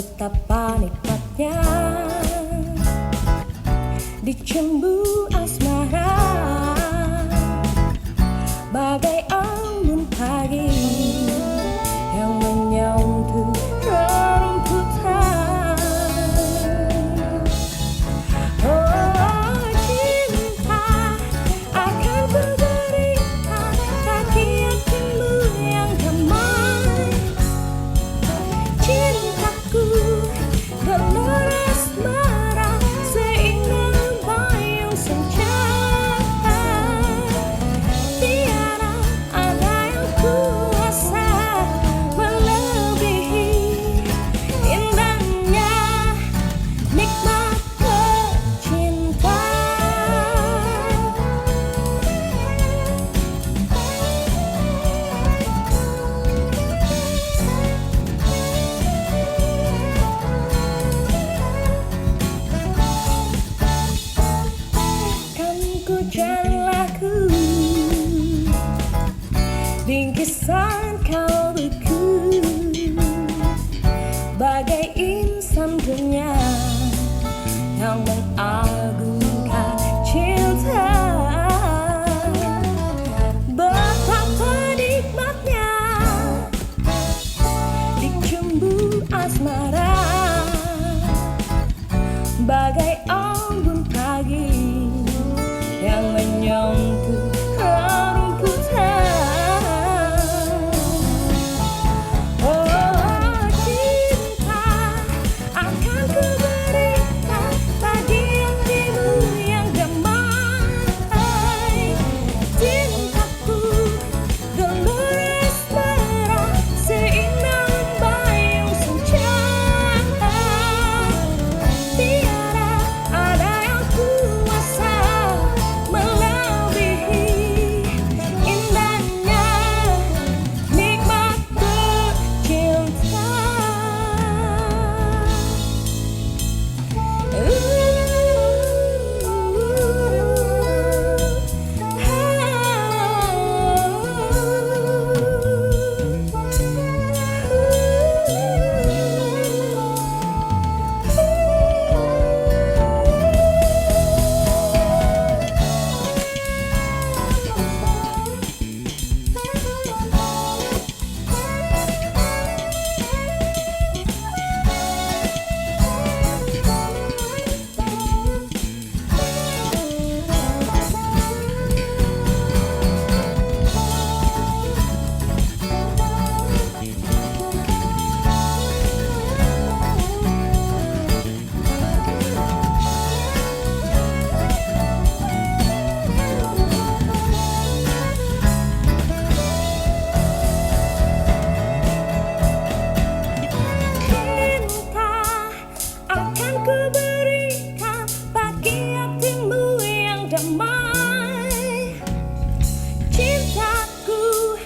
Betapa nikmatnya dicemburu asmara, bagai embun pagi yang menyentuh rerumputan. Oh cinta, akan kuberikan kaki hatimu yang damai. Cintaku gelora asmara, seindah payung senja. Tiada ada yang kuasa melebihi indahnya nikmat bercinta. Kan ku jalan laku bingkisan kalbuku, bagai insan dunia yang mengagungkan cinta. Betapa nikmatnya dicemburu asmara, bagai embun pagi yang menyentuh rerumputan. Oh cinta, akan kuberikan bagi hatimu yang damai. Cintaku gelora asmara, seindah payung senja. Tiada ada yang kuasa melebihi indahnya nikmat bercinta. Cinta, akan kuberikan bagi hatimu yang damai. Cintaku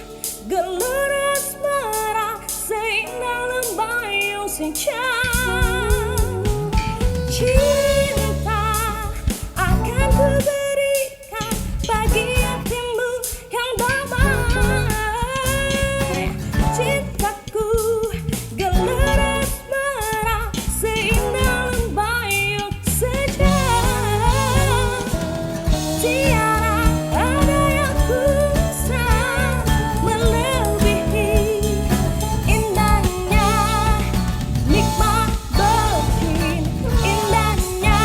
gelora asmara, seindah payung senja. Cinta, akan kuberikan bagi hatimu yang damai. Cintaku gelora asmara, seindah payung senja. Tiada ada yang kuasa melebihi indahnya nikmat bercinta. Indahnya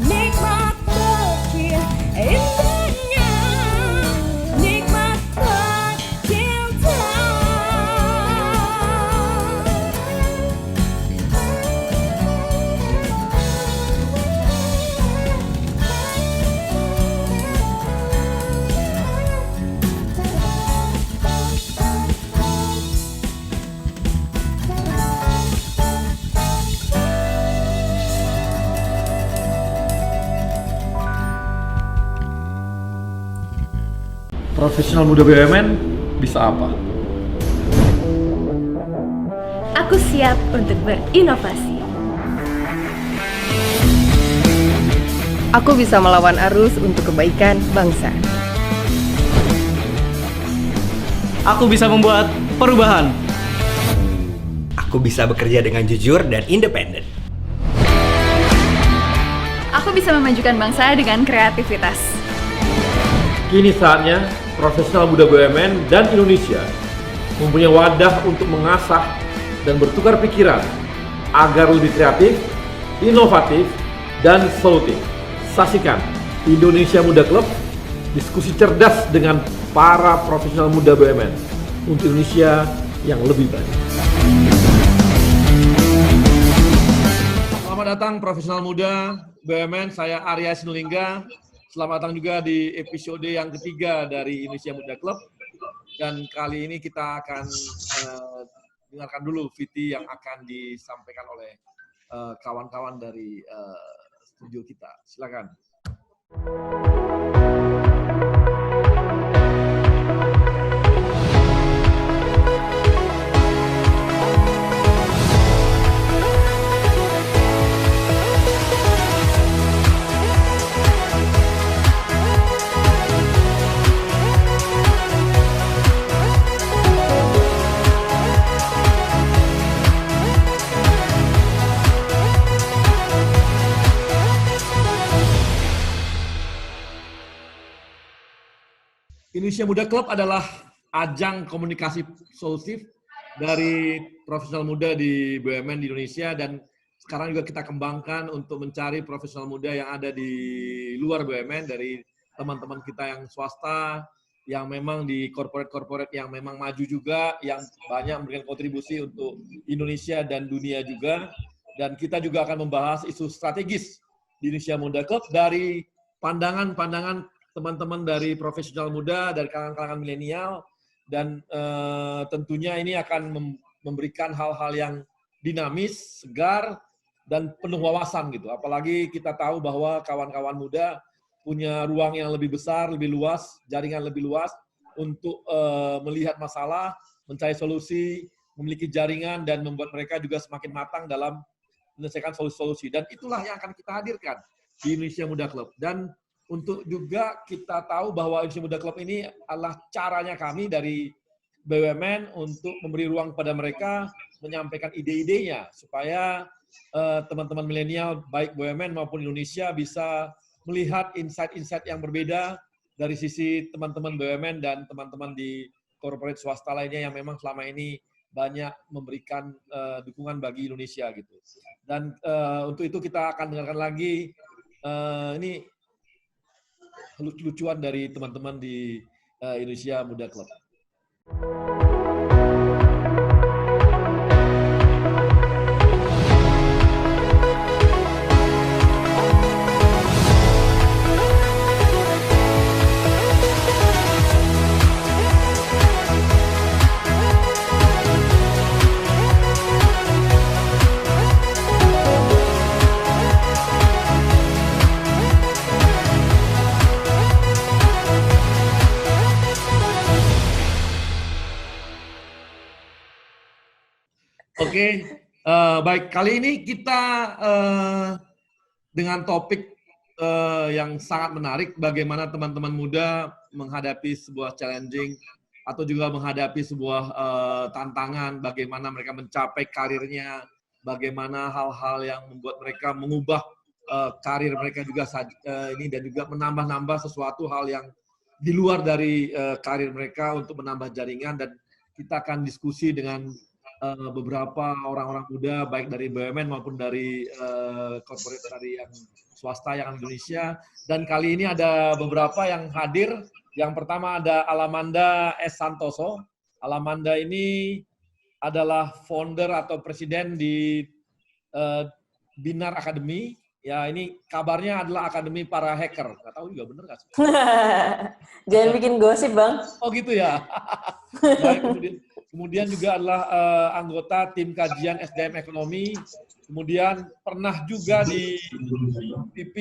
nikmat bercinta. Indahnya nikmat bercinta. Profesional muda BUMN bisa apa? Aku siap untuk berinovasi. Aku bisa melawan arus untuk kebaikan bangsa. Aku bisa membuat perubahan. Aku Aku bisa bekerja dengan jujur dan independen. Aku bisa memajukan bangsa dengan kreativitas. Kini saatnya profesional muda BUMN dan Indonesia mempunyai wadah untuk mengasah dan bertukar pikiran agar lebih kreatif, inovatif, dan solutif. Saksikan Indonesia Muda Club, diskusi cerdas dengan para profesional muda BUMN untuk Indonesia yang lebih baik. Selamat datang profesional muda BUMN, saya Arya Sinulinga. Selamat datang juga di episode yang ketiga dari Indonesia Muda Club. Dan kali ini kita akan dengarkan dulu VT yang akan disampaikan oleh kawan-kawan dari studio kita. Silakan. Indonesia Muda Club adalah ajang komunikasi solutif dari profesional muda di BUMN di Indonesia, dan sekarang juga kita kembangkan untuk mencari profesional muda yang ada di luar BUMN, dari teman-teman kita yang swasta, yang memang di corporate yang memang maju juga, yang banyak memberikan kontribusi untuk Indonesia dan dunia juga. Dan kita juga akan membahas isu strategis di Indonesia Muda Club dari pandangan-pandangan teman-teman dari profesional muda, dari kalangan-kalangan milenial, dan tentunya ini akan memberikan hal-hal yang dinamis, segar, dan penuh wawasan gitu. Apalagi kita tahu bahwa kawan-kawan muda punya ruang yang lebih besar, lebih luas, jaringan lebih luas untuk melihat masalah, mencari solusi, memiliki jaringan, dan membuat mereka juga semakin matang dalam menyelesaikan solusi-solusi. Dan itulah yang akan kita hadirkan di Indonesia Muda Club. Dan untuk juga kita tahu bahwa Indonesia Muda Club ini adalah caranya kami dari BUMN untuk memberi ruang kepada mereka menyampaikan ide-idenya supaya teman-teman milenial baik BUMN maupun Indonesia bisa melihat insight-insight yang berbeda dari sisi teman-teman BUMN dan teman-teman di corporate swasta lainnya yang memang selama ini banyak memberikan dukungan bagi Indonesia gitu. Dan untuk itu kita akan dengarkan lagi ini lucu-lucuan dari teman-teman di Indonesia Muda Club. Oke, baik. Kali ini kita dengan topik yang sangat menarik, bagaimana teman-teman muda menghadapi sebuah challenging atau juga menghadapi sebuah tantangan, bagaimana mereka mencapai karirnya, bagaimana hal-hal yang membuat mereka mengubah karir mereka juga ini, dan juga menambah-nambah sesuatu hal yang di luar dari karir mereka untuk menambah jaringan. Dan kita akan diskusi dengan beberapa orang-orang muda baik dari BUMN maupun dari corporate dari yang swasta yang Indonesia. Dan kali ini ada beberapa yang hadir. Yang pertama ada Alamanda S. Santoso. Alamanda ini adalah founder atau presiden di Binar Academy. Ya, ini kabarnya adalah akademi para hacker. Nggak tahu juga bener nggak sih? Jangan bikin gosip, Bang. Oh gitu ya. Baik, kemudian juga adalah anggota tim kajian SDM Ekonomi. Kemudian pernah juga di PP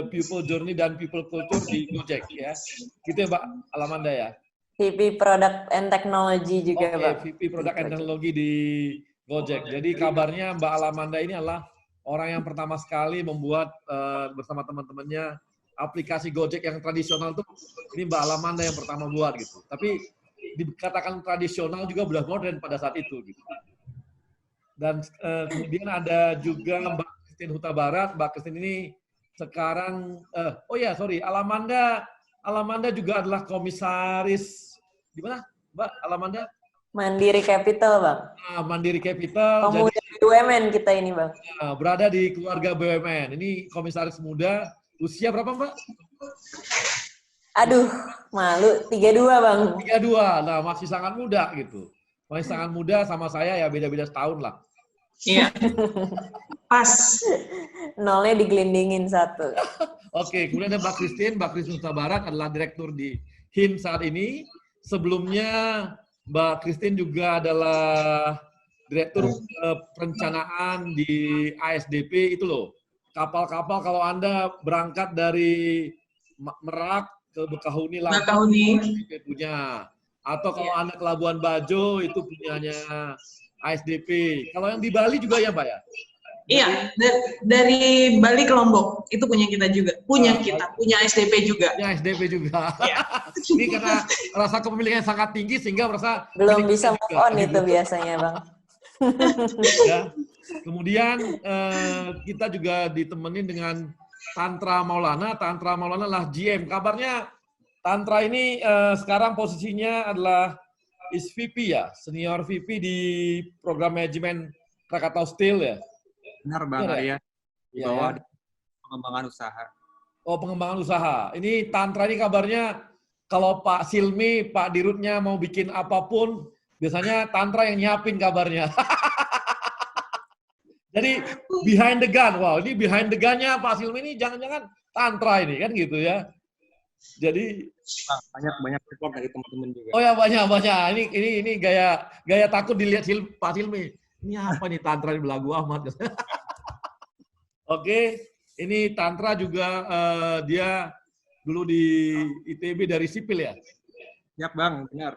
People Journey dan People Culture di Gojek ya. Gitu ya, Mbak Alamanda ya. VP Product and Technology juga, Pak. VP Product and Technology di Gojek. Jadi kabarnya Mbak Alamanda ini adalah orang yang pertama sekali membuat bersama teman-temannya aplikasi Gojek yang tradisional tuh, ini Mbak Alamanda yang pertama buat gitu. Tapi dikatakan tradisional juga udah modern pada saat itu gitu. Dan kemudian ada juga Mbak Christine Huta Barat. Mbak Christine ini sekarang, Alamanda juga adalah komisaris, di mana Mbak Alamanda? Mandiri Capital, Bang. Mandiri Capital. Pemuda BUMN kita ini, Bang. Berada di keluarga BUMN. Ini komisaris muda. Usia berapa, Mbak? Aduh, malu. 32, Bang. 32. Nah, masih sangat muda gitu. Masih sangat muda sama saya ya, beda-beda setahun lah. Iya. Pas. Nolnya digelindingin 1. Oke, kemudian ada Mbak Christine Huta Barat adalah direktur di HIN saat ini. Sebelumnya Mbak Christine juga adalah direktur perencanaan di ASDP itu loh. Kapal-kapal kalau Anda berangkat dari Merak ke Bekahuni Lampung punya. Atau kalau Anda ke Labuan Bajo itu punyanya ASDP. Kalau yang di Bali juga ya, Mbak ya? Iya, dari Bali ke Lombok itu punya kita juga, punya ASDP juga. Punya ASDP juga. Ya. Ini karena rasa kepemilikan sangat tinggi sehingga merasa belum bisa move on itu biasanya, Bang. Ya. Kemudian kita juga ditemenin dengan Tantra Maulana. Tantra Maulana adalah GM. Kabarnya Tantra ini sekarang posisinya adalah VP ya, senior VP di program manajemen Krakatau Steel ya. Benar, Bang Arya. Di bawah pengembangan usaha. Oh, pengembangan usaha. Ini Tantra ini kabarnya kalau Pak Silmi, Pak Dirutnya mau bikin apapun, biasanya Tantra yang nyiapin kabarnya. Jadi behind the gun. Wow, ini behind the gun-nya Pak Silmi ini jangan-jangan Tantra ini kan gitu ya. Jadi banyak support dari teman-teman juga. Oh ya, banyak. Ini gaya takut dilihat Pak Silmi. Ini apa nih Tantra di belagu amat. Oke, ini Tantra juga dia dulu di ITB dari sipil ya? Siap, Bang, benar.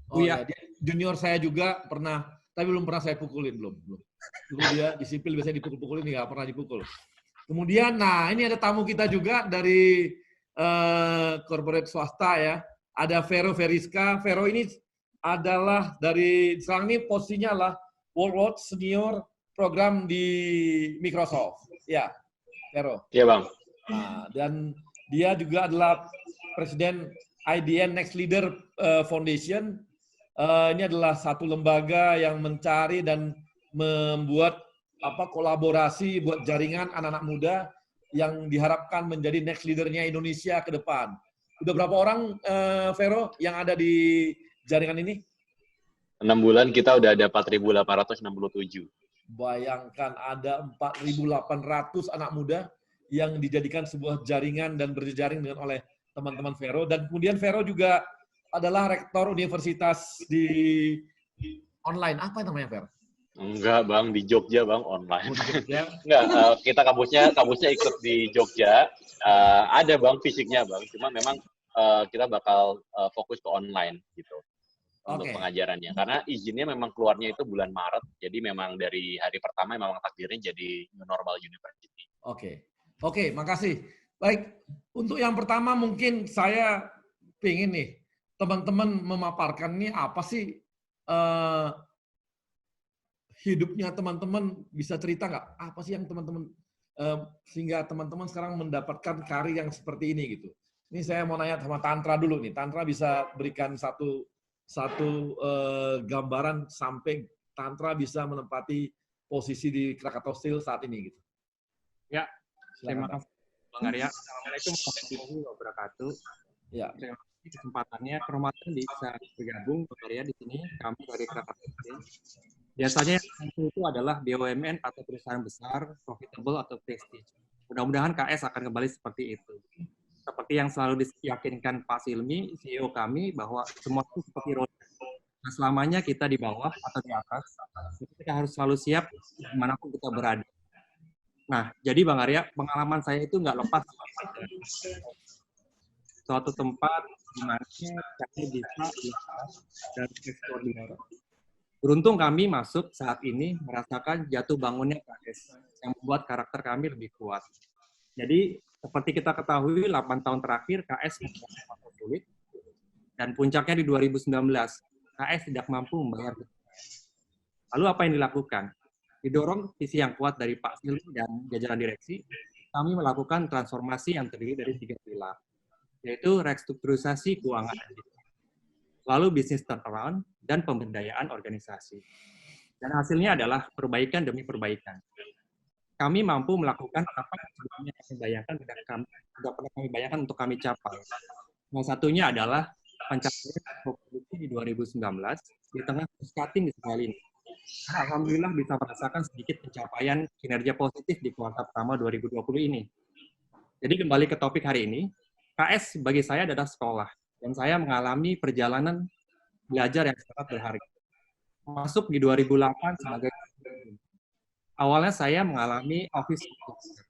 Oh ya, dia junior saya juga pernah, tapi belum pernah saya pukulin, belum. Dulu dia di sipil biasanya dipukul-pukulin, nggak pernah dipukul. Kemudian, nah ini ada tamu kita juga dari corporate swasta ya. Ada Vero Veriska. Vero ini adalah dari, sekarang ini posisinya adalah World Senior Program di Microsoft. Ya, Vero. Iya, Bang. Nah, dan dia juga adalah Presiden IDN Next Leader Foundation. Ini adalah satu lembaga yang mencari dan membuat kolaborasi buat jaringan anak-anak muda yang diharapkan menjadi next leader-nya Indonesia ke depan. Udah berapa orang, Vero, yang ada di jaringan ini? 6 bulan kita udah ada 4.867. Bayangkan ada 4.800 anak muda yang dijadikan sebuah jaringan dan berjejaring dengan oleh teman-teman Vero. Dan kemudian Vero juga adalah rektor universitas di online. Apa namanya, Vero? Enggak, Bang, di Jogja, Bang, online. Oh, di Jogja? Enggak, kita kampusnya ikut di Jogja. Ada, Bang, fisiknya, Bang. Cuma memang kita bakal fokus ke online gitu. Untuk pengajarannya. Karena izinnya memang keluarnya itu bulan Maret. Jadi memang dari hari pertama memang takdirnya jadi New Normal University. Oke, makasih. Baik, untuk yang pertama mungkin saya pengen nih, teman-teman memaparkan ini apa sih hidupnya teman-teman, bisa cerita nggak? Apa sih yang teman-teman, sehingga teman-teman sekarang mendapatkan karir yang seperti ini gitu. Ini saya mau nanya sama Tantra dulu nih. Tantra bisa berikan satu gambaran sampai Tantra bisa menempati posisi di Krakatau Steel saat ini gitu. Ya, terima kasih Bang Arya. Assalamualaikum warahmatullahi wabarakatuh. Ya. Terima kasih kesempatannya, kehormatan bisa bergabung Bang Arya di sini. Kami dari Krakatau Steel. Biasanya itu adalah BUMN atau perusahaan besar, profitable atau prestige. Mudah-mudahan KS akan kembali seperti itu. Seperti yang selalu diyakinkan Pak Silmi, CEO kami, bahwa semua itu seperti roda. Nah, selamanya kita di bawah atau di atas, kita harus selalu siap dimanapun kita berada. Nah, jadi Bang Arya, pengalaman saya itu nggak lepas suatu tempat di mana kami bisa dan ekstraordinary. Beruntung kami masuk saat ini merasakan jatuh bangunnya KS yang membuat karakter kami lebih kuat. Jadi, seperti kita ketahui, 8 tahun terakhir KS sangat sulit, dan puncaknya di 2019, KS tidak mampu membayar. Lalu apa yang dilakukan? Didorong visi yang kuat dari Pak Silly dan jajaran direksi, kami melakukan transformasi yang terdiri dari 3 pilar, yaitu restrukturisasi keuangan, lalu bisnis turnaround, dan pemberdayaan organisasi. Dan hasilnya adalah perbaikan demi perbaikan. Kami mampu melakukan apa yang sebelumnya kami bayangkan tidak pernah kami bayangkan untuk kami capai. Yang satunya adalah pencapaian produksi di 2019 di tengah cost-cutting di Israel ini. Alhamdulillah bisa merasakan sedikit pencapaian kinerja positif di kuartal pertama 2020 ini. Jadi kembali ke topik hari ini, KS bagi saya adalah sekolah, dan saya mengalami perjalanan belajar yang sangat berharga. Masuk di 2008 sebagai awalnya saya mengalami office culture.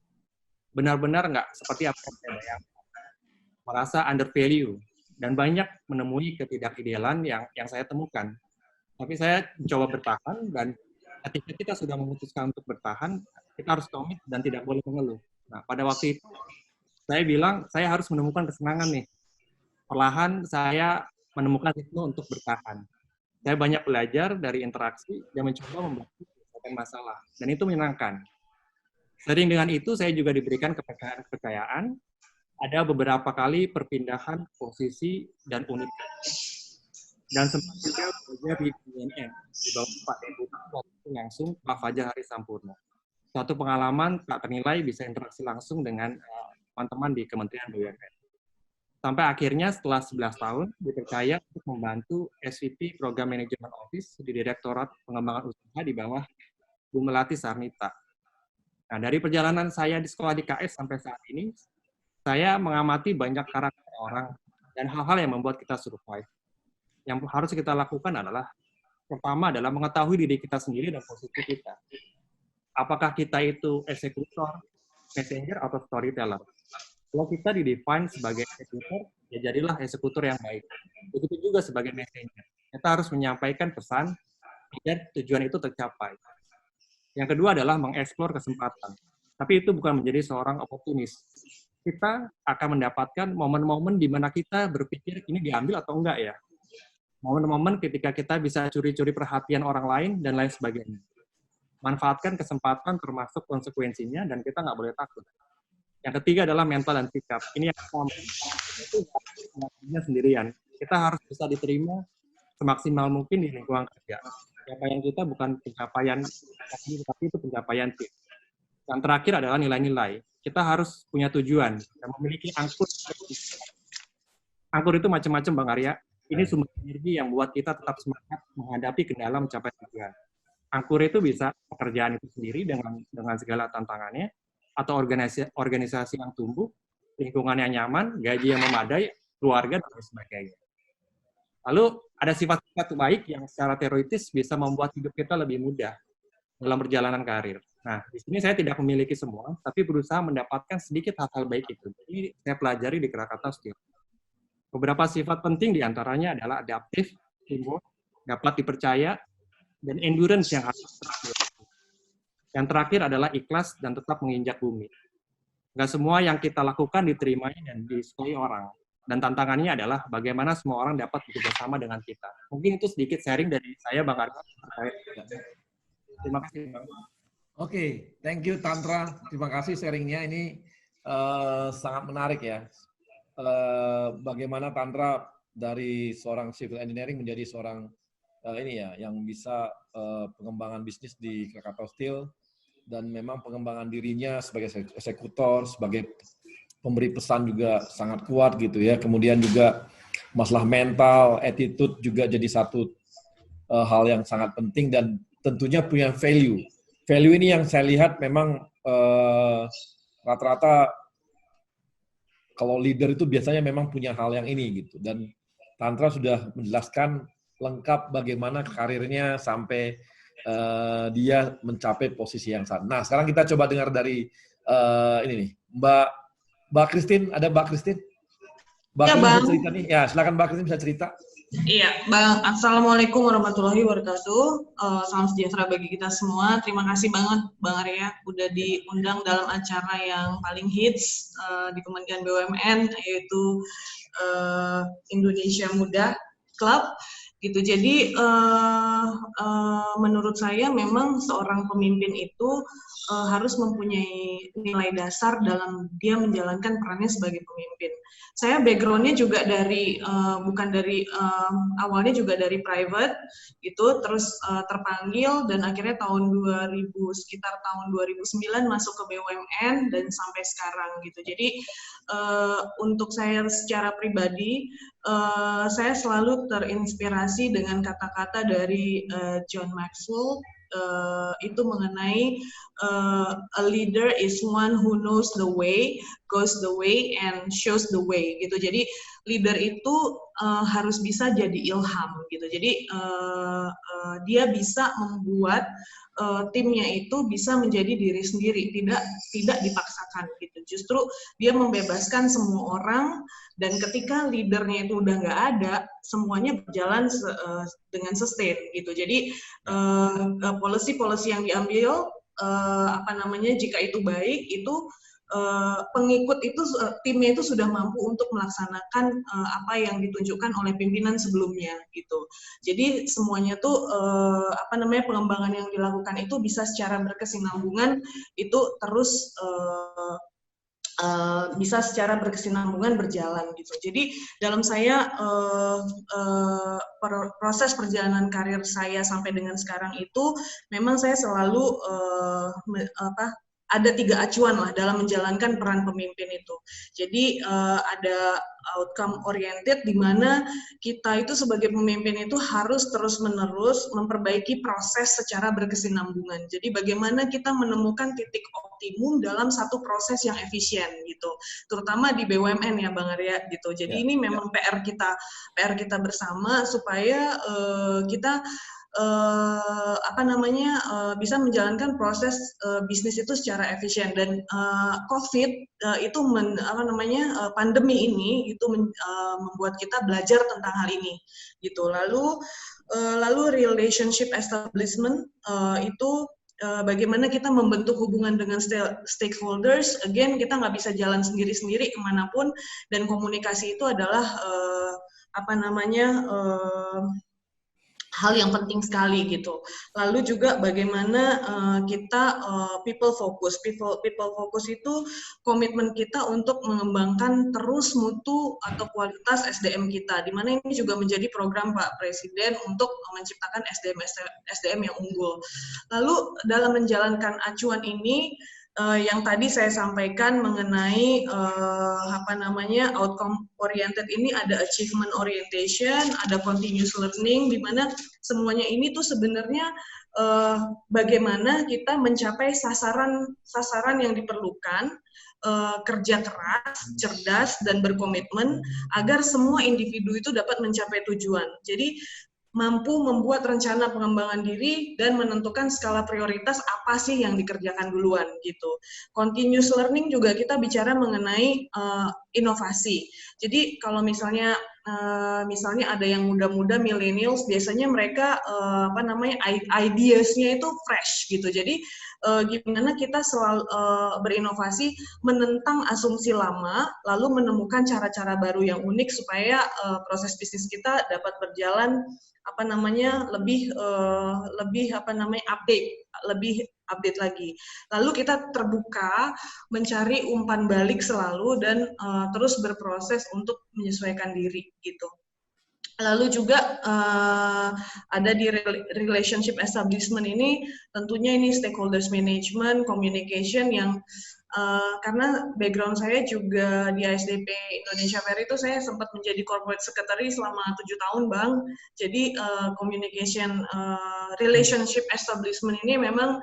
Benar-benar nggak seperti apa yang saya bayangkan. Merasa undervalue dan banyak menemui ketidakidealan yang saya temukan. Tapi saya mencoba bertahan, dan ketika kita sudah memutuskan untuk bertahan, kita harus komit dan tidak boleh mengeluh. Nah, pada waktu itu saya bilang saya harus menemukan kesenangan nih. Perlahan saya menemukan ritme untuk bertahan. Saya banyak belajar dari interaksi dan mencoba membantu masalah, dan itu menyenangkan. Sering dengan itu saya juga diberikan kepercayaan. Ada beberapa kali perpindahan posisi dan unit, dan sempat juga belajar di BUMN di bawah Pak Debu langsung Pak Fajar Hari Sampurno. Suatu pengalaman tak ternilai bisa interaksi langsung dengan teman-teman di Kementerian BUMN. Sampai akhirnya setelah 11 tahun dipercaya untuk membantu SVP Program Management Office di Direktorat Pengembangan Usaha di bawah Bu Melati Sarnita. Nah, dari perjalanan saya di sekolah di KS sampai saat ini, saya mengamati banyak karakter orang dan hal-hal yang membuat kita survive. Yang harus kita lakukan adalah, pertama adalah mengetahui diri kita sendiri dan posisi kita. Apakah kita itu eksekutor, messenger, atau storyteller? Kalau kita didefine sebagai eksekutor, ya jadilah eksekutor yang baik. Begitu juga sebagai messenger. Kita harus menyampaikan pesan agar tujuan itu tercapai. Yang kedua adalah mengeksplor kesempatan. Tapi itu bukan menjadi seorang oportunis. Kita akan mendapatkan momen-momen di mana kita berpikir ini diambil atau enggak ya. Momen-momen ketika kita bisa curi-curi perhatian orang lain dan lain sebagainya. Manfaatkan kesempatan termasuk konsekuensinya, dan kita nggak boleh takut. Yang ketiga adalah mental dan sikap. Ini yang itu sendirian. Kita harus bisa diterima semaksimal mungkin di lingkungan kerja. Pencapaian kita bukan pencapaian tapi itu pencapaian tim. Yang terakhir adalah nilai-nilai. Kita harus punya tujuan dan memiliki angkur. Angkur itu macam-macam, Bang Arya. Ini sumber energi yang buat kita tetap semangat menghadapi kendala mencapai tujuan. Angkur itu bisa pekerjaan itu sendiri dengan segala tantangannya, atau organisasi yang tumbuh, lingkungan yang nyaman, gaji yang memadai, keluarga, dan sebagainya. Lalu ada sifat-sifat baik yang secara teoritis bisa membuat hidup kita lebih mudah dalam perjalanan karir. Nah, di sini saya tidak memiliki semua, tapi berusaha mendapatkan sedikit hal-hal baik itu. Jadi saya pelajari di Krakatau Steel. Beberapa sifat penting diantaranya adalah adaptif, teamwork, dapat dipercaya, dan endurance yang harus terakhir. Yang terakhir adalah ikhlas dan tetap menginjak bumi. Nggak semua yang kita lakukan diterima dan disukai orang. Dan tantangannya adalah bagaimana semua orang dapat bekerja sama dengan kita. Mungkin itu sedikit sharing dari saya, Bang Arka. Terima kasih, Bang. Oke, thank you Tantra. Terima kasih sharingnya. Ini sangat menarik ya. Bagaimana Tantra dari seorang civil engineering menjadi seorang ini ya, yang bisa pengembangan bisnis di Krakatau Steel, dan memang pengembangan dirinya sebagai eksekutor, sebagai pemberi pesan juga sangat kuat gitu ya. Kemudian juga masalah mental, attitude juga jadi satu hal yang sangat penting, dan tentunya punya value. Value ini yang saya lihat memang rata-rata kalau leader itu biasanya memang punya hal yang ini gitu. Dan Tantra sudah menjelaskan lengkap bagaimana karirnya sampai dia mencapai posisi yang saat. Nah, sekarang kita coba dengar dari ini nih, Mbak Christine. Ada Mbak Christine? Mbak Ya, Christine Bang. bisa cerita nih. Ya, silakan Mbak Christine bisa cerita. Iya, Bang. Assalamualaikum warahmatullahi wabarakatuh. Salam sejahtera bagi kita semua. Terima kasih banget, Bang Arya, udah diundang dalam acara yang paling hits di Kementerian BUMN, yaitu Indonesia Muda Club. gitu. Jadi menurut saya memang seorang pemimpin itu harus mempunyai nilai dasar dalam dia menjalankan perannya sebagai pemimpin. Saya backgroundnya juga dari bukan dari awalnya juga dari private gitu, terus terpanggil dan akhirnya sekitar tahun 2009 masuk ke BUMN dan sampai sekarang gitu. Jadi untuk saya secara pribadi saya selalu terinspirasi dengan kata-kata dari John Maxwell, itu mengenai a leader is one who knows the way, goes the way, and shows the way gitu. Jadi leader itu harus bisa jadi ilham gitu. Jadi dia bisa membuat timnya itu bisa menjadi diri sendiri, tidak dipaksakan gitu. Justru dia membebaskan semua orang, dan ketika leadernya itu udah nggak ada, semuanya berjalan dengan sustain gitu. Jadi policy yang diambil jika itu baik, itu pengikut itu timnya itu sudah mampu untuk melaksanakan apa yang ditunjukkan oleh pimpinan sebelumnya gitu. Jadi semuanya tuh pengembangan yang dilakukan itu bisa secara berkesinambungan, itu terus bisa secara berkesinambungan berjalan gitu. Jadi dalam saya proses perjalanan karir saya sampai dengan sekarang itu memang saya selalu ada 3 acuan lah dalam menjalankan peran pemimpin itu. Jadi ada outcome oriented, di mana kita itu sebagai pemimpin itu harus terus-menerus memperbaiki proses secara berkesinambungan. Jadi bagaimana kita menemukan titik optimum dalam satu proses yang efisien gitu. Terutama di BUMN ya Bang Arya gitu. Jadi ini memang PR kita bersama supaya kita bisa menjalankan proses bisnis itu secara efisien. Dan COVID itu pandemi ini itu membuat kita belajar tentang hal ini gitu. Lalu relationship establishment itu bagaimana kita membentuk hubungan dengan stakeholders. Again, kita nggak bisa jalan sendiri-sendiri kemanapun, dan komunikasi itu adalah hal yang penting sekali gitu. Lalu juga bagaimana kita people focus itu komitmen kita untuk mengembangkan terus mutu atau kualitas SDM kita, di mana ini juga menjadi program Pak Presiden untuk menciptakan SDM yang unggul. Lalu dalam menjalankan acuan ini, yang tadi saya sampaikan mengenai outcome oriented ini, ada achievement orientation, ada continuous learning, di mana semuanya ini tuh sebenarnya bagaimana kita mencapai sasaran yang diperlukan, kerja keras, cerdas, dan berkomitmen agar semua individu itu dapat mencapai tujuan. Jadi mampu membuat rencana pengembangan diri dan menentukan skala prioritas apa sih yang dikerjakan duluan gitu. Continuous learning juga kita bicara mengenai inovasi. Jadi kalau misalnya ada yang muda-muda millennials, biasanya mereka ideasnya itu fresh gitu. Jadi gimana kita selalu berinovasi, menentang asumsi lama, lalu menemukan cara-cara baru yang unik supaya proses bisnis kita dapat berjalan lebih update lagi. Lalu kita terbuka mencari umpan balik selalu, dan terus berproses untuk menyesuaikan diri gitu. Lalu juga ada di relationship establishment ini, tentunya ini stakeholders management, communication yang karena background saya juga di ASDP Indonesia Fair itu saya sempat menjadi corporate secretary selama 7 tahun Bang. Jadi communication relationship establishment ini memang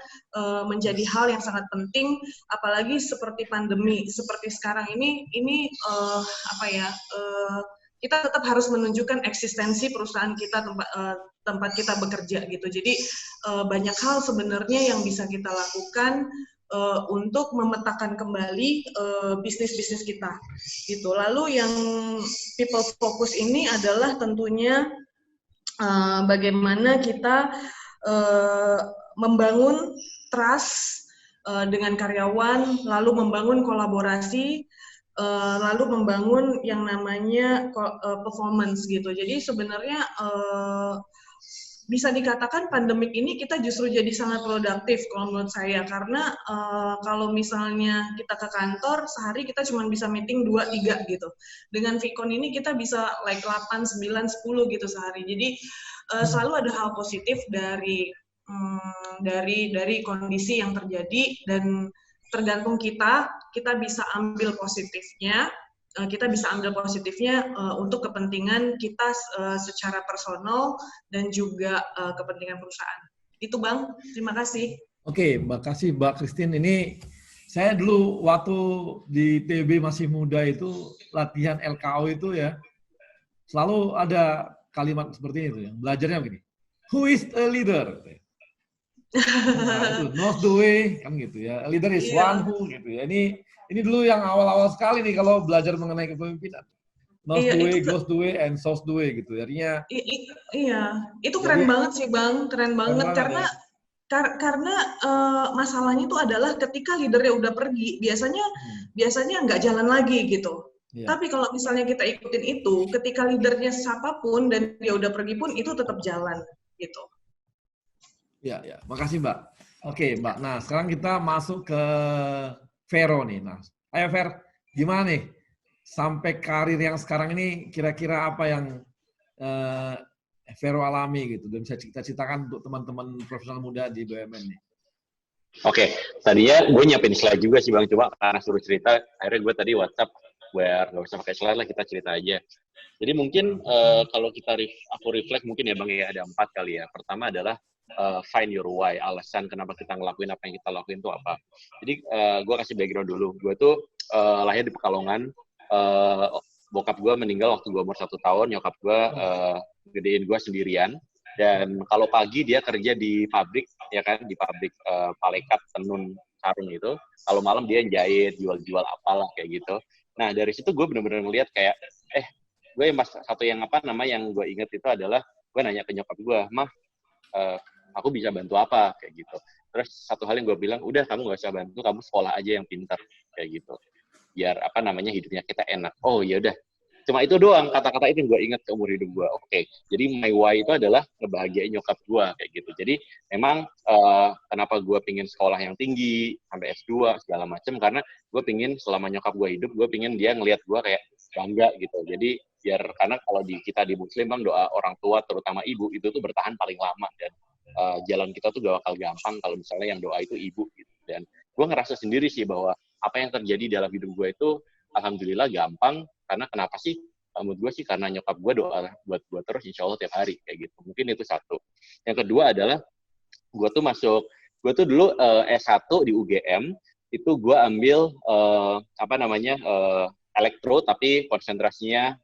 menjadi hal yang sangat penting, apalagi seperti pandemi seperti sekarang ini kita tetap harus menunjukkan eksistensi perusahaan kita, tempat kita bekerja gitu. Jadi banyak hal sebenarnya yang bisa kita lakukan untuk memetakan kembali bisnis-bisnis kita gitu. Lalu yang people focus ini adalah tentunya bagaimana kita membangun trust dengan karyawan, lalu membangun kolaborasi, lalu membangun yang namanya performance gitu. Jadi sebenarnya bisa dikatakan pandemik ini kita justru jadi sangat produktif kalau menurut saya, karena kalau misalnya kita ke kantor sehari kita cuma bisa meeting 2-3 gitu. Dengan Vicon ini kita bisa like 8, 9, 10 gitu sehari. Jadi selalu ada hal positif dari kondisi yang terjadi, dan tergantung kita bisa ambil positifnya. Kita bisa ambil positifnya untuk kepentingan kita secara personal dan juga kepentingan perusahaan. Itu Bang, terima kasih. Oke, makasih Mbak Christine. Ini saya dulu waktu di TB masih muda itu latihan LKO itu ya, selalu ada kalimat seperti itu ya. Belajarnya begini, who is a leader? Nah, itu knows the way kan gitu ya. A leader is one who gitu ya. Ini dulu yang awal-awal sekali nih kalau belajar mengenai kepemimpinan. Knows the way, goes the way, and shows the way gitu. Artinya iya, itu keren banget sih Bang, keren banget karena ya. Karena masalahnya itu adalah ketika leadernya udah pergi, biasanya nggak jalan lagi gitu. Ya. Tapi kalau misalnya kita ikutin itu, ketika leadernya siapapun dan dia udah pergi pun itu tetap jalan gitu. Ya, makasih Mbak. Oke Mbak, nah sekarang kita masuk ke Vero nih. Nah, ayo Ver, gimana nih sampai karir yang sekarang ini kira-kira apa yang Vero alami gitu dan bisa cerita-ceritakan untuk teman-teman profesional muda di BUMN nih. Oke, tadinya gue nyiapin slide juga sih Bang, cuma karena suruh cerita, akhirnya gue tadi WhatsApp, biar nggak usah pakai slide lah, kita cerita aja. Jadi mungkin kalau aku reflect mungkin ya Bang ya, ada 4 kali ya. Pertama adalah find your why, alasan kenapa kita ngelakuin apa yang kita lakuin itu apa. Jadi gue kasih background dulu. Gue tuh lahir di Pekalongan. Bokap gue meninggal waktu gue umur 1 tahun. Nyokap gue gedein gue sendirian. Dan kalau pagi dia kerja di pabrik, ya kan, di pabrik palekat, tenun, sarung gitu. Kalau malam dia jahit, jual-jual apalah kayak gitu. Nah dari situ gue benar-benar ngeliat kayak, gue yang gue inget itu adalah gue nanya ke nyokap gue, Mah, aku bisa bantu apa kayak gitu. Terus satu hal yang gue bilang, udah kamu nggak usah bantu, kamu sekolah aja yang pintar kayak gitu. Biar hidupnya kita enak. Oh ya udah. Cuma itu doang kata-kata itu yang gue ingat seumur hidup gue. Oke. Jadi my why itu adalah ngebahagiain nyokap gue kayak gitu. Jadi memang kenapa gue pingin sekolah yang tinggi sampai S2 segala macam, karena gue pingin selama nyokap gue hidup, gue pingin dia ngelihat gue kayak bangga gitu. Jadi karena kalau kita di Muslim Bang, doa orang tua terutama ibu itu tuh bertahan paling lama, dan jalan kita tuh gak bakal gampang kalau misalnya yang doa itu ibu gitu. Dan gue ngerasa sendiri sih bahwa apa yang terjadi dalam hidup gue itu alhamdulillah gampang, karena kenapa sih? Menurut gue sih karena nyokap gue doa buat gue terus insya Allah tiap hari kayak gitu. Mungkin itu satu. Yang kedua adalah gue tuh dulu S1 di UGM, itu gue ambil elektro tapi konsentrasinya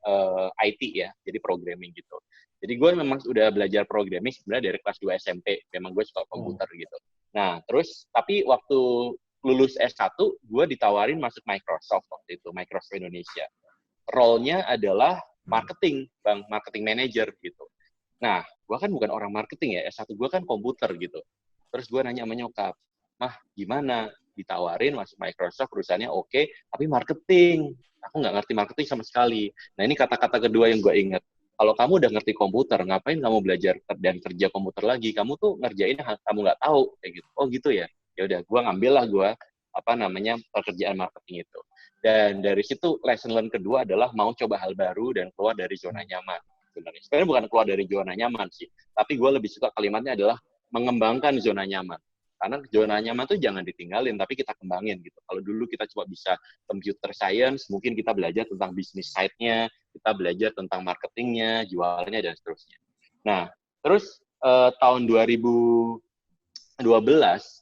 IT ya, jadi programming gitu. Jadi gue memang udah belajar programming sebenarnya dari kelas 2 SMP. Memang gue suka komputer gitu. Nah, terus tapi waktu lulus S1, gue ditawarin masuk Microsoft waktu itu, Microsoft Indonesia. Role-nya adalah marketing, Bang, marketing manager gitu. Nah, gue kan bukan orang marketing ya, S1 gue kan komputer gitu. Terus gue nanya sama nyokap, Mah, gimana? Ditawarin masuk Microsoft, perusahaannya oke, tapi marketing. Aku nggak ngerti marketing sama sekali. Nah, ini kata-kata kedua yang gue ingat. Kalau kamu udah ngerti komputer, ngapain kamu belajar dan kerja komputer lagi? Kamu tuh ngerjain yang kamu nggak tahu kayak gitu. Oh gitu ya. Ya udah, gue ngambil lah pekerjaan marketing itu. Dan dari situ lesson learn kedua adalah mau coba hal baru dan keluar dari zona nyaman. Sebenarnya bukan keluar dari zona nyaman sih, tapi gue lebih suka kalimatnya adalah mengembangkan zona nyaman. Karena zona nyaman tuh jangan ditinggalin, tapi kita kembangin gitu. Kalau dulu kita cuma bisa computer science, mungkin kita belajar tentang bisnis side-nya, kita belajar tentang marketingnya, jualannya, dan seterusnya. Nah, terus tahun 2012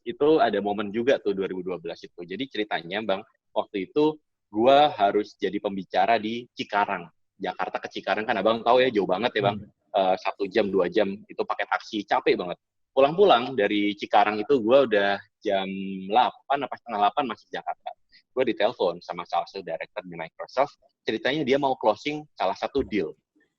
itu ada momen juga tuh 2012 itu. Jadi ceritanya Bang, waktu itu gue harus jadi pembicara di Cikarang. Jakarta ke Cikarang kan Abang tahu ya, jauh banget ya Bang. 1 jam, 2 jam itu pakai taksi, capek banget. Pulang-pulang dari Cikarang itu gue udah jam 8 apa setengah 8 masih Jakarta. Gue ditelepon sama salah satu director di Microsoft, ceritanya dia mau closing salah satu deal.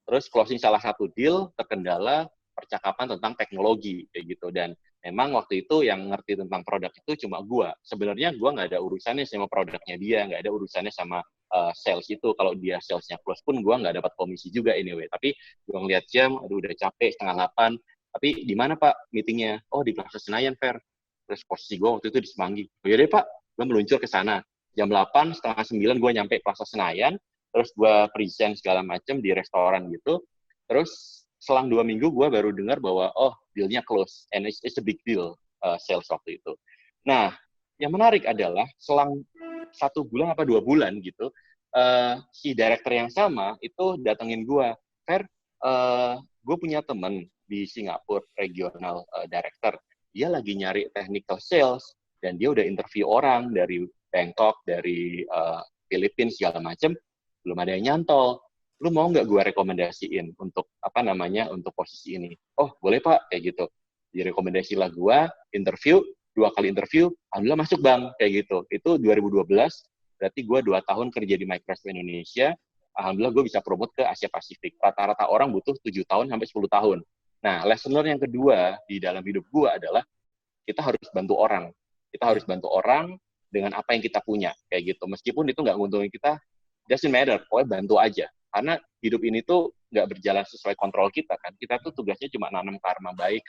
Terus closing salah satu deal terkendala percakapan tentang teknologi kayak gitu. Dan memang waktu itu yang ngerti tentang produk itu cuma gue. Sebenarnya gue nggak ada urusannya sama produknya dia, nggak ada urusannya sama sales itu. Kalau dia salesnya close pun gue nggak dapat komisi juga anyway. Tapi gue ngeliat jam, aduh udah capek, 7:30. Tapi di mana Pak meetingnya? Oh di Plaza Senayan, Fer. Terus posisi gue waktu itu di Semanggi. Oh yaudah Pak, gue meluncur ke sana. Jam 8, 8:30 gue nyampe Plaza Senayan. Terus gue present segala macam di restoran gitu. Terus selang 2 minggu gue baru dengar bahwa oh deal-nya close. And it's a big deal sales waktu itu. Nah, yang menarik adalah selang 1 bulan apa 2 bulan gitu, si director yang sama itu datengin gue, Fer, gue punya temen di Singapura, regional director, dia lagi nyari technical sales, dan dia udah interview orang dari Bangkok, dari Philippines, segala macem, belum ada yang nyantol. Lu mau nggak gue rekomendasiin untuk untuk posisi ini? Oh boleh Pak, kayak gitu. Direkomendasilah gue, interview, 2 kali interview, alhamdulillah masuk Bang, kayak gitu. Itu 2012, berarti gue 2 tahun kerja di Microsoft Indonesia, alhamdulillah gue bisa promote ke Asia Pasifik. Rata-rata orang butuh 7 tahun sampai 10 tahun. Nah, lesson learn yang kedua di dalam hidup gue adalah kita harus bantu orang. Kita harus bantu orang dengan apa yang kita punya, kayak gitu. Meskipun itu nggak nguntungin kita, doesn't matter, pokoknya bantu aja. Karena hidup ini tuh nggak berjalan sesuai kontrol kita kan. Kita tuh tugasnya cuma nanam karma baik,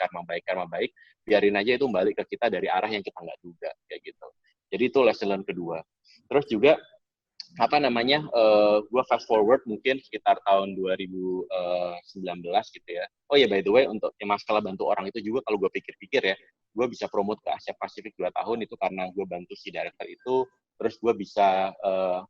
biarin aja itu balik ke kita dari arah yang kita nggak duga, kayak gitu. Jadi itu lesson learn kedua. Terus juga gue fast forward mungkin sekitar tahun 2019 gitu ya. Oh ya, by the way, untuk yang masalah bantu orang itu juga kalau gue pikir-pikir ya, gue bisa promote ke Asia Pasifik 2 tahun itu karena gue bantu si director itu. Terus gue bisa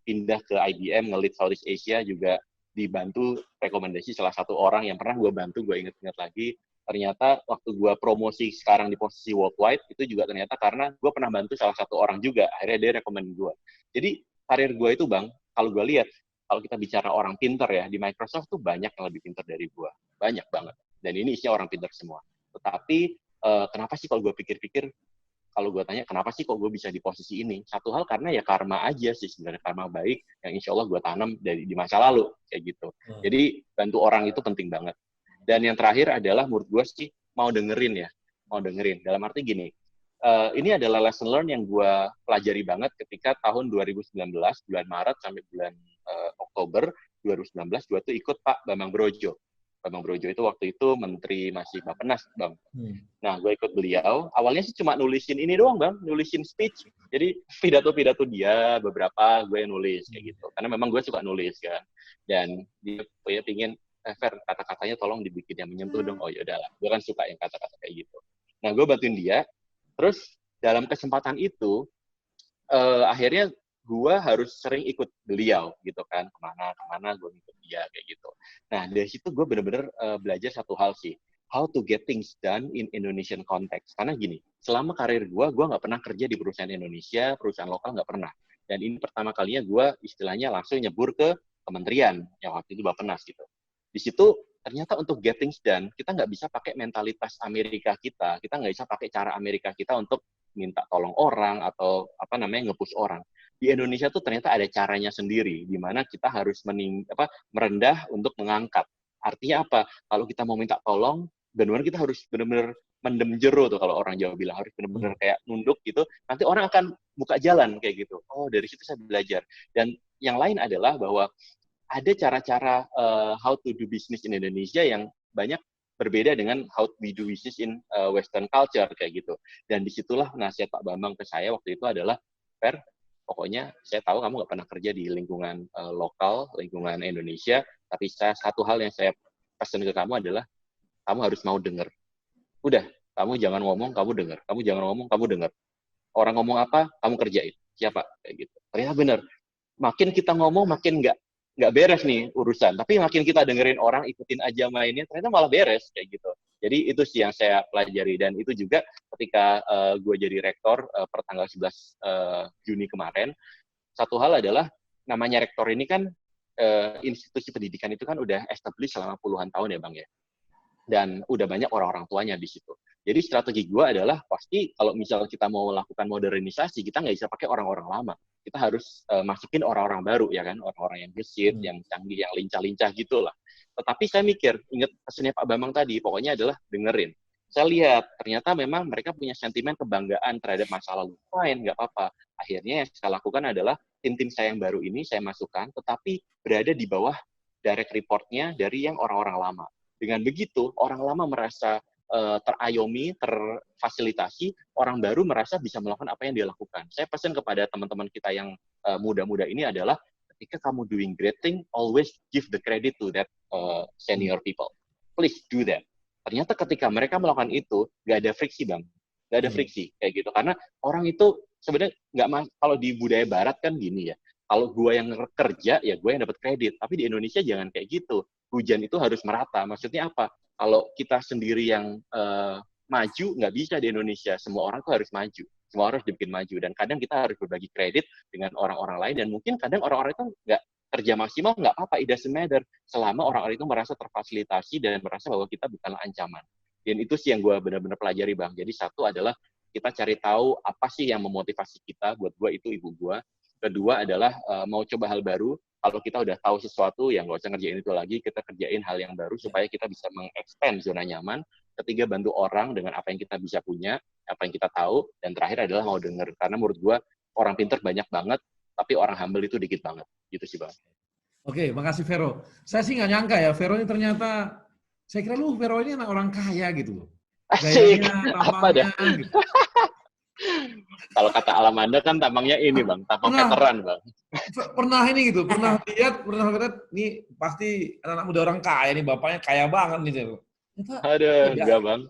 pindah ke IBM, nge-lead Southeast Asia juga dibantu rekomendasi salah satu orang yang pernah gue bantu, gue inget-inget lagi. Ternyata waktu gue promosi sekarang di posisi worldwide, itu juga ternyata karena gue pernah bantu salah satu orang juga, akhirnya dia rekomend gue. Jadi karir gue itu Bang, kalau gue lihat, kalau kita bicara orang pinter ya, di Microsoft tuh banyak yang lebih pinter dari gue. Banyak banget. Dan ini isinya orang pinter semua. Tetapi kenapa sih kalau gue pikir-pikir, kalau gue tanya kenapa sih kok gue bisa di posisi ini? Satu hal karena ya karma aja sih sebenarnya, karma baik yang insya Allah gue tanam di masa lalu kayak gitu. Jadi bantu orang itu penting banget. Dan yang terakhir adalah menurut gue sih mau dengerin. Dalam arti gini, ini adalah lesson learn yang gue pelajari banget ketika tahun 2019 bulan Maret sampai bulan Oktober 2019 gue tuh ikut Pak Bambang Brojo. Bambang Brojo itu waktu itu menteri masih Bappenas, Bang. Nah, gue ikut beliau. Awalnya sih cuma nulisin ini doang, Bang. Nulisin speech. Jadi, pidato-pidato dia, beberapa gue nulis, kayak gitu. Karena memang gue suka nulis, kan. Dan dia pingin, Fer, kata-katanya tolong dibikin yang menyentuh dong. Oh, yaudahlah. Gue kan suka yang kata-kata kayak gitu. Nah, gue bantuin dia. Terus, dalam kesempatan itu, akhirnya gue harus sering ikut beliau gitu kan, kemana gue ikut dia kayak gitu. Nah dari situ gue bener-bener belajar satu hal sih, how to get things done in Indonesian context. Karena gini, selama karir gue nggak pernah kerja di perusahaan Indonesia, perusahaan lokal nggak pernah. Dan ini pertama kalinya gue istilahnya langsung nyebur ke kementerian yang waktu itu Bappenas gitu. Di situ ternyata untuk get things done kita nggak bisa pakai mentalitas Amerika kita nggak bisa pakai cara Amerika kita untuk minta tolong orang atau nge-push orang. Di Indonesia tuh ternyata ada caranya sendiri, di mana kita harus merendah untuk mengangkat. Artinya apa? Kalau kita mau minta tolong, benar-benar kita harus benar-benar mendem jero tuh kalau orang Jawa bilang, harus benar-benar kayak nunduk gitu. Nanti orang akan buka jalan kayak gitu. Oh, dari situ saya belajar. Dan yang lain adalah bahwa ada cara-cara how to do business in Indonesia yang banyak berbeda dengan how we do business in Western culture kayak gitu. Dan disitulah nasihat Pak Bambang ke saya waktu itu adalah, Fer, pokoknya saya tahu kamu nggak pernah kerja di lingkungan lokal, lingkungan Indonesia, tapi satu hal yang saya pesan ke kamu adalah kamu harus mau dengar. Udah, kamu jangan ngomong, kamu dengar. Kamu jangan ngomong, kamu dengar. Orang ngomong apa, kamu kerjain. Siapa? Kayak gitu. Ternyata benar. Makin kita ngomong, makin nggak beres nih urusan. Tapi makin kita dengerin orang, ikutin aja mainnya, ternyata malah beres kayak gitu. Jadi itu sih yang saya pelajari, dan itu juga ketika gue jadi rektor per tanggal 11 Juni kemarin, satu hal adalah namanya rektor ini kan institusi pendidikan itu kan udah established selama puluhan tahun ya Bang ya, dan udah banyak orang-orang tuanya di situ. Jadi strategi gue adalah pasti kalau misalnya kita mau melakukan modernisasi, kita nggak bisa pakai orang-orang lama. Kita harus masukin orang-orang baru ya kan, orang-orang yang gesit, yang canggih, yang lincah-lincah gitulah. Tetapi saya mikir, ingat pesannya Pak Bambang tadi, pokoknya adalah dengerin. Saya lihat, ternyata memang mereka punya sentimen kebanggaan terhadap masa lalu. Fine, nggak apa-apa. Akhirnya yang saya lakukan adalah, tim-tim saya yang baru ini saya masukkan, tetapi berada di bawah direct report-nya dari yang orang-orang lama. Dengan begitu, orang lama merasa terayomi, terfasilitasi, orang baru merasa bisa melakukan apa yang dia lakukan. Saya pesan kepada teman-teman kita yang muda-muda ini adalah, ketika kamu doing great thing, always give the credit to that senior people. Please do that. Ternyata ketika mereka melakukan itu, nggak ada friksi, Bang. Nggak ada friksi, kayak gitu. Karena orang itu sebenarnya kalau di budaya barat kan gini ya, kalau gue yang kerja, ya gue yang dapat kredit. Tapi di Indonesia jangan kayak gitu. Hujan itu harus merata. Maksudnya apa? Kalau kita sendiri yang maju, nggak bisa di Indonesia. Semua orang tuh harus maju. Semua orang harus dibikin maju. Dan kadang kita harus berbagi kredit dengan orang-orang lain. Dan mungkin kadang orang-orang itu nggak kerja maksimal, nggak apa-apa. It doesn't matter. Selama orang-orang itu merasa terfasilitasi dan merasa bahwa kita bukanlah ancaman. Dan itu sih yang gue benar-benar pelajari, Bang. Jadi satu adalah kita cari tahu apa sih yang memotivasi kita. Buat gue itu ibu gue. Kedua adalah mau coba hal baru. Kalau kita udah tahu sesuatu, yang nggak usah ngerjain itu lagi, kita kerjain hal yang baru supaya kita bisa mengexpand zona nyaman. Ketiga, bantu orang dengan apa yang kita bisa punya, apa yang kita tahu. Dan terakhir adalah mau denger. Karena menurut gue, orang pintar banyak banget, tapi orang humble itu dikit banget. Gitu sih, Bang. Oke, makasih Vero. Saya sih nggak nyangka ya, Vero ini ternyata, saya kira Vero ini anak orang kaya gitu loh. Asik, Gayanya, apa dah? gitu. Kalau kata Alamanda kan tampangnya ini, Bang, tampang veteran, Bang. Pernah ini gitu, pernah lihat, nih pasti anak muda orang kaya nih, bapaknya kaya banget nih. Aduh, enggak, Bang.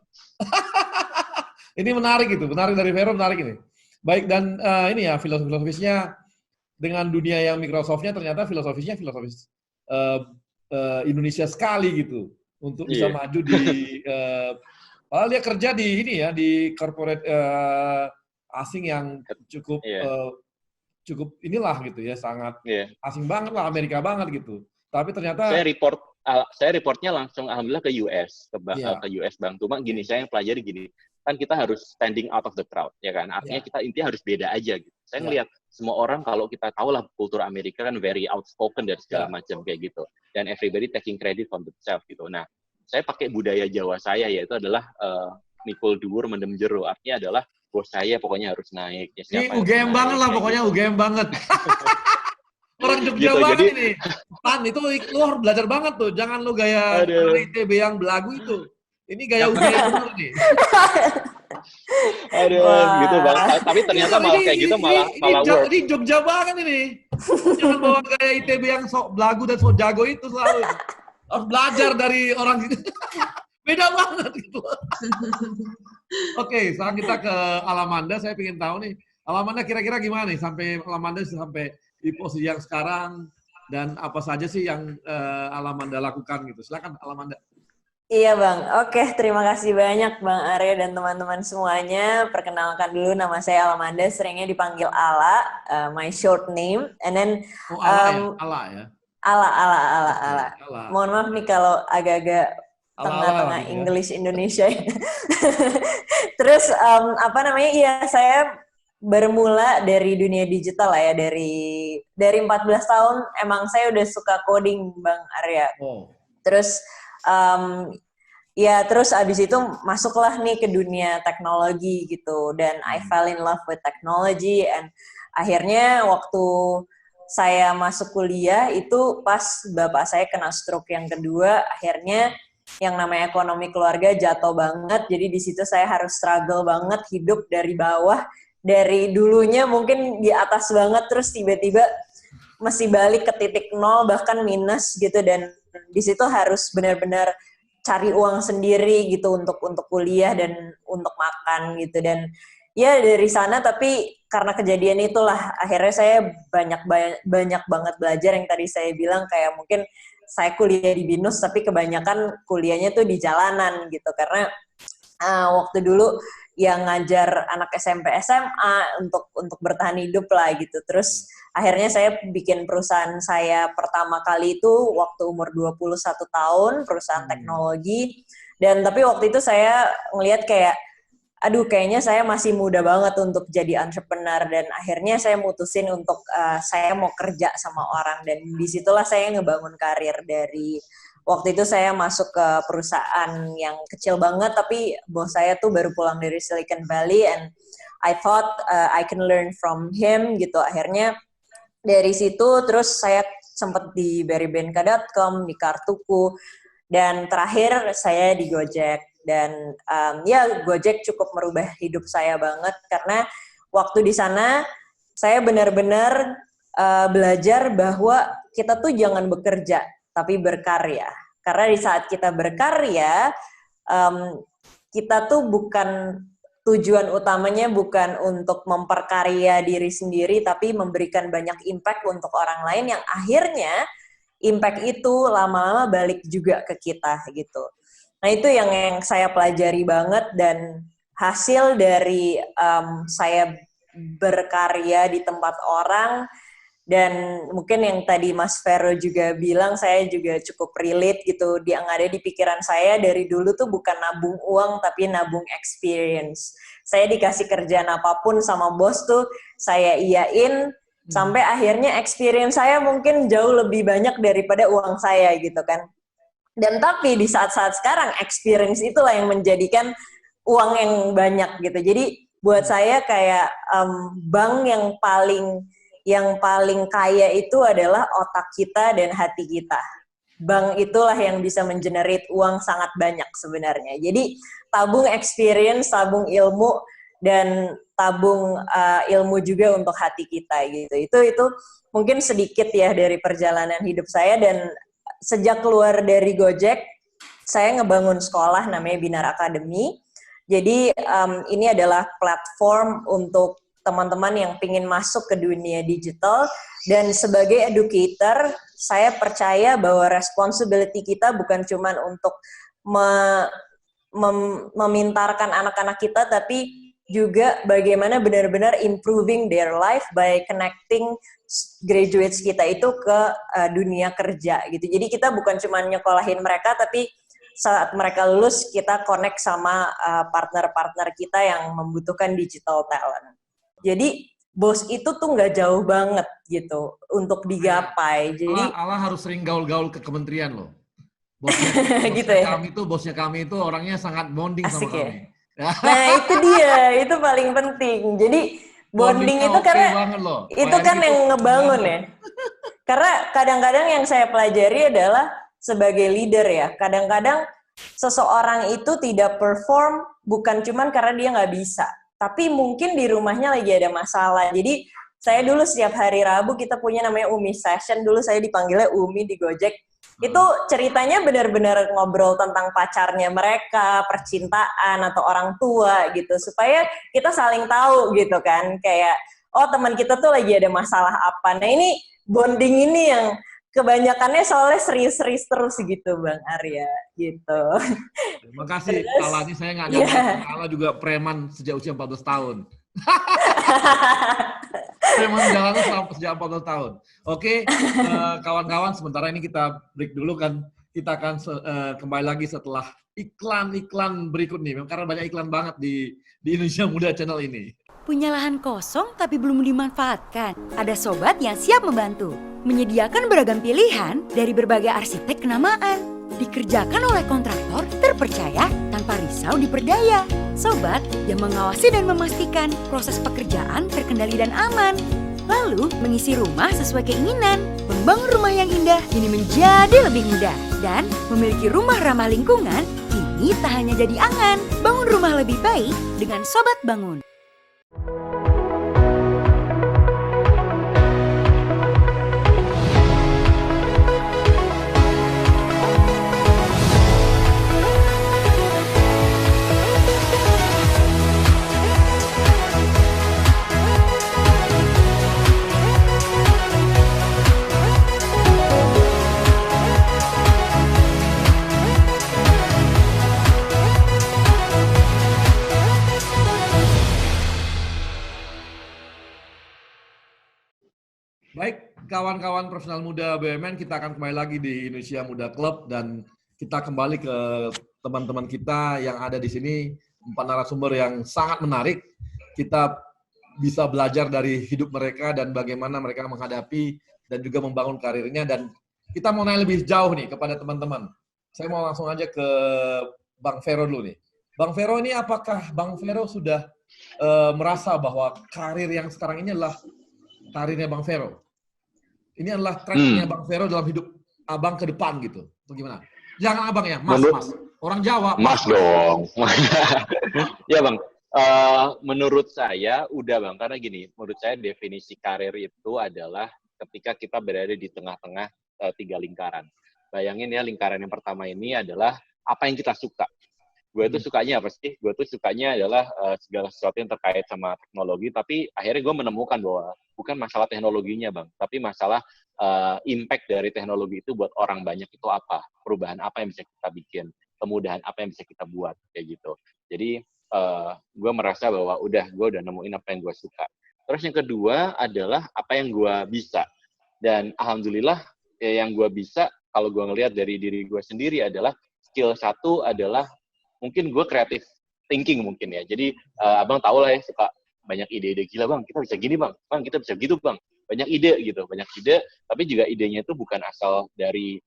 Ini menarik gitu, menarik dari Vero, menarik ini. Baik, dan ini ya, filosofisnya dengan dunia yang Microsoft-nya, ternyata filosofis Indonesia sekali gitu, untuk bisa maju di, padahal dia kerja di ini ya, di corporate asing yang cukup cukup inilah gitu ya, sangat asing banget lah, Amerika banget gitu. Tapi ternyata saya reportnya langsung alhamdulillah ke US, ke US, Bang. Cuma gini, saya yang pelajari gini, kan kita harus standing out of the crowd, ya kan? Artinya kita intinya harus beda aja gitu. Saya ngelihat semua orang, kalau kita tahu lah kultur Amerika kan very outspoken dari segala macam kayak gitu. Dan everybody taking credit for themselves gitu. Nah, saya pakai budaya Jawa saya, yaitu adalah mikul dhuwur mendem jero. Artinya adalah bos saya pokoknya harus naik. Ya, ini UGM banget lah, pokoknya gitu. UGM banget. Orang Jogja gitu, banget jadi, ini. Pan, itu lu harus belajar banget tuh. Jangan lu gaya ITB yang belagu itu. Ini gaya UGM bener nih. Gitu Bang. Tapi ternyata malah kayak gitu malah work. Ini Jogja banget ini. Jangan bawa gaya ITB yang sok belagu dan sok jago itu selalu. Harus belajar dari orang gitu. Beda banget gitu. Oke, sekarang kita ke Alamanda. Saya ingin tahu nih, Alamanda kira-kira gimana nih sampai Alamanda sampai di posisi yang sekarang, dan apa saja sih yang Alamanda lakukan gitu. Silakan Alamanda. Iya Bang, oke, terima kasih banyak Bang Arya dan teman-teman semuanya. Perkenalkan dulu, nama saya Alamanda, seringnya dipanggil Ala, my short name. And then Ala ya. Ala. Mohon maaf nih kalau agak-agak tengah-tengah gitu English ya. Indonesia. Terus iya, saya bermula dari dunia digital lah ya, dari 14 tahun emang saya udah suka coding Bang Arya. Terus terus abis itu masuklah nih ke dunia teknologi gitu, dan I fell in love with technology, and akhirnya waktu saya masuk kuliah itu pas bapak saya kena stroke yang kedua, akhirnya yang namanya ekonomi keluarga jatuh banget, jadi di situ saya harus struggle banget hidup dari bawah, dari dulunya mungkin di atas banget, terus tiba-tiba mesti balik ke titik nol bahkan minus gitu, dan di situ harus benar-benar cari uang sendiri gitu untuk kuliah dan untuk makan gitu. Dan ya dari sana, tapi karena kejadian itulah akhirnya saya banyak banget belajar, yang tadi saya bilang kayak mungkin saya kuliah di BINUS tapi kebanyakan kuliahnya tuh di jalanan gitu, karena waktu dulu yang ngajar anak SMP SMA untuk bertahan hidup lah gitu. Terus akhirnya saya bikin perusahaan saya pertama kali itu waktu umur 21 tahun, perusahaan teknologi. Dan tapi waktu itu saya ngelihat kayak, aduh kayaknya saya masih muda banget untuk jadi entrepreneur, dan akhirnya saya mutusin untuk saya mau kerja sama orang, dan disitulah saya ngebangun karir. Dari waktu itu saya masuk ke perusahaan yang kecil banget, tapi bos saya tuh baru pulang dari Silicon Valley, and I thought I can learn from him gitu. Akhirnya Dari situ terus saya sempat di berrybenka.com, di Kartuku, dan terakhir saya di Gojek. Dan ya Gojek cukup merubah hidup saya banget karena waktu di sana saya benar-benar belajar bahwa kita tuh jangan bekerja tapi berkarya. Karena di saat kita berkarya, kita tuh bukan tujuan utamanya bukan untuk memperkarya diri sendiri, tapi memberikan banyak impact untuk orang lain yang akhirnya impact itu lama-lama balik juga ke kita gitu. Nah itu yang saya pelajari banget, dan hasil dari saya berkarya di tempat orang, dan mungkin yang tadi Mas Vero juga bilang, saya juga cukup relate gitu. Yang ada di pikiran saya dari dulu tuh bukan nabung uang, tapi nabung experience. Saya dikasih kerjaan apapun sama bos tuh, saya iyain, sampai akhirnya experience saya mungkin jauh lebih banyak daripada uang saya gitu kan. Dan tapi di saat-saat sekarang, experience itulah yang menjadikan uang yang banyak gitu. Jadi buat saya kayak bank yang paling kaya itu adalah otak kita dan hati kita. Bank itulah yang bisa mengenerate uang sangat banyak sebenarnya. Jadi tabung experience, tabung ilmu, dan tabung ilmu juga untuk hati kita gitu. Itu mungkin sedikit ya dari perjalanan hidup saya. Dan sejak keluar dari Gojek, saya ngebangun sekolah namanya Binar Academy. Jadi ini adalah platform untuk teman-teman yang ingin masuk ke dunia digital, dan sebagai educator, saya percaya bahwa responsibility kita bukan cuma untuk memintarkan anak-anak kita, tapi juga bagaimana benar-benar improving their life by connecting graduates kita itu ke dunia kerja gitu. Jadi kita bukan cuma nyekolahin mereka, tapi saat mereka lulus kita connect sama partner-partner kita yang membutuhkan digital talent. Jadi bos itu tuh nggak jauh banget gitu untuk digapai. Jadi Allah harus sering gaul-gaul ke kementerian loh. Bosnya gitu ya. Bosnya kami itu orangnya sangat bonding Asik sama kami. Ya? Nah itu dia, itu paling penting. Jadi bonding itu karena itu kan yang ngebangun ya. Karena kadang-kadang yang saya pelajari adalah sebagai leader ya, kadang-kadang seseorang itu tidak perform bukan cuman karena dia nggak bisa, tapi mungkin di rumahnya lagi ada masalah. Jadi saya dulu setiap hari Rabu kita punya namanya Umi Session, dulu saya dipanggilnya Umi di Gojek. Itu ceritanya benar-benar ngobrol tentang pacarnya mereka, percintaan, atau orang tua gitu, supaya kita saling tahu gitu kan, kayak oh teman kita tuh lagi ada masalah apa. Nah ini bonding ini yang kebanyakannya soalnya serius-serius terus gitu Bang Arya gitu. Terima kasih. Ala ini saya nggak nyangka, Ala juga preman sejak usia 14 tahun. Preman jalan sejak 14 tahun. Oke, kawan-kawan, sementara ini kita break dulu kan. Kita akan kembali lagi setelah iklan-iklan berikut nih. Karena banyak iklan banget di Indonesia Muda Channel ini. Punya lahan kosong tapi belum dimanfaatkan? Ada sobat yang siap membantu. Menyediakan beragam pilihan dari berbagai arsitek kenamaan. Dikerjakan oleh kontraktor terpercaya tanpa risau diperdaya. Sobat yang mengawasi dan memastikan proses pekerjaan terkendali dan aman. Lalu mengisi rumah sesuai keinginan. Membangun rumah yang indah ini menjadi lebih mudah. Dan memiliki rumah ramah lingkungan ini tak hanya jadi angan. Bangun rumah lebih baik dengan Sobat Bangun. Baik, kawan-kawan profesional muda BUMN, kita akan kembali lagi di Indonesia Muda Club, dan kita kembali ke teman-teman kita yang ada di sini, 4 narasumber yang sangat menarik. Kita bisa belajar dari hidup mereka dan bagaimana mereka menghadapi dan juga membangun karirnya. Dan kita mau nanya lebih jauh nih kepada teman-teman. Saya mau langsung aja ke Bang Vero dulu nih. Bang Vero ini, apakah Bang Vero sudah merasa bahwa karir yang sekarang ini adalah karirnya Bang Vero? ini adalah tracknya Bang Vero dalam hidup Abang ke depan gitu. Atau gimana? Jangan Abang ya, Mas. Orang Jawa. Mas dong. Ya Bang, menurut saya udah Bang, karena gini, menurut saya definisi karir itu adalah ketika kita berada di tengah-tengah 3 lingkaran. Bayangin ya, lingkaran yang pertama ini adalah apa yang kita suka. Gue tuh sukanya apa sih? Gue tuh sukanya adalah segala sesuatu yang terkait sama teknologi, tapi akhirnya gue menemukan bahwa bukan masalah teknologinya Bang, tapi masalah impact dari teknologi itu buat orang banyak itu apa, perubahan apa yang bisa kita bikin, kemudahan apa yang bisa kita buat, kayak gitu. Jadi gue merasa bahwa gue udah nemuin apa yang gue suka. Terus yang kedua adalah apa yang gue bisa. Dan alhamdulillah yang gue bisa, kalau gue ngelihat dari diri gue sendiri adalah skill satu adalah mungkin gue creative thinking mungkin ya. Jadi Abang tahu lah ya, suka banyak ide-ide gila Bang, kita bisa gini Bang, kita bisa gitu Bang. Banyak ide gitu, tapi juga idenya itu bukan asal dari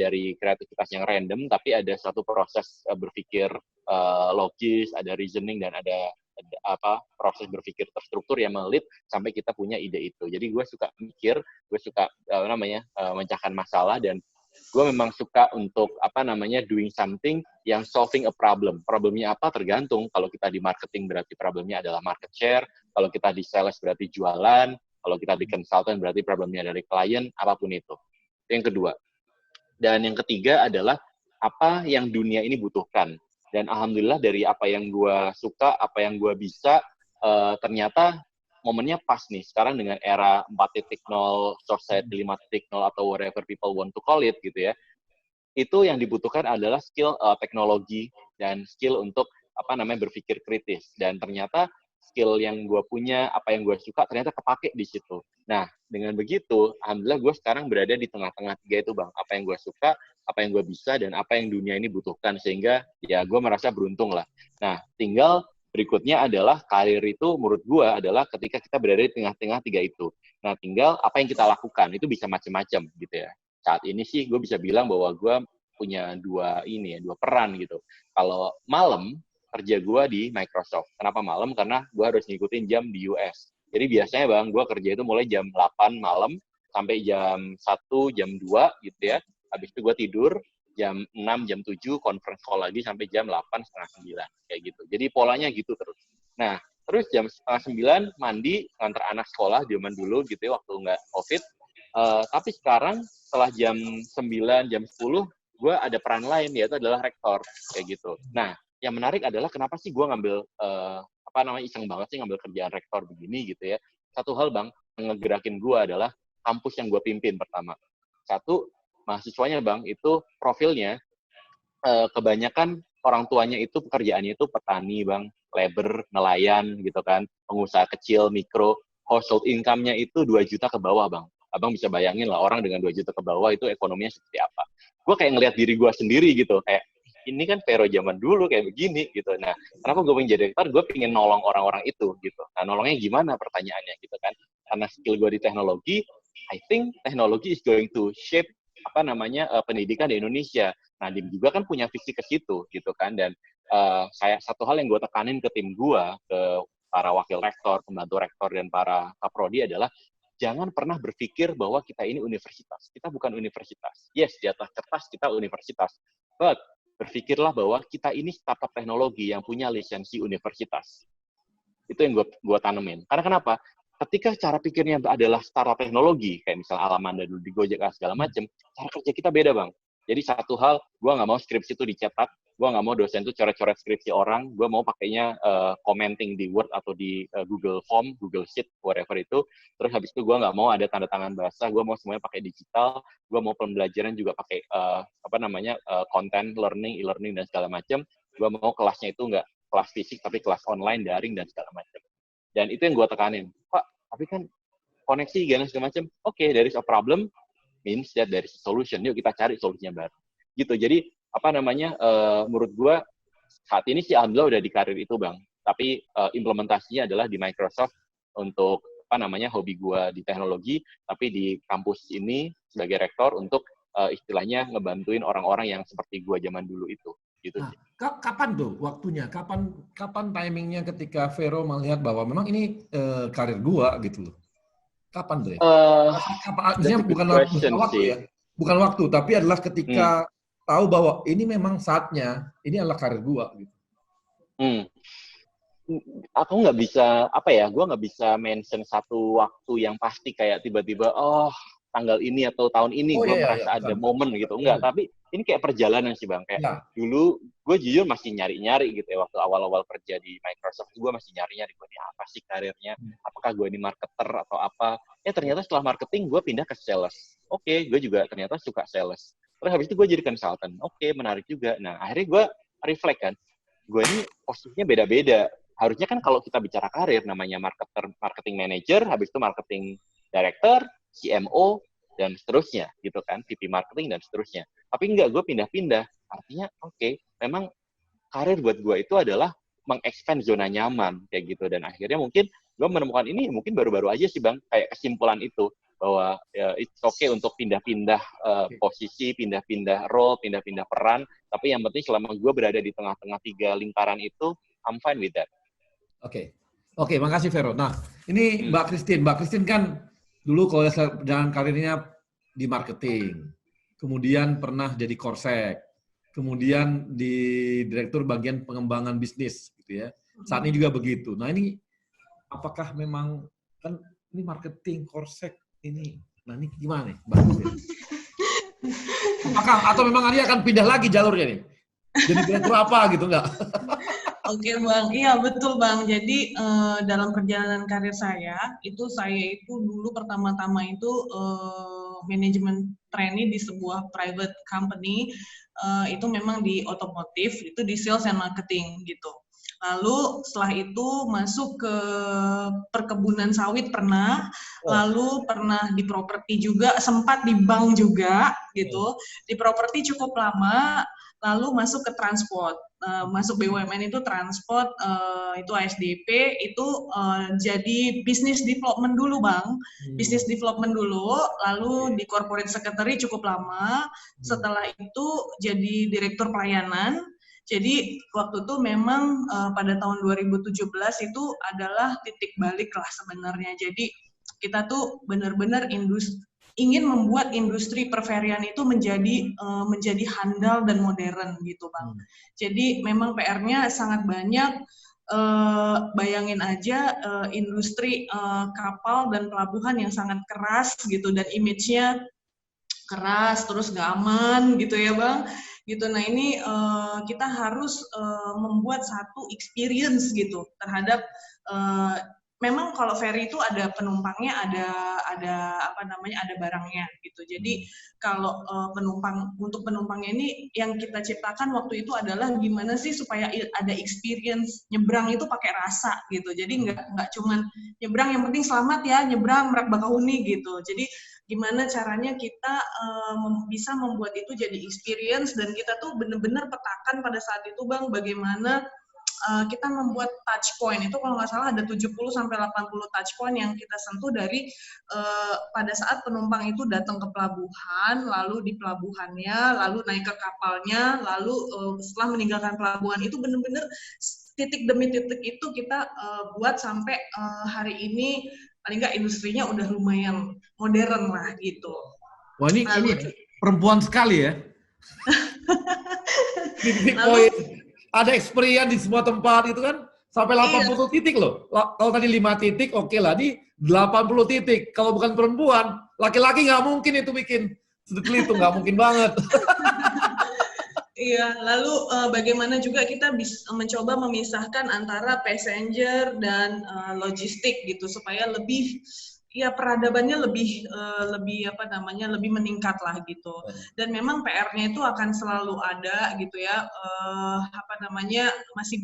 dari kreativitas yang random, tapi ada suatu proses berpikir logis, ada reasoning dan ada proses berpikir terstruktur yang melit sampai kita punya ide itu. Jadi gue suka mikir, gue suka memecahkan masalah, dan gue memang suka untuk doing something yang solving a problem. Problemnya apa tergantung. Kalau kita di marketing berarti problemnya adalah market share. Kalau kita di sales berarti jualan. Kalau kita di consultant berarti problemnya dari klien. Apapun itu. Yang kedua. Dan yang ketiga adalah apa yang dunia ini butuhkan. Dan alhamdulillah dari apa yang gue suka, apa yang gue bisa, ternyata momennya pas nih sekarang dengan era 4.0, society 5.0 atau whatever people want to call it gitu ya. Itu yang dibutuhkan adalah skill teknologi dan skill untuk berpikir kritis, dan ternyata skill yang gue punya, apa yang gue suka ternyata kepake di situ. Nah, dengan begitu alhamdulillah gue sekarang berada di tengah-tengah 3 itu Bang. Apa yang gue suka, apa yang gue bisa, dan apa yang dunia ini butuhkan, sehingga ya gue merasa beruntung lah. Nah, tinggal berikutnya adalah karir itu menurut gue adalah ketika kita berada di tengah-tengah 3 itu. Nah, tinggal apa yang kita lakukan, itu bisa macam-macam gitu ya. Saat ini sih gue bisa bilang bahwa gue punya dua peran gitu. Kalau malam, kerja gue di Microsoft. Kenapa malam? Karena gue harus ngikutin jam di US. Jadi biasanya Bang, gue kerja itu mulai jam 8 malam sampai jam 1, jam 2 gitu ya. Habis itu gue tidur, jam 6, jam 7, conference call lagi sampai jam 8, setengah 9, kayak gitu. Jadi polanya gitu terus. Nah, terus jam setengah 9, mandi, ngantar anak sekolah, zaman dulu gitu ya, waktu nggak COVID. Tapi sekarang, setelah jam 9, jam 10, gue ada peran lain, yaitu adalah rektor, kayak gitu. Nah, yang menarik adalah kenapa sih gue ngambil, iseng banget sih ngambil kerjaan rektor begini gitu ya. Satu hal Bang, yang ngegerakin gue adalah kampus yang gue pimpin pertama. Satu, mahasiswanya Bang, itu profilnya kebanyakan orang tuanya itu pekerjaannya itu petani Bang, labor, nelayan gitu kan, pengusaha kecil, mikro, household income-nya itu 2 juta ke bawah Bang. Abang bisa bayangin lah orang dengan 2 juta ke bawah itu ekonominya seperti apa. Gue kayak ngelihat diri gue sendiri gitu, kayak ini kan Vero zaman dulu kayak begini gitu. Nah, kenapa gue pengen jadi rektor? Gue pengen nolong orang-orang itu gitu. Nah, nolongnya gimana pertanyaannya gitu kan? Karena skill gue di teknologi, I think teknologi is going to shape pendidikan di Indonesia. Nah, dia juga kan punya visi ke situ gitu kan. Dan satu hal yang gue tekanin ke tim gue, ke para wakil rektor, pembantu rektor, dan para kaprodi adalah jangan pernah berpikir bahwa kita ini universitas. Kita bukan universitas. Yes, di atas kertas kita universitas. But berpikirlah bahwa kita ini startup teknologi yang punya lisensi universitas. Itu yang gue tanemin. Karena kenapa? Ketika cara pikirnya adalah startup teknologi, kayak misalnya Alamanda dulu di Gojek segala macam, cara kerja kita beda Bang. Jadi satu hal, gue nggak mau skripsi itu dicetak, gue nggak mau dosen itu coret-coret skripsi orang, gue mau pakainya commenting di Word atau di Google Form, Google Sheet, whatever itu. Terus habis itu gue nggak mau ada tanda tangan basah, gue mau semuanya pakai digital, gue mau pembelajaran juga pakai content, learning, e-learning, dan segala macam. Gue mau kelasnya itu nggak kelas fisik, tapi kelas online, daring, dan segala macam. Dan itu yang gue tekanin. Pak, tapi kan koneksi, segala macam. Oke, there is a problem, means that there is a solution. Yuk kita cari solusinya baru. Gitu. Jadi, menurut gue, saat ini sih alhamdulillah udah di karir itu Bang. Tapi implementasinya adalah di Microsoft untuk, hobi gue di teknologi, tapi di kampus ini sebagai rektor untuk istilahnya ngebantuin orang-orang yang seperti gue zaman dulu itu. Gitu. Nah, kapan tuh waktunya? Kapan timingnya ketika Vero melihat bahwa memang ini karir gua gitu loh? Kapan tuh ya? That's Artinya a good bukan question waktu sih. ya. Bukan waktu, tapi adalah ketika tahu bahwa ini memang saatnya, ini adalah karir gua gitu. Aku nggak bisa, gue nggak bisa mention satu waktu yang pasti kayak tiba-tiba, tanggal ini atau tahun ini gue merasa ada momen gitu. Enggak, tapi ini kayak perjalanan sih Bang. Kayak dulu gue jujur masih nyari-nyari gitu ya, waktu awal-awal kerja di Microsoft, gue masih nyari-nyari, gue ini apa sih karirnya, apakah gue ini marketer atau apa. Ternyata setelah marketing gue pindah ke sales. Oke, gue juga ternyata suka sales. Terus habis itu gue jadi consultant. Oke, menarik juga. Nah, akhirnya gue reflect kan, gue ini posisinya beda-beda. Harusnya kan kalau kita bicara karir, namanya marketing manager, habis itu marketing director, CMO, dan seterusnya, gitu kan, VP marketing, dan seterusnya. Tapi enggak, gue pindah-pindah. Artinya, memang karir buat gue itu adalah mengexpand zona nyaman, kayak gitu. Dan akhirnya mungkin gue menemukan ini, mungkin baru-baru aja sih Bang, kayak kesimpulan itu, bahwa it's okay untuk pindah-pindah posisi, pindah-pindah role, pindah-pindah peran, tapi yang penting selama gue berada di tengah-tengah 3 lingkaran itu, I'm fine with that. Oke, makasih Vero. Nah, ini Mbak Christine kan dulu kalau jalan karirnya di marketing, kemudian pernah jadi Korsek, kemudian di direktur bagian pengembangan bisnis, gitu ya. Saat ini juga begitu. Nah ini, apakah memang kan ini marketing Korsek ini, nah ini gimana nih, Mbak Christine? Apakah atau memang Arya akan pindah lagi jalurnya nih? Jadi direktur apa gitu nggak? Oke Bang, iya betul Bang. Jadi dalam perjalanan karir saya itu dulu pertama-tama itu manajemen trainee di sebuah private company, itu memang di otomotif, itu di sales and marketing gitu. Lalu setelah itu masuk ke perkebunan sawit pernah, lalu pernah di properti juga, sempat di bank juga gitu. Di properti cukup lama, lalu masuk ke transport. Masuk BUMN itu transport, itu ASDP, itu jadi business development dulu Bang. Business development dulu, lalu di corporate secretary cukup lama, setelah itu jadi direktur pelayanan. Jadi waktu itu memang pada tahun 2017 itu adalah titik balik lah sebenarnya. Jadi kita tuh benar-benar ingin membuat industri perferian itu menjadi handal dan modern gitu Bang. Jadi memang PR-nya sangat banyak. Bayangin aja industri kapal dan pelabuhan yang sangat keras gitu, dan image-nya keras, terus gak aman gitu ya Bang. Gitu. Nah ini kita harus membuat satu experience gitu terhadap memang kalau ferry itu ada penumpangnya, ada barangnya gitu. Jadi kalau untuk penumpangnya ini yang kita ciptakan waktu itu adalah gimana sih supaya ada experience nyebrang itu pakai rasa gitu. Jadi nggak cuman nyebrang yang penting selamat ya, nyebrang Merak Bakahuni gitu. Jadi gimana caranya kita bisa membuat itu jadi experience, dan kita tuh benar-benar petakan pada saat itu Bang, bagaimana kita membuat touch point. Itu kalau nggak salah ada 70-80 touch point yang kita sentuh dari pada saat penumpang itu datang ke pelabuhan, lalu di pelabuhannya, lalu naik ke kapalnya, lalu setelah meninggalkan pelabuhan, itu benar-benar titik demi titik itu kita buat sampai hari ini paling nggak industrinya udah lumayan modern lah gitu. Wah ini perempuan sekali ya. Ada experience di semua tempat itu kan sampai 80 titik loh. Kalau tadi 5 titik oke lah, di 80 titik. Kalau bukan perempuan, laki-laki nggak mungkin itu bikin sedetil itu, nggak mungkin banget. Iya, lalu bagaimana juga kita bisa mencoba memisahkan antara passenger dan logistik gitu supaya lebih peradabannya lebih meningkat lah gitu. Dan memang PR-nya itu akan selalu ada gitu ya. Masih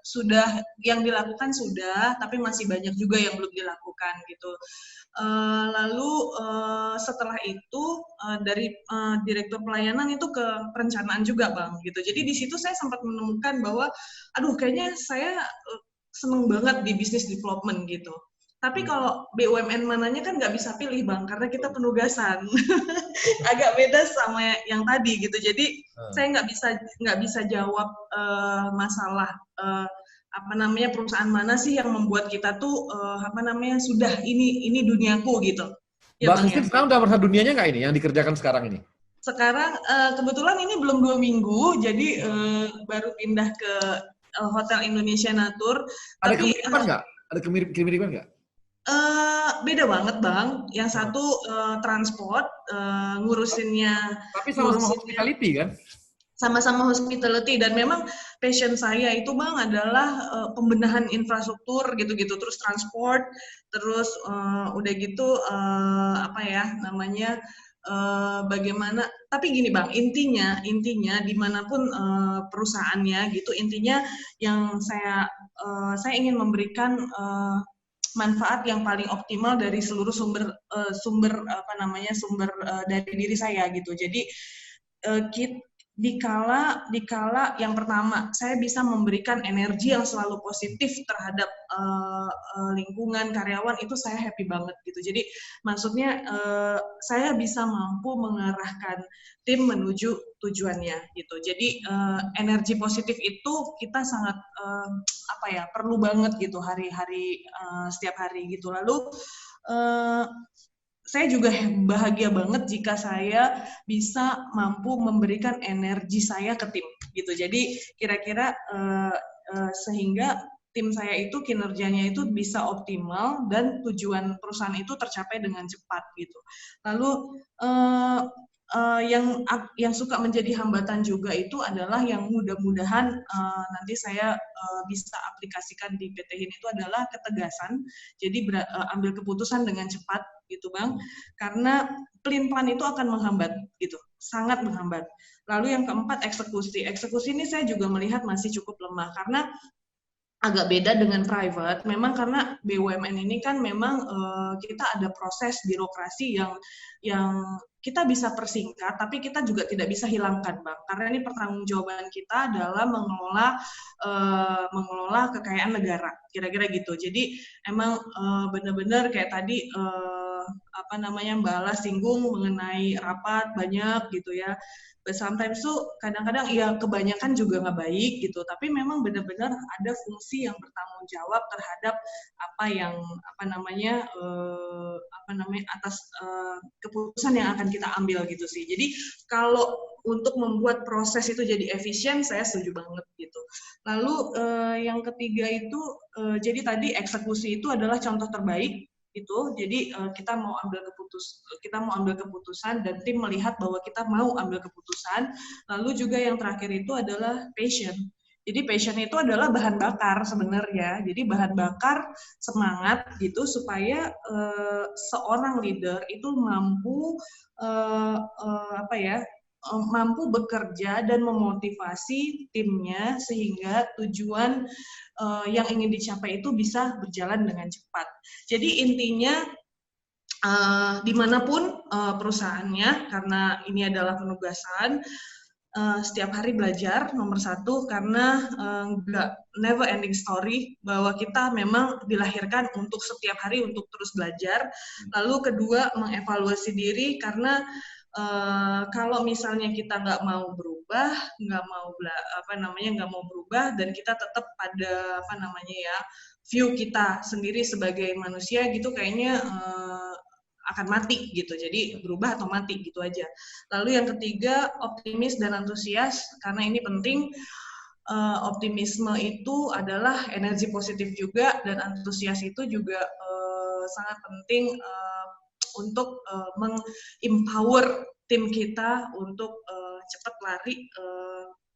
sudah yang dilakukan sudah, tapi masih banyak juga yang belum dilakukan gitu. Lalu setelah itu dari direktur pelayanan itu ke perencanaan juga Bang gitu. Jadi di situ saya sempat menemukan bahwa kayaknya saya seneng banget di business development gitu. Tapi kalau BUMN mananya kan nggak bisa pilih Bang, karena kita penugasan. Agak beda sama yang tadi gitu. Jadi saya nggak bisa jawab masalah perusahaan mana sih yang membuat kita tuh sudah ini duniaku gitu. Mbak Christine sekarang udah merasa dunianya nggak ini yang dikerjakan sekarang ini? Sekarang kebetulan ini belum 2 minggu, jadi baru pindah ke Hotel Indonesia Natur. Ada kemiripan nggak? Ada kemiripan nggak? Beda banget Bang. Yang satu transport, ngurusinnya. Tapi sama-sama hospitality kan? Sama-sama hospitality, dan memang passion saya itu Bang adalah pembenahan infrastruktur gitu-gitu, terus transport, terus udah gitu bagaimana, tapi gini Bang, intinya dimanapun perusahaannya gitu, intinya yang saya ingin memberikan manfaat yang paling optimal dari seluruh sumber dari diri saya gitu. Jadi dikala yang pertama saya bisa memberikan energi yang selalu positif terhadap lingkungan, karyawan, itu saya happy banget gitu. Jadi maksudnya saya bisa mampu mengarahkan tim menuju tujuannya gitu. Jadi energi positif itu kita sangat perlu banget gitu hari-hari, setiap hari gitu. Lalu saya juga bahagia banget jika saya bisa mampu memberikan energi saya ke tim gitu. Jadi kira-kira sehingga tim saya itu kinerjanya itu bisa optimal dan tujuan perusahaan itu tercapai dengan cepat gitu. Lalu yang suka menjadi hambatan juga itu adalah yang mudah-mudahan nanti saya bisa aplikasikan di PT HIN itu adalah ketegasan. Jadi ambil keputusan dengan cepat gitu Bang, karena pelin-pelan itu akan menghambat gitu, sangat menghambat. Lalu yang keempat, eksekusi. Eksekusi ini saya juga melihat masih cukup lemah karena agak beda dengan private. Memang karena BUMN ini kan memang kita ada proses birokrasi yang kita bisa persingkat, tapi kita juga tidak bisa hilangkan, Bang. Karena ini pertanggungjawaban kita adalah mengelola kekayaan negara, kira-kira gitu. Jadi emang benar-benar kayak tadi Mbak Ala singgung mengenai rapat banyak gitu ya. But sometimes tuh kadang-kadang ya kebanyakan juga nggak baik gitu, tapi memang benar-benar ada fungsi yang bertanggung jawab terhadap atas keputusan yang akan kita ambil gitu sih. Jadi kalau untuk membuat proses itu jadi efisien, saya setuju banget gitu. Lalu yang ketiga itu jadi tadi eksekusi itu adalah contoh terbaik itu. Jadi kita mau ambil keputusan dan tim melihat bahwa kita mau ambil keputusan. Lalu juga yang terakhir itu adalah passion. Jadi passion itu adalah bahan bakar sebenarnya. Jadi bahan bakar semangat gitu supaya seorang leader itu mampu mampu bekerja dan memotivasi timnya sehingga tujuan yang ingin dicapai itu bisa berjalan dengan cepat. Jadi intinya dimanapun perusahaannya, karena ini adalah penugasan, setiap hari belajar nomor satu, karena never ending story bahwa kita memang dilahirkan untuk setiap hari untuk terus belajar. Lalu kedua, mengevaluasi diri, karena kalau misalnya kita nggak mau berubah, nggak mau berubah, dan kita tetap pada view kita sendiri sebagai manusia gitu, kayaknya akan mati gitu. Jadi berubah atau mati gitu aja. Lalu yang ketiga, optimis dan antusias, karena ini penting. Optimisme itu adalah energi positif juga, dan antusias itu juga sangat penting untuk meng-empower tim kita untuk cepat lari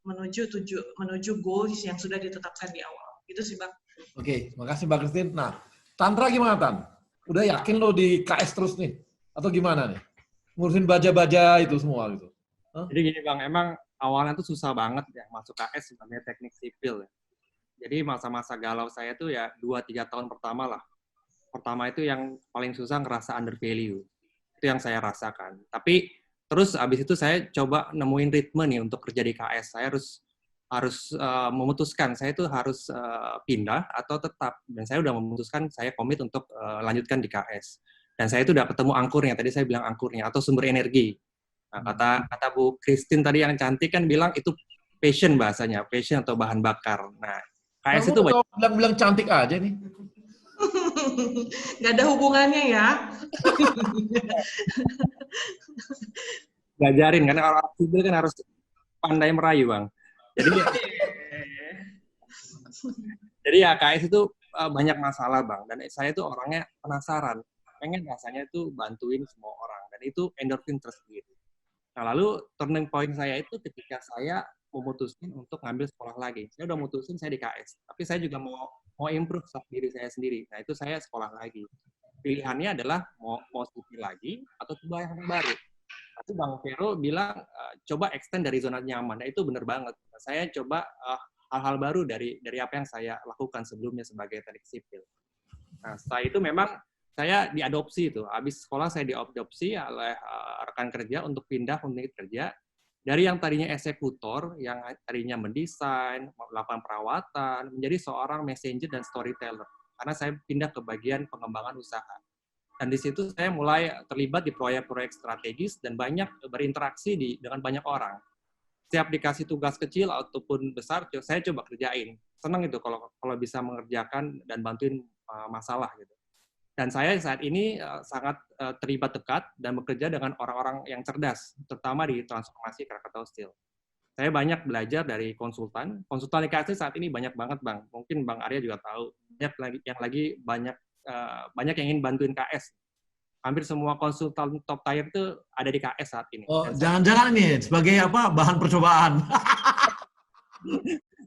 menuju goals yang sudah ditetapkan di awal. Gitu sih, Bang. Oke, makasih Mbak Christine. Nah, Tantra gimana, Tan? Udah yakin lo di KS terus nih? Atau gimana nih? Ngurusin baja-baja itu semua gitu. Jadi gini Bang, emang awalnya tuh susah banget ya masuk KS sebenarnya teknik sipil. Jadi masa-masa galau saya tuh ya 2-3 tahun pertama lah. Pertama itu yang paling susah ngerasa under value. Itu yang saya rasakan. Tapi terus abis itu saya coba nemuin ritme nih untuk kerja di KS. Saya harus memutuskan saya itu harus pindah atau tetap. Dan saya udah memutuskan saya komit untuk lanjutkan di KS. Dan saya itu udah ketemu angkurnya. Tadi saya bilang angkurnya atau sumber energi. Nah, kata Bu Christine tadi yang cantik kan bilang itu passion bahasanya, passion atau bahan bakar. Nah, KS Kamu itu banyak. bilang cantik aja nih. Nggak ada hubungannya ya. Ngajarin, karena orang sipil kan harus pandai merayu, Bang. Jadi ya KS itu banyak masalah, Bang. Dan saya itu orangnya penasaran. Pengen rasanya itu bantuin semua orang. Dan itu endorfin tersendiri. Nah, lalu turning point saya itu ketika saya memutuskan untuk ngambil sekolah lagi. Saya udah mutusin saya di KS. Tapi saya juga mau improve diri saya sendiri. Nah, itu saya sekolah lagi. Pilihannya adalah mau sipil lagi atau coba yang baru. Tapi Bang Vero bilang, coba extend dari zona nyaman. Nah, itu benar banget. Saya coba hal-hal baru dari apa yang saya lakukan sebelumnya sebagai teknik sipil. Nah, setelah itu memang saya diadopsi itu. Habis sekolah saya diadopsi oleh rekan kerja untuk pindah unit kerja. Dari yang tadinya eksekutor, yang tadinya mendesain, melakukan perawatan, menjadi seorang messenger dan storyteller. Karena saya pindah ke bagian pengembangan usaha. Dan di situ saya mulai terlibat di proyek-proyek strategis dan banyak berinteraksi dengan banyak orang. Setiap dikasih tugas kecil ataupun besar, saya coba kerjain. Senang itu kalau bisa mengerjakan dan bantuin masalah gitu. Dan saya saat ini sangat terlibat dekat dan bekerja dengan orang-orang yang cerdas, terutama di transformasi Krakatau Steel. Saya banyak belajar dari konsultan. Konsultan IKS saat ini banyak banget, Bang. Mungkin Bang Arya juga tahu. Banyak yang ingin bantuin KS. Hampir semua konsultan top tier itu ada di KS saat ini. Oh, jangan-jangan nih sebagai bahan percobaan.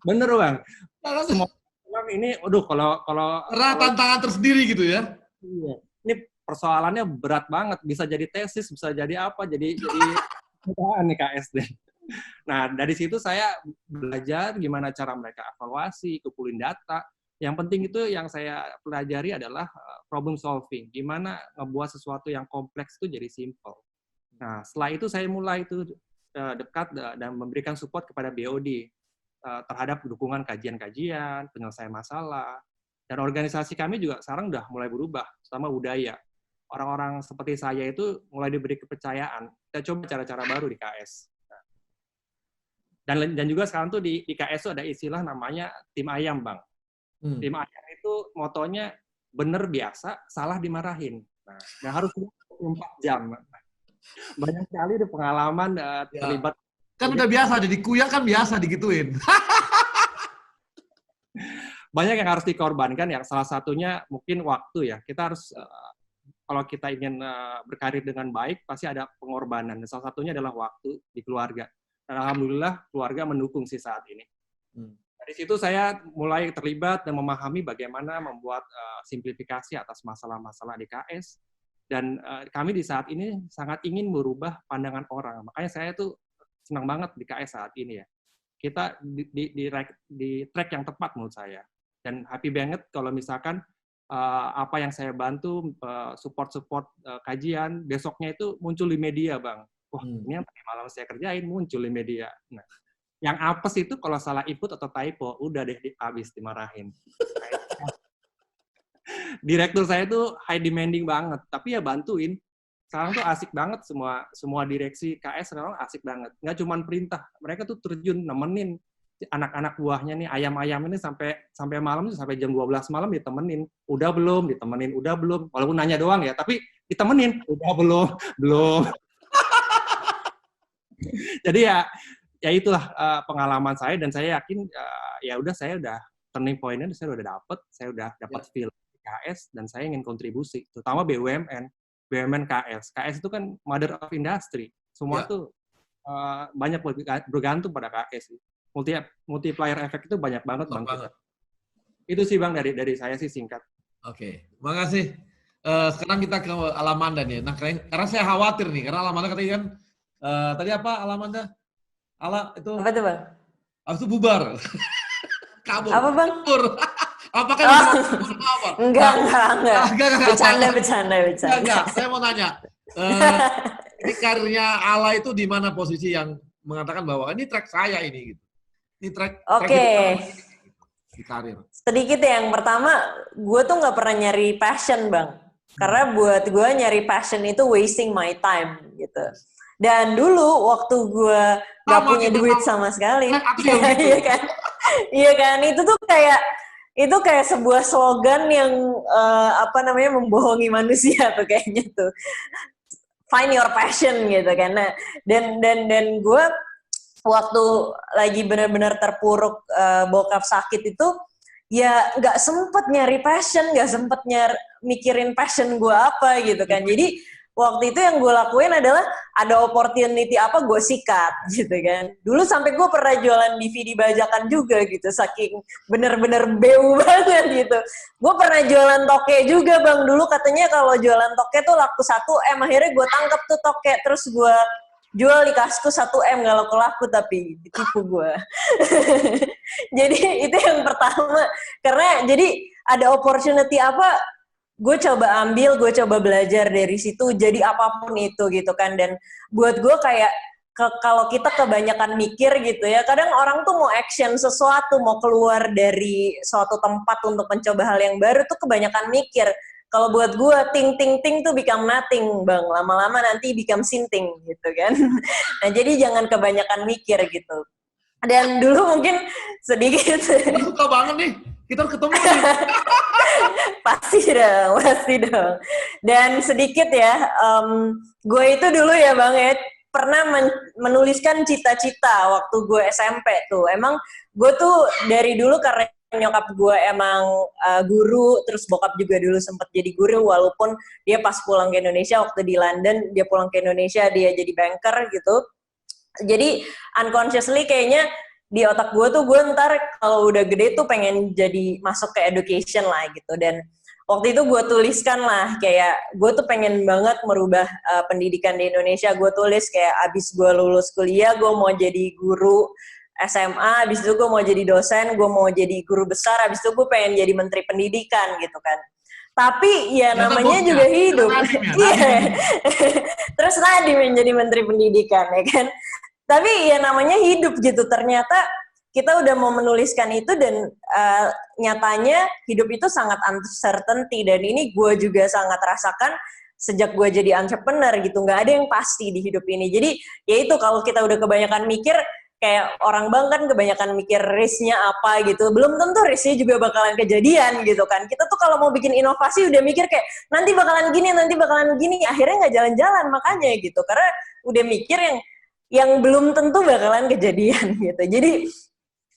Bener, Bang. Semua orang ini, kalau tantangan tersendiri gitu ya. Iya. Ini persoalannya berat banget. Bisa jadi tesis, bisa jadi apa, jadi nih KSD. Nah, dari situ saya belajar gimana cara mereka evaluasi, kumpulin data. Yang penting itu yang saya pelajari adalah problem solving. Gimana ngebuat sesuatu yang kompleks itu jadi simple. Nah, setelah itu saya mulai itu dekat dan memberikan support kepada BOD terhadap dukungan kajian-kajian, penyelesaian masalah. Dan organisasi kami juga sekarang udah mulai berubah, terutama budaya. Orang-orang seperti saya itu mulai diberi kepercayaan. Kita coba cara-cara baru di KS. Dan juga sekarang tuh di KS itu ada istilah namanya tim ayam, Bang. Tim ayam itu motonya bener biasa, salah dimarahin. Nah harus 24 jam. Banyak sekali di pengalaman terlibat. Kan udah biasa, jadi kuya kan biasa digituin. Banyak yang harus dikorbankan, yang salah satunya mungkin waktu ya. Kita harus, kalau kita ingin berkarir dengan baik, pasti ada pengorbanan. Dan salah satunya adalah waktu di keluarga. Dan alhamdulillah keluarga mendukung sih saat ini. Dari situ saya mulai terlibat dan memahami bagaimana membuat simplifikasi atas masalah-masalah di KS. Dan kami di saat ini sangat ingin merubah pandangan orang. Makanya saya tuh senang banget di KS saat ini ya. Kita di track yang tepat menurut saya. Dan happy banget kalau misalkan apa yang saya bantu, support kajian, besoknya itu muncul di media, Bang. Wah, ini yang tadi malam saya kerjain, muncul di media. Nah, yang apes itu kalau salah input atau typo, udah deh habis dimarahin. Direktur saya itu high demanding banget, tapi ya bantuin. Sekarang tuh asik banget, semua direksi KS sekarang asik banget. Nggak cuma perintah, mereka tuh terjun nemenin anak-anak buahnya nih, ayam-ayam ini sampai malam, sampai jam 12 malam ditemenin. Udah belum? Ditemenin. Udah belum? Walaupun nanya doang ya, tapi ditemenin. Udah belum? Jadi ya itulah pengalaman saya, dan saya yakin saya udah turning point-nya saya udah dapet, saya udah dapat feel KS, dan saya ingin kontribusi, terutama BUMN KS. KS itu kan mother of industry. Semua tuh banyak bergantung pada KS. Multiplier effect itu banyak banget, Bang. Itu sih, Bang, dari saya sih singkat. Oke, makasih. Sekarang kita ke Alamanda nih. Nah, karena saya khawatir nih, karena Alamanda katanya kan tadi apa Alamanda? Itu apa tuh, Bang? Habis itu bubar. Kabur. Apa, Bang? Kabur. Apakah apa? Enggak. Bercanda. Enggak. Saya mau nanya. Ini karirnya Ala itu di mana posisi yang mengatakan bahwa ini track saya ini gitu. Ini track di karir. Sedikit ya, yang pertama, gue tuh nggak pernah nyari passion, Bang. Karena buat gue nyari passion itu wasting my time gitu. Dan dulu waktu gue nggak punya duit sama sekali, iya kan? Iya kan, itu kayak sebuah slogan yang membohongi manusia tuh kayaknya tuh. Find your passion gitu kan. Nah, dan gue waktu lagi benar-benar terpuruk bokap sakit itu ya nggak sempet nyari passion, nggak sempet mikirin passion gue apa gitu kan. Jadi waktu itu yang gue lakuin adalah ada opportunity apa gue sikat gitu kan. Dulu sampai gue pernah jualan DVD bajakan juga gitu, saking bener-bener beu banget gitu. Gue pernah jualan toke juga bang, dulu katanya kalau jualan toke tuh laku 1M, akhirnya gue tangkap tuh toke, terus gue jual di Kaskus 1M, gak laku-laku tapi ditipu gue. Jadi itu yang pertama, karena jadi ada opportunity apa, gue coba ambil, gue coba belajar dari situ, jadi apapun itu gitu kan. Dan buat gue kayak, kalau kita kebanyakan mikir gitu ya, kadang orang tuh mau action sesuatu, mau keluar dari suatu tempat untuk mencoba hal yang baru tuh kebanyakan mikir. Kalau buat gue, ting tuh become nothing, bang. Lama-lama nanti become sinting, gitu kan. Nah, jadi jangan kebanyakan mikir, gitu. Dan dulu mungkin sedikit. Suka banget nih. Kita ketemu nih. Pasti dong. Dan sedikit ya, gue itu dulu ya bang ya, pernah menuliskan cita-cita waktu gue SMP tuh. Emang gue tuh dari dulu karena nyokap gue emang guru, terus bokap juga dulu sempat jadi guru, walaupun dia pas pulang ke Indonesia, waktu di London, dia pulang ke Indonesia, dia jadi banker gitu. Jadi unconsciously kayaknya di otak gue tuh, gue ntar kalau udah gede tuh pengen jadi masuk ke education lah gitu. Dan waktu itu gue tuliskan lah, kayak gue tuh pengen banget merubah pendidikan di Indonesia. Gue tulis kayak abis gue lulus kuliah, gue mau jadi guru SMA, abis itu gue mau jadi dosen, gue mau jadi guru besar, abis itu gue pengen jadi menteri pendidikan gitu kan. Tapi ya namanya juga hidup. Iya. Terus Nadiem yang jadi menteri pendidikan ya kan. Tapi ya namanya hidup gitu. Ternyata kita udah mau menuliskan itu dan nyatanya hidup itu sangat uncertainty, dan ini gue juga sangat rasakan sejak gue jadi entrepreneur gitu. Nggak ada yang pasti di hidup ini. Jadi ya itu, kalau kita udah kebanyakan mikir, kayak orang bang kan kebanyakan mikir risk-nya apa gitu. Belum tentu risk-nya juga bakalan kejadian gitu kan. Kita tuh kalau mau bikin inovasi udah mikir kayak nanti bakalan gini, akhirnya nggak jalan-jalan makanya gitu. Karena udah mikir yang belum tentu bakalan kejadian gitu. Jadi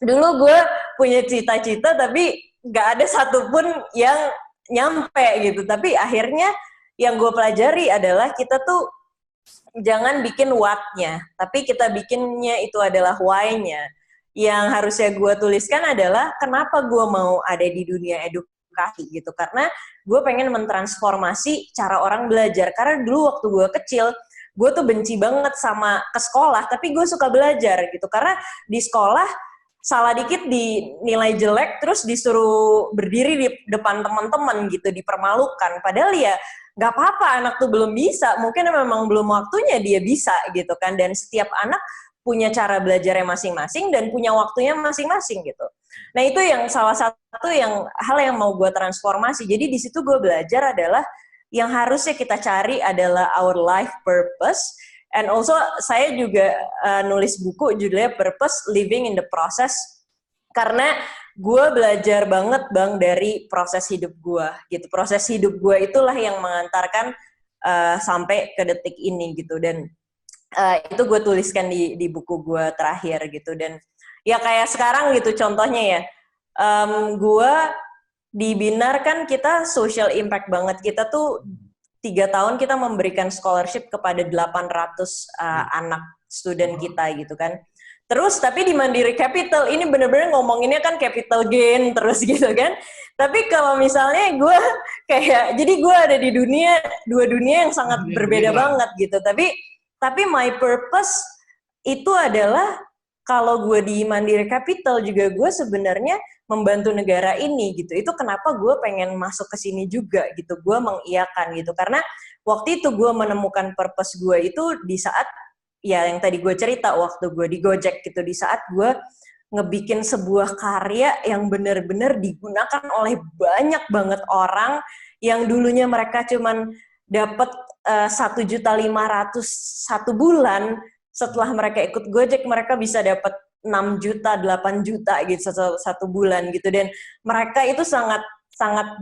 dulu gue punya cita-cita tapi nggak ada satupun yang nyampe gitu. Tapi akhirnya yang gue pelajari adalah kita tuh jangan bikin what-nya, tapi kita bikinnya itu adalah why-nya. Yang harusnya gue tuliskan adalah kenapa gue mau ada di dunia edukasi gitu. Karena gue pengen mentransformasi cara orang belajar. Karena dulu waktu gue kecil, gue tuh benci banget sama ke sekolah, tapi gue suka belajar gitu. Karena di sekolah, salah dikit dinilai jelek, terus disuruh berdiri di depan teman-teman gitu, dipermalukan. Padahal ya nggak apa-apa, anak tuh belum bisa, mungkin memang belum waktunya dia bisa gitu kan. Dan setiap anak punya cara belajarnya masing-masing dan punya waktunya masing-masing gitu. Nah itu yang salah satu hal yang mau gue transformasi. Jadi di situ gue belajar adalah yang harusnya kita cari adalah our life purpose. And also saya juga nulis buku judulnya Purpose Living in the Process, karena gue belajar banget bang dari proses hidup gue gitu. Proses hidup gue itulah yang mengantarkan sampai ke detik ini gitu. Dan itu gue tuliskan di buku gue terakhir gitu. Dan ya kayak sekarang gitu contohnya ya, gue di Binar kan kita social impact banget. Kita tuh 3 tahun kita memberikan scholarship kepada 800 anak student kita gitu kan. Terus tapi di Mandiri Capital ini bener-bener ngomonginnya kan capital gain terus gitu kan. Tapi kalau misalnya gue kayak, jadi gue ada di dua dunia yang sangat berbeda banget gitu. Tapi my purpose itu adalah kalau gue di Mandiri Capital juga gue sebenarnya membantu negara ini gitu. Itu kenapa gue pengen masuk ke sini juga gitu. Gue mengiyakan gitu. Karena waktu itu gue menemukan purpose gue itu di saat ya yang tadi gue cerita waktu gue di Gojek gitu, di saat gue ngebikin sebuah karya yang benar-benar digunakan oleh banyak banget orang yang dulunya mereka cuman dapat 1.500.000 satu bulan. Setelah mereka ikut Gojek mereka bisa dapat 6 juta, 8 juta gitu satu bulan gitu. Dan mereka itu sangat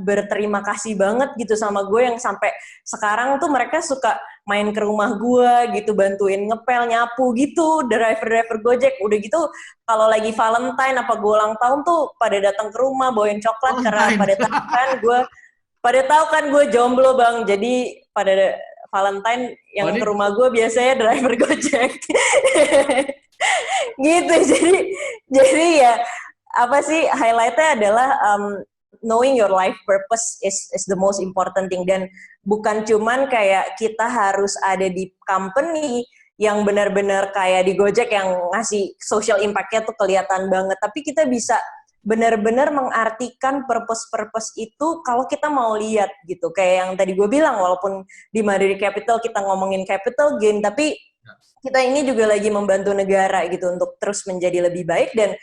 berterima kasih banget gitu sama gue, yang sampai sekarang tuh mereka suka main ke rumah gue gitu, bantuin ngepel, nyapu gitu, driver Gojek. Udah gitu kalau lagi Valentine apa gue ulang tahun tuh pada datang ke rumah bawain coklat, karena pada tahu kan gue jomblo Bang. Jadi pada Valentine yang ke rumah gue biasanya driver Gojek. Gitu. Jadi ya apa sih highlightnya adalah knowing your life purpose is the most important thing. Dan bukan cuman kayak kita harus ada di company yang benar-benar kayak di Gojek yang ngasih social impact-nya tuh kelihatan banget, tapi kita bisa benar-benar mengartikan purpose itu kalau kita mau lihat gitu. Kayak yang tadi gue bilang, walaupun di Mandiri Capital kita ngomongin capital gain, tapi kita ini juga lagi membantu negara gitu untuk terus menjadi lebih baik. Dan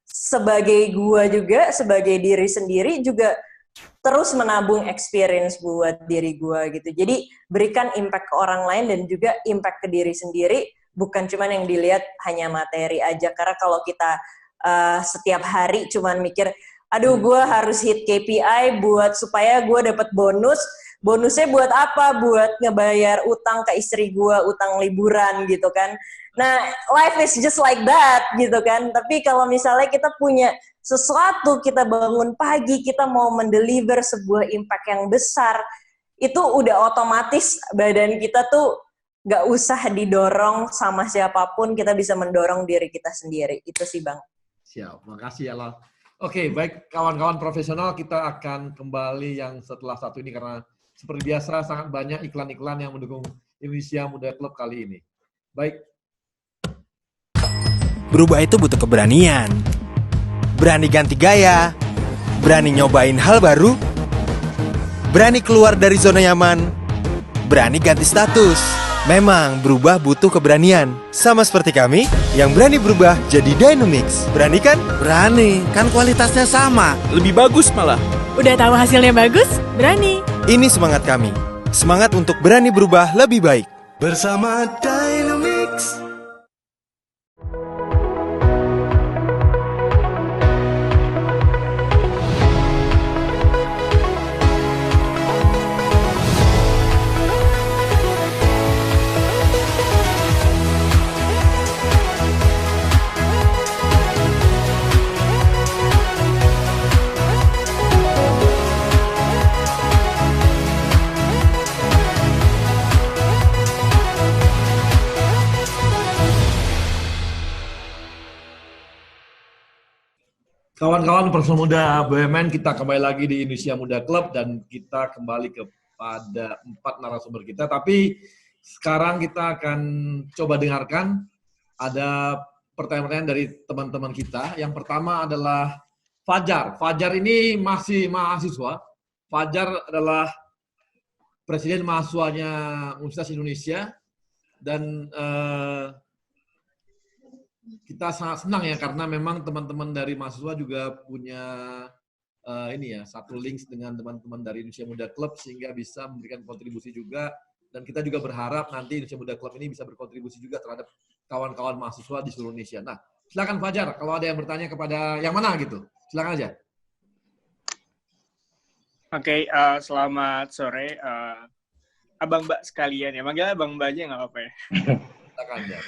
sebagai gua juga, sebagai diri sendiri juga terus menabung experience buat diri gua gitu. Jadi berikan impact ke orang lain dan juga impact ke diri sendiri, bukan cuman yang dilihat hanya materi aja. Karena kalau kita setiap hari cuman mikir, aduh gua harus hit KPI buat supaya gua dapat bonusnya buat apa? Buat ngebayar utang ke istri gua, utang liburan gitu kan. Nah, life is just like that gitu kan. Tapi kalau misalnya kita punya sesuatu, kita bangun pagi, kita mau mendeliver sebuah impact yang besar, itu udah otomatis badan kita tuh gak usah didorong sama siapapun, kita bisa mendorong diri kita sendiri. Itu sih Bang. Siap, makasih Ella. Oke, baik kawan-kawan profesional, kita akan kembali yang setelah satu ini karena seperti biasa sangat banyak iklan-iklan yang mendukung Indonesia Muda Club kali ini. Baik. Berubah itu butuh keberanian. Berani ganti gaya, berani nyobain hal baru, berani keluar dari zona nyaman, berani ganti status. Memang berubah butuh keberanian. Sama seperti kami yang berani berubah jadi Dynamics. Berani kan? Berani, kan kualitasnya sama. Lebih bagus malah. Udah tahu hasilnya bagus? Berani. Ini semangat kami. Semangat untuk berani berubah lebih baik. Bersama Dynamics. Kawan-kawan profesional muda BUMN, kita kembali lagi di Indonesia Muda Club dan kita kembali kepada 4 narasumber kita. Tapi sekarang kita akan coba dengarkan ada pertanyaan dari teman-teman kita. Yang pertama adalah Fajar. Fajar ini masih mahasiswa. Fajar adalah presiden mahasiswanya Universitas Indonesia dan kita sangat senang ya karena memang teman-teman dari mahasiswa juga punya satu links dengan teman-teman dari Indonesia Muda Club sehingga bisa memberikan kontribusi juga, dan kita juga berharap nanti Indonesia Muda Club ini bisa berkontribusi juga terhadap kawan-kawan mahasiswa di seluruh Indonesia. Nah, silakan Fajar, kalau ada yang bertanya kepada yang mana gitu, silakan aja. Oke, selamat sore, abang mbak sekalian ya, manggilnya abang mbak aja nggak apa-apa ya. Silakan ya.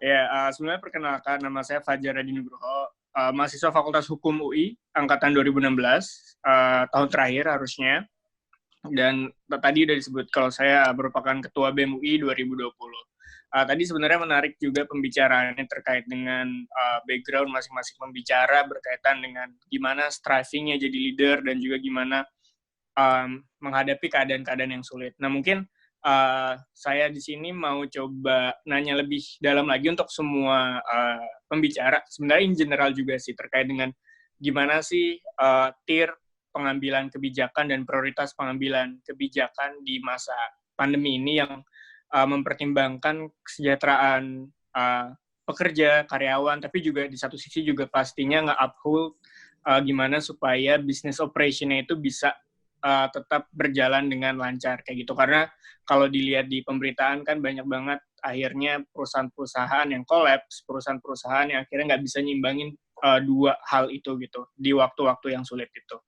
Ya, sebenarnya perkenalkan, nama saya Fajar Adi Nugroho, mahasiswa Fakultas Hukum UI, angkatan 2016, tahun terakhir harusnya. Dan tadi udah disebut kalau saya merupakan Ketua BEM UI 2020. Tadi sebenarnya menarik juga pembicaraannya terkait dengan background masing-masing pembicara berkaitan dengan gimana striving-nya jadi leader dan juga gimana menghadapi keadaan-keadaan yang sulit. Nah, mungkin saya di sini mau coba nanya lebih dalam lagi untuk semua pembicara, sebenarnya in general juga sih, terkait dengan gimana sih tier pengambilan kebijakan dan prioritas pengambilan kebijakan di masa pandemi ini yang mempertimbangkan kesejahteraan pekerja, karyawan, tapi juga di satu sisi juga pastinya nge-uphold gimana supaya business operation-nya itu bisa tetap berjalan dengan lancar kayak gitu. Karena kalau dilihat di pemberitaan kan banyak banget akhirnya perusahaan-perusahaan yang kolaps, perusahaan-perusahaan yang akhirnya nggak bisa nyimbangin dua hal itu gitu di waktu-waktu yang sulit itu.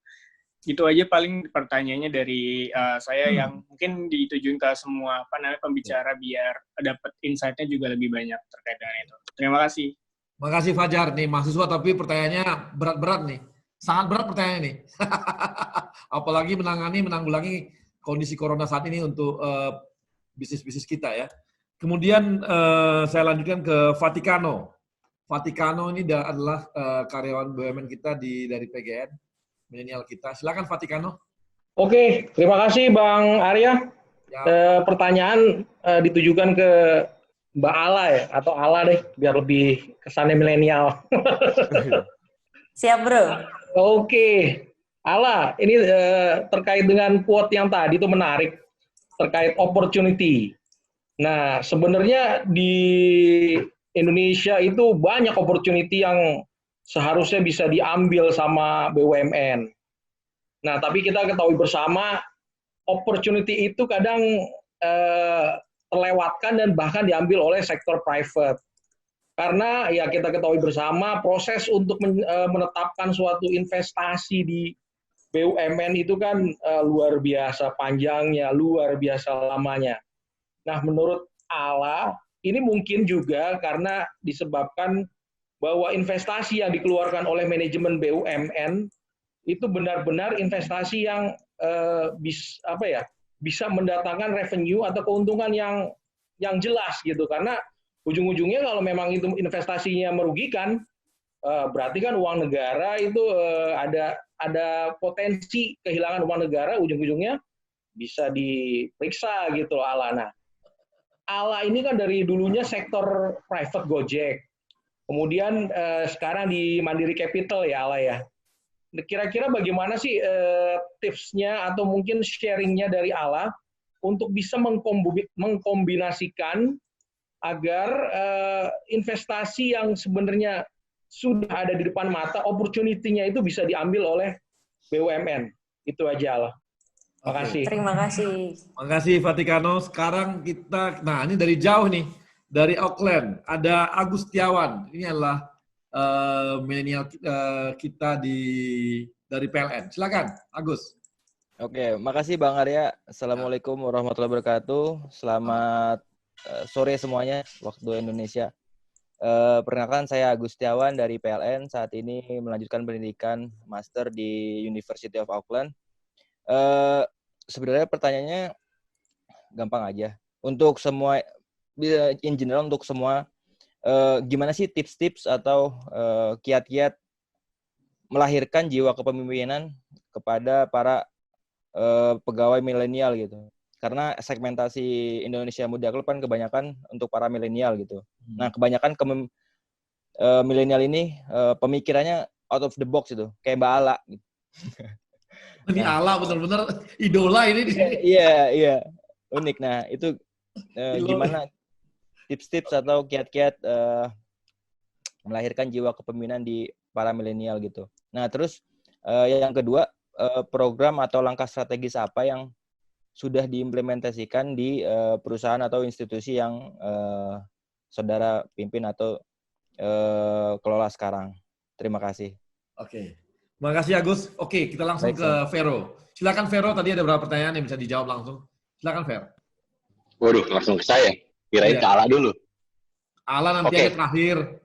Gitu aja paling pertanyaannya dari saya yang mungkin ditujuin ke semua pembicara biar dapat insight-nya juga lebih banyak terkait dengan itu. Terima kasih. Makasih Fajar nih mahasiswa, tapi pertanyaannya berat-berat nih. Sangat berat pertanyaan ini. Apalagi menanggulangi kondisi corona saat ini untuk bisnis-bisnis kita ya. Kemudian saya lanjutkan ke Vaticano. Vaticano ini adalah karyawan BUMN kita dari PGN, milenial kita. Silakan Vaticano. Oke, terima kasih Bang Arya. Ya. Pertanyaan ditujukan ke Mbak Ala ya, atau Ala deh, biar lebih kesannya milenial. Siap bro. Oke, Ala, ini terkait dengan quote yang tadi itu menarik, terkait opportunity. Nah, sebenarnya di Indonesia itu banyak opportunity yang seharusnya bisa diambil sama BUMN. Nah, tapi kita ketahui bersama, opportunity itu kadang terlewatkan dan bahkan diambil oleh sektor private. Karena ya kita ketahui bersama, proses untuk menetapkan suatu investasi di BUMN itu kan luar biasa panjangnya, luar biasa lamanya. Nah, menurut Ala, ini mungkin juga karena disebabkan bahwa investasi yang dikeluarkan oleh manajemen BUMN itu benar-benar investasi yang bisa mendatangkan revenue atau keuntungan yang jelas gitu. Karena ujung-ujungnya kalau memang itu investasinya merugikan, berarti kan uang negara itu ada potensi kehilangan uang negara, ujung-ujungnya bisa diperiksa gitu Ala. Nah, Ala ini kan dari dulunya sektor private Gojek, kemudian sekarang di Mandiri Capital ya Ala ya. Kira-kira bagaimana sih tipsnya atau mungkin sharingnya dari Ala untuk bisa mengkombinasikan agar investasi yang sebenarnya sudah ada di depan mata, opportunity-nya itu bisa diambil oleh BUMN. Itu aja Ala. Terima kasih. Terima kasih. Terima kasih Vaticano. Sekarang kita, nah ini dari jauh nih, dari Auckland, ada Agus Setiawan. Ini adalah milenial kita dari PLN. Silakan, Agus. Oke, makasih Bang Arya. Assalamualaikum warahmatullahi wabarakatuh. Selamat sore semuanya, waktu Indonesia. Perkenalkan saya Agus Setiawan dari PLN. Saat ini melanjutkan pendidikan master di University of Auckland. Sebenarnya pertanyaannya gampang aja. Untuk semua, in general untuk semua, gimana sih tips-tips atau kiat-kiat melahirkan jiwa kepemimpinan kepada para pegawai milenial gitu. Karena segmentasi Indonesia Muda Club kan kebanyakan untuk para milenial gitu. Nah, kebanyakan milenial ini pemikirannya out of the box gitu, kayak Mbak Ala gitu. Ini Ala benar-benar idola ini. Iya, unik. Nah, itu gimana tips-tips atau kiat-kiat melahirkan jiwa kepemimpinan di para milenial gitu. Nah, terus yang kedua, program atau langkah strategis apa yang sudah diimplementasikan di perusahaan atau institusi yang saudara pimpin atau kelola sekarang. Terima kasih. Oke. Terima kasih Agus. Oke, kita langsung ke Vero. Silakan Vero, tadi ada beberapa pertanyaan yang bisa dijawab langsung. Silakan Vero. Waduh, langsung ke saya. Kirain ke Ala dulu. Ala nanti aja terakhir.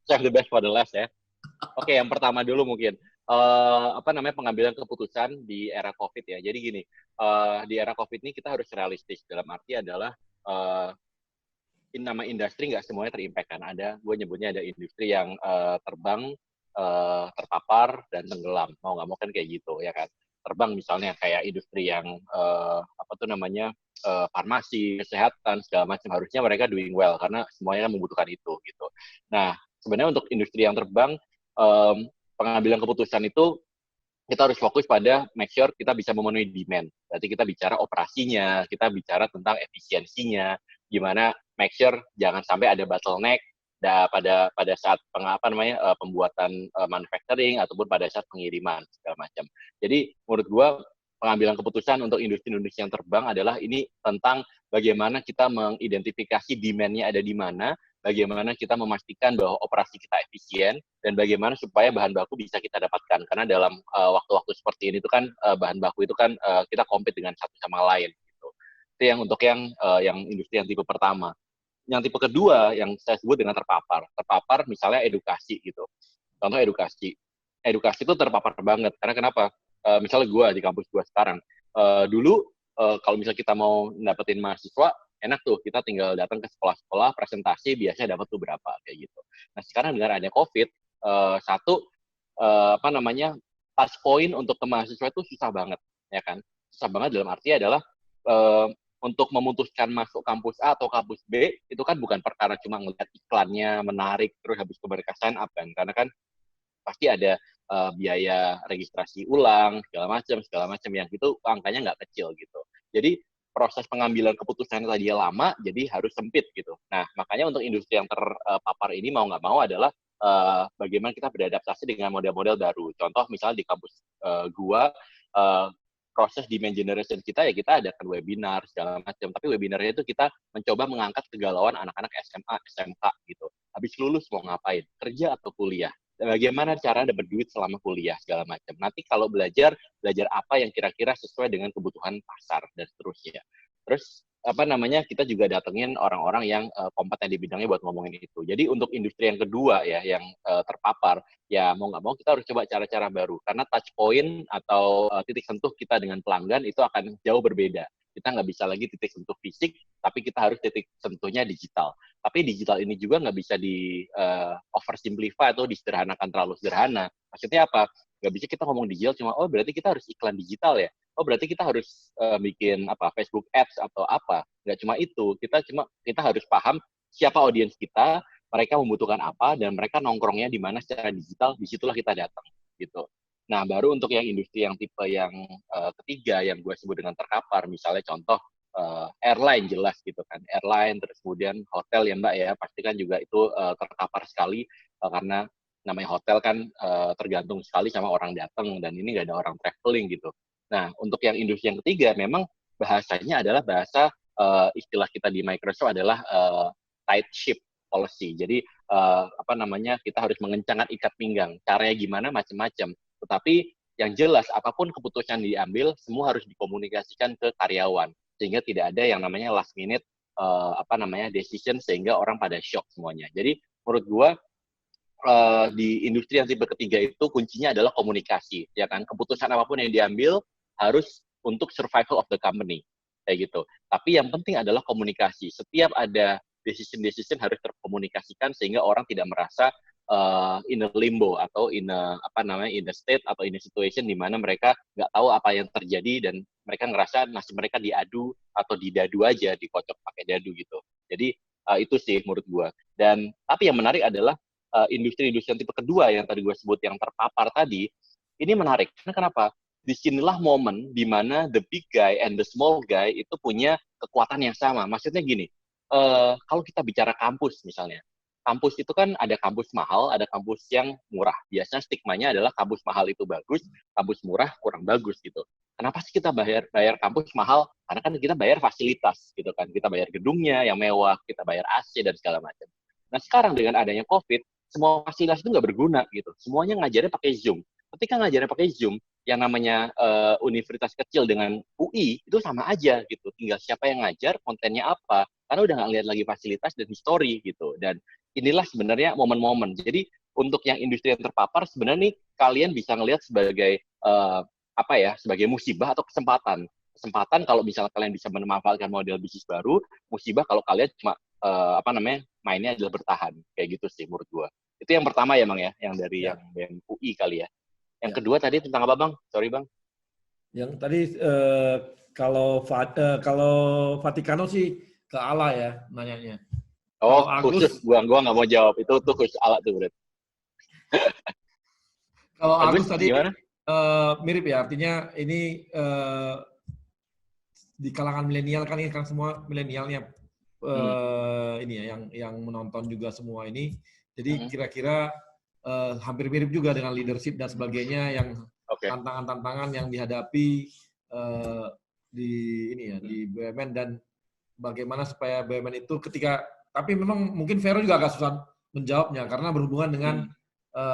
Save the best for the last ya. Oke, yang pertama dulu mungkin. Pengambilan keputusan di era COVID ya. Jadi gini, di era COVID ini kita harus realistis. Dalam arti adalah nama industri nggak semuanya terimpact kan. Gue nyebutnya ada industri yang terbang, terpapar, dan tenggelam. Mau nggak mau kan kayak gitu ya kan. Terbang misalnya kayak industri yang farmasi, kesehatan, segala macam, harusnya mereka doing well karena semuanya membutuhkan itu gitu. Nah, sebenarnya untuk industri yang terbang, pengambilan keputusan itu kita harus fokus pada make sure kita bisa memenuhi demand. Berarti kita bicara operasinya, kita bicara tentang efisiensinya, gimana make sure jangan sampai ada bottleneck pada saat pembuatan manufacturing ataupun pada saat pengiriman segala macam. Jadi menurut gua pengambilan keputusan untuk industri-industri yang terbang adalah ini tentang bagaimana kita mengidentifikasi demand-nya ada di mana, bagaimana kita memastikan bahwa operasi kita efisien, dan bagaimana supaya bahan baku bisa kita dapatkan. Karena dalam waktu-waktu seperti ini itu kan bahan baku itu kan kita compete dengan satu sama lain. Gitu. Itu yang untuk yang industri yang tipe pertama. Yang tipe kedua yang saya sebut dengan terpapar. Terpapar misalnya edukasi gitu. Contoh edukasi. Edukasi itu terpapar banget. Karena kenapa? Misalnya gue di kampus gue sekarang. Dulu kalau misalnya kita mau dapetin mahasiswa, enak tuh kita tinggal datang ke sekolah-sekolah, presentasi biasanya dapat tuh berapa kayak gitu. Nah sekarang dengan adanya COVID, touch point untuk ke mahasiswa itu susah banget, ya kan? Susah banget dalam arti adalah untuk memutuskan masuk kampus A atau kampus B itu kan bukan perkara cuma ngeliat iklannya menarik terus habis itu mereka sign up kan, karena kan pasti ada biaya registrasi ulang segala macam yang itu angkanya nggak kecil gitu. Jadi proses pengambilan keputusan tadinya lama jadi harus sempit gitu. Nah makanya untuk industri yang terpapar ini mau nggak mau adalah bagaimana kita beradaptasi dengan model-model baru. Contoh misalnya di kampus gua proses demand generation kita ya kita adakan webinar segala macam. Tapi webinarnya itu kita mencoba mengangkat kegalauan anak-anak SMA, SMK gitu. Habis lulus mau ngapain? Kerja atau kuliah? Bagaimana cara dapat duit selama kuliah segala macam. Nanti kalau belajar apa yang kira-kira sesuai dengan kebutuhan pasar dan seterusnya. Terus kita juga datengin orang-orang yang kompeten di bidangnya buat ngomongin itu. Jadi untuk industri yang kedua ya yang terpapar, ya mau nggak mau kita harus coba cara-cara baru karena touch point atau titik sentuh kita dengan pelanggan itu akan jauh berbeda. Kita nggak bisa lagi titik sentuh fisik, tapi kita harus titik sentuhnya digital. Tapi digital ini juga nggak bisa di oversimplify atau disederhanakan terlalu sederhana. Maksudnya apa? Nggak bisa kita ngomong digital cuma, oh berarti kita harus iklan digital ya? Oh berarti kita harus bikin Facebook Ads atau apa? Nggak cuma itu. Kita harus paham siapa audiens kita, mereka membutuhkan apa, dan mereka nongkrongnya di mana secara digital, disitulah kita datang. Gitu. Nah, baru untuk yang industri yang tipe yang ketiga yang gue sebut dengan terkapar, misalnya contoh airline jelas gitu kan, airline terus kemudian hotel ya Mbak ya, pasti kan juga itu terkapar sekali karena namanya hotel kan tergantung sekali sama orang datang dan ini nggak ada orang traveling gitu. Nah, untuk yang industri yang ketiga memang bahasanya adalah bahasa istilah kita di Microsoft adalah tight ship policy. Jadi kita harus mengencangkan ikat pinggang. Caranya gimana macam-macam. Tetapi yang jelas apapun keputusan diambil semua harus dikomunikasikan ke karyawan sehingga tidak ada yang namanya last minute decision sehingga orang pada shock semuanya. Jadi menurut gua di industri yang tipe ketiga itu kuncinya adalah komunikasi, ya kan? Keputusan apapun yang diambil harus untuk survival of the company kayak gitu. Tapi yang penting adalah komunikasi. Setiap ada decision harus terkomunikasikan sehingga orang tidak merasa in a limbo atau in a state atau in a situation di mana mereka nggak tahu apa yang terjadi dan mereka ngerasa nasib mereka diadu atau didadu aja, dikocok pakai dadu gitu. Jadi itu sih menurut gua. Dan tapi yang menarik adalah industri-industri yang tipe kedua yang tadi gua sebut yang terpapar tadi, ini menarik. Karena kenapa? Disinilah momen di mana the big guy and the small guy itu punya kekuatan yang sama. Maksudnya gini, kalau kita bicara kampus misalnya, kampus itu kan ada kampus mahal, ada kampus yang murah. Biasanya stigmanya adalah kampus mahal itu bagus, kampus murah kurang bagus gitu. Kenapa sih kita bayar kampus mahal? Karena kan kita bayar fasilitas gitu kan. Kita bayar gedungnya yang mewah, kita bayar AC dan segala macam. Nah sekarang dengan adanya COVID, semua fasilitas itu nggak berguna gitu. Semuanya ngajarnya pakai Zoom. Ketika ngajarnya pakai Zoom, yang namanya universitas kecil dengan UI itu sama aja gitu. Tinggal siapa yang ngajar, kontennya apa. Karena udah nggak lihat lagi fasilitas dan history gitu. Dan inilah sebenarnya momen-momen. Jadi untuk yang industri yang terpapar sebenarnya nih kalian bisa ngelihat sebagai sebagai musibah atau kesempatan. Kesempatan kalau misalnya kalian bisa memanfaatkan model bisnis baru, musibah kalau kalian cuma mainnya adalah bertahan. Kayak gitu sih menurut gua. Itu yang pertama ya Bang ya, yang dari yang UI kali ya. Yang kedua tadi tentang apa Bang? Sorry Bang. Yang tadi kalau Vatikano sih ke Allah ya nanyanya. Oh, khusus gua nggak mau jawab. Itu khusus Allah tuh, Bro. Kalau Agus tadi mirip ya, artinya ini di kalangan milenial kan ini kan semua milenialnya ini ya yang menonton juga semua ini. Jadi kira-kira hampir mirip juga dengan leadership dan sebagainya yang tantangan-tantangan yang dihadapi di ini ya di BUMN dan bagaimana supaya BUMN itu ketika tapi memang mungkin Vero juga agak susah menjawabnya karena berhubungan dengan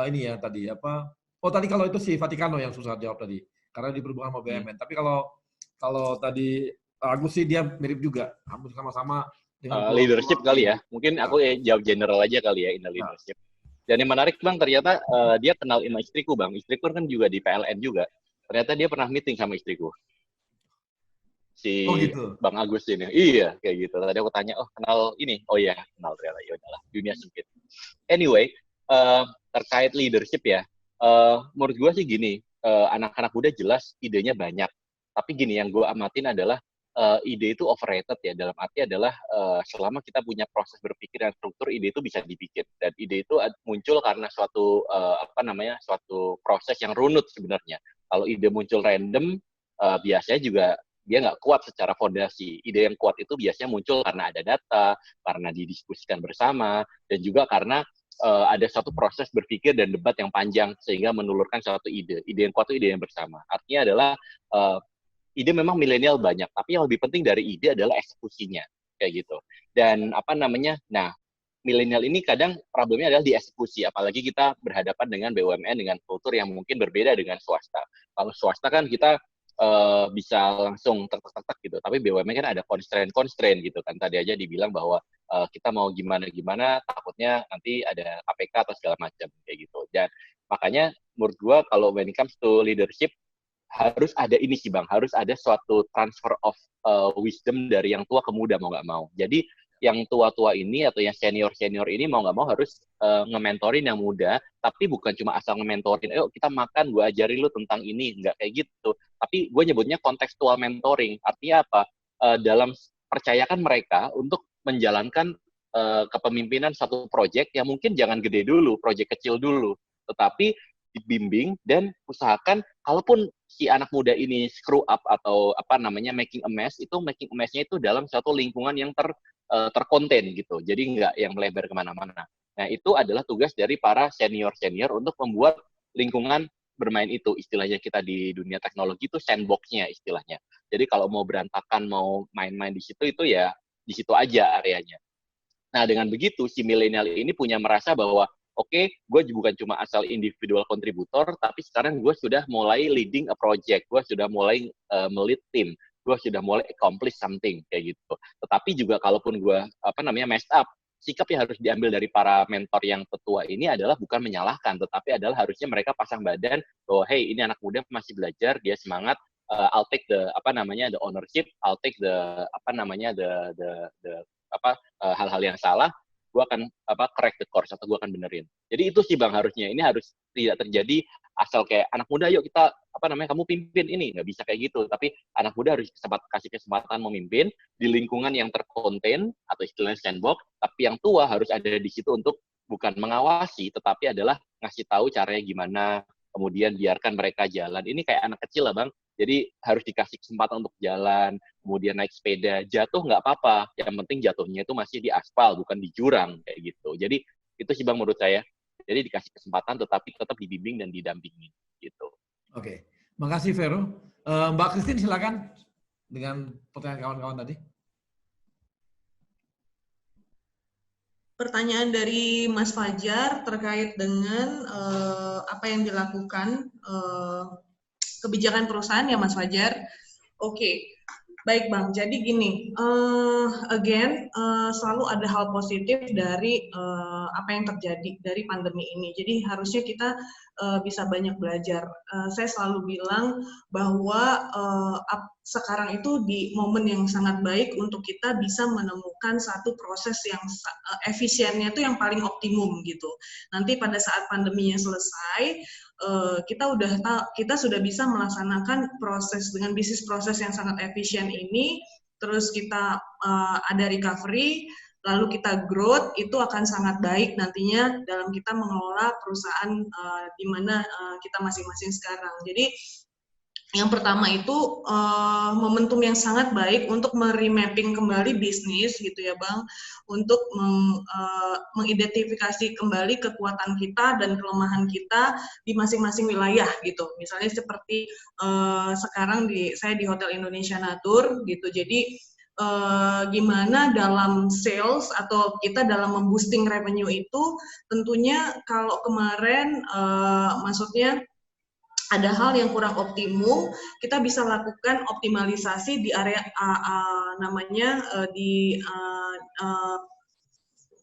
ini ya tadi apa tadi kalau itu si Vaticano yang susah jawab tadi karena di berhubungan sama BUMN. Tapi kalau tadi Agus sih dia mirip juga, hampir sama-sama dengan leadership kali ya. Mungkin aku jawab general aja kali ya in the leadership. Dan yang menarik Bang, ternyata dia kenal sama istriku Bang. Istriku kan juga di PLN juga. Ternyata dia pernah meeting sama istriku. Si gitu. Bang Agus ini. Iya, kayak gitu. Tadi aku tanya, kenal ini? Oh iya, kenal ternyata. Ya udahlah, dunia sempit. Anyway, terkait leadership ya. Menurut gue sih gini, anak-anak muda jelas idenya banyak. Tapi gini, yang gue amatin adalah ide itu overrated ya, dalam arti adalah selama kita punya proses berpikir dan struktur, ide itu bisa dibikin. Dan ide itu muncul karena suatu suatu proses yang runut sebenarnya. Kalau ide muncul random, biasanya juga dia nggak kuat secara fondasi. Ide yang kuat itu biasanya muncul karena ada data, karena didiskusikan bersama, dan juga karena ada suatu proses berpikir dan debat yang panjang sehingga menelurkan suatu ide. Ide yang kuat itu ide yang bersama. Artinya adalah ide memang milenial banyak, tapi yang lebih penting dari ide adalah eksekusinya, kayak gitu. Dan nah, milenial ini kadang problemnya adalah di eksekusi, apalagi kita berhadapan dengan BUMN dengan kultur yang mungkin berbeda dengan swasta. Kalau swasta kan kita bisa langsung tek-tek gitu, tapi BUMN kan ada constraint gitu kan. Tadi aja dibilang bahwa kita mau gimana-gimana, takutnya nanti ada KPK atau segala macam, kayak gitu. Dan makanya menurut gua kalau when it comes to leadership, harus ada ini sih Bang, harus ada suatu transfer of wisdom dari yang tua ke muda mau nggak mau. Jadi yang tua-tua ini atau yang senior-senior ini mau nggak mau harus nge-mentorin yang muda, tapi bukan cuma asal nge-mentorin, ayo kita makan, gue ajarin lu tentang ini, nggak kayak gitu. Tapi gue nyebutnya kontekstual mentoring, artinya apa? Dalam percayakan mereka untuk menjalankan kepemimpinan satu proyek yang mungkin jangan gede dulu, proyek kecil dulu, tetapi dibimbing dan usahakan kalaupun si anak muda ini screw up atau making a mess, itu making a mess-nya itu dalam satu lingkungan yang terkonten gitu, jadi nggak yang melebar kemana-mana. Nah itu adalah tugas dari para senior-senior untuk membuat lingkungan bermain itu, istilahnya kita di dunia teknologi itu sandbox-nya istilahnya. Jadi kalau mau berantakan, mau main-main di situ, itu ya di situ aja areanya. Nah dengan begitu si milenial ini punya merasa bahwa oke, gue bukan cuma asal individual kontributor, tapi sekarang gue sudah mulai leading a project, gue sudah mulai melit tim, gue sudah mulai accomplish something, kayak gitu. Tetapi juga kalaupun gue, messed up, sikap yang harus diambil dari para mentor yang tetua ini adalah bukan menyalahkan, tetapi adalah harusnya mereka pasang badan, bahwa hey, ini anak muda masih belajar, dia semangat, I'll take the, the ownership, I'll take the, hal-hal yang salah, gue akan correct the course atau gue akan benerin. Jadi itu sih Bang harusnya. Ini harus tidak terjadi asal kayak anak muda yuk kita kamu pimpin ini, nggak bisa kayak gitu. Tapi anak muda harus kasih kesempatan memimpin di lingkungan yang terkonten atau istilahnya sandbox. Tapi yang tua harus ada di situ untuk bukan mengawasi, tetapi adalah ngasih tahu caranya gimana. Kemudian biarkan mereka jalan. Ini kayak anak kecil lah Bang. Jadi harus dikasih kesempatan untuk jalan, kemudian naik sepeda, jatuh nggak apa-apa. Yang penting jatuhnya itu masih di aspal, bukan di jurang kayak gitu. Jadi itu sih Bang menurut saya. Jadi dikasih kesempatan, tetapi tetap dibimbing dan didampingi gitu. Oke, makasih Vero. Mbak Christine silakan dengan pertanyaan kawan-kawan tadi. Pertanyaan dari Mas Fajar terkait dengan apa yang dilakukan kebijakan perusahaan ya Mas Fajar. Oke, baik Bang. Jadi gini, selalu ada hal positif dari apa yang terjadi dari pandemi ini. Jadi harusnya kita bisa banyak belajar. Saya selalu bilang bahwa sekarang itu di momen yang sangat baik untuk kita bisa menemukan satu proses yang efisiennya itu yang paling optimum gitu. Nanti pada saat pandeminya selesai, kita sudah bisa melaksanakan proses dengan bisnis proses yang sangat efisien ini, terus kita ada recovery, lalu kita growth, itu akan sangat baik nantinya dalam kita mengelola perusahaan di mana kita masing-masing sekarang. Jadi Yang pertama itu momentum yang sangat baik untuk meremapping kembali bisnis gitu ya Bang, untuk mengidentifikasi kembali kekuatan kita dan kelemahan kita di masing-masing wilayah gitu. Misalnya seperti sekarang saya di Hotel Indonesia Natur gitu. Jadi gimana dalam sales atau kita dalam memboosting revenue itu, tentunya kalau kemarin maksudnya ada hal yang kurang optimum, kita bisa lakukan optimalisasi di area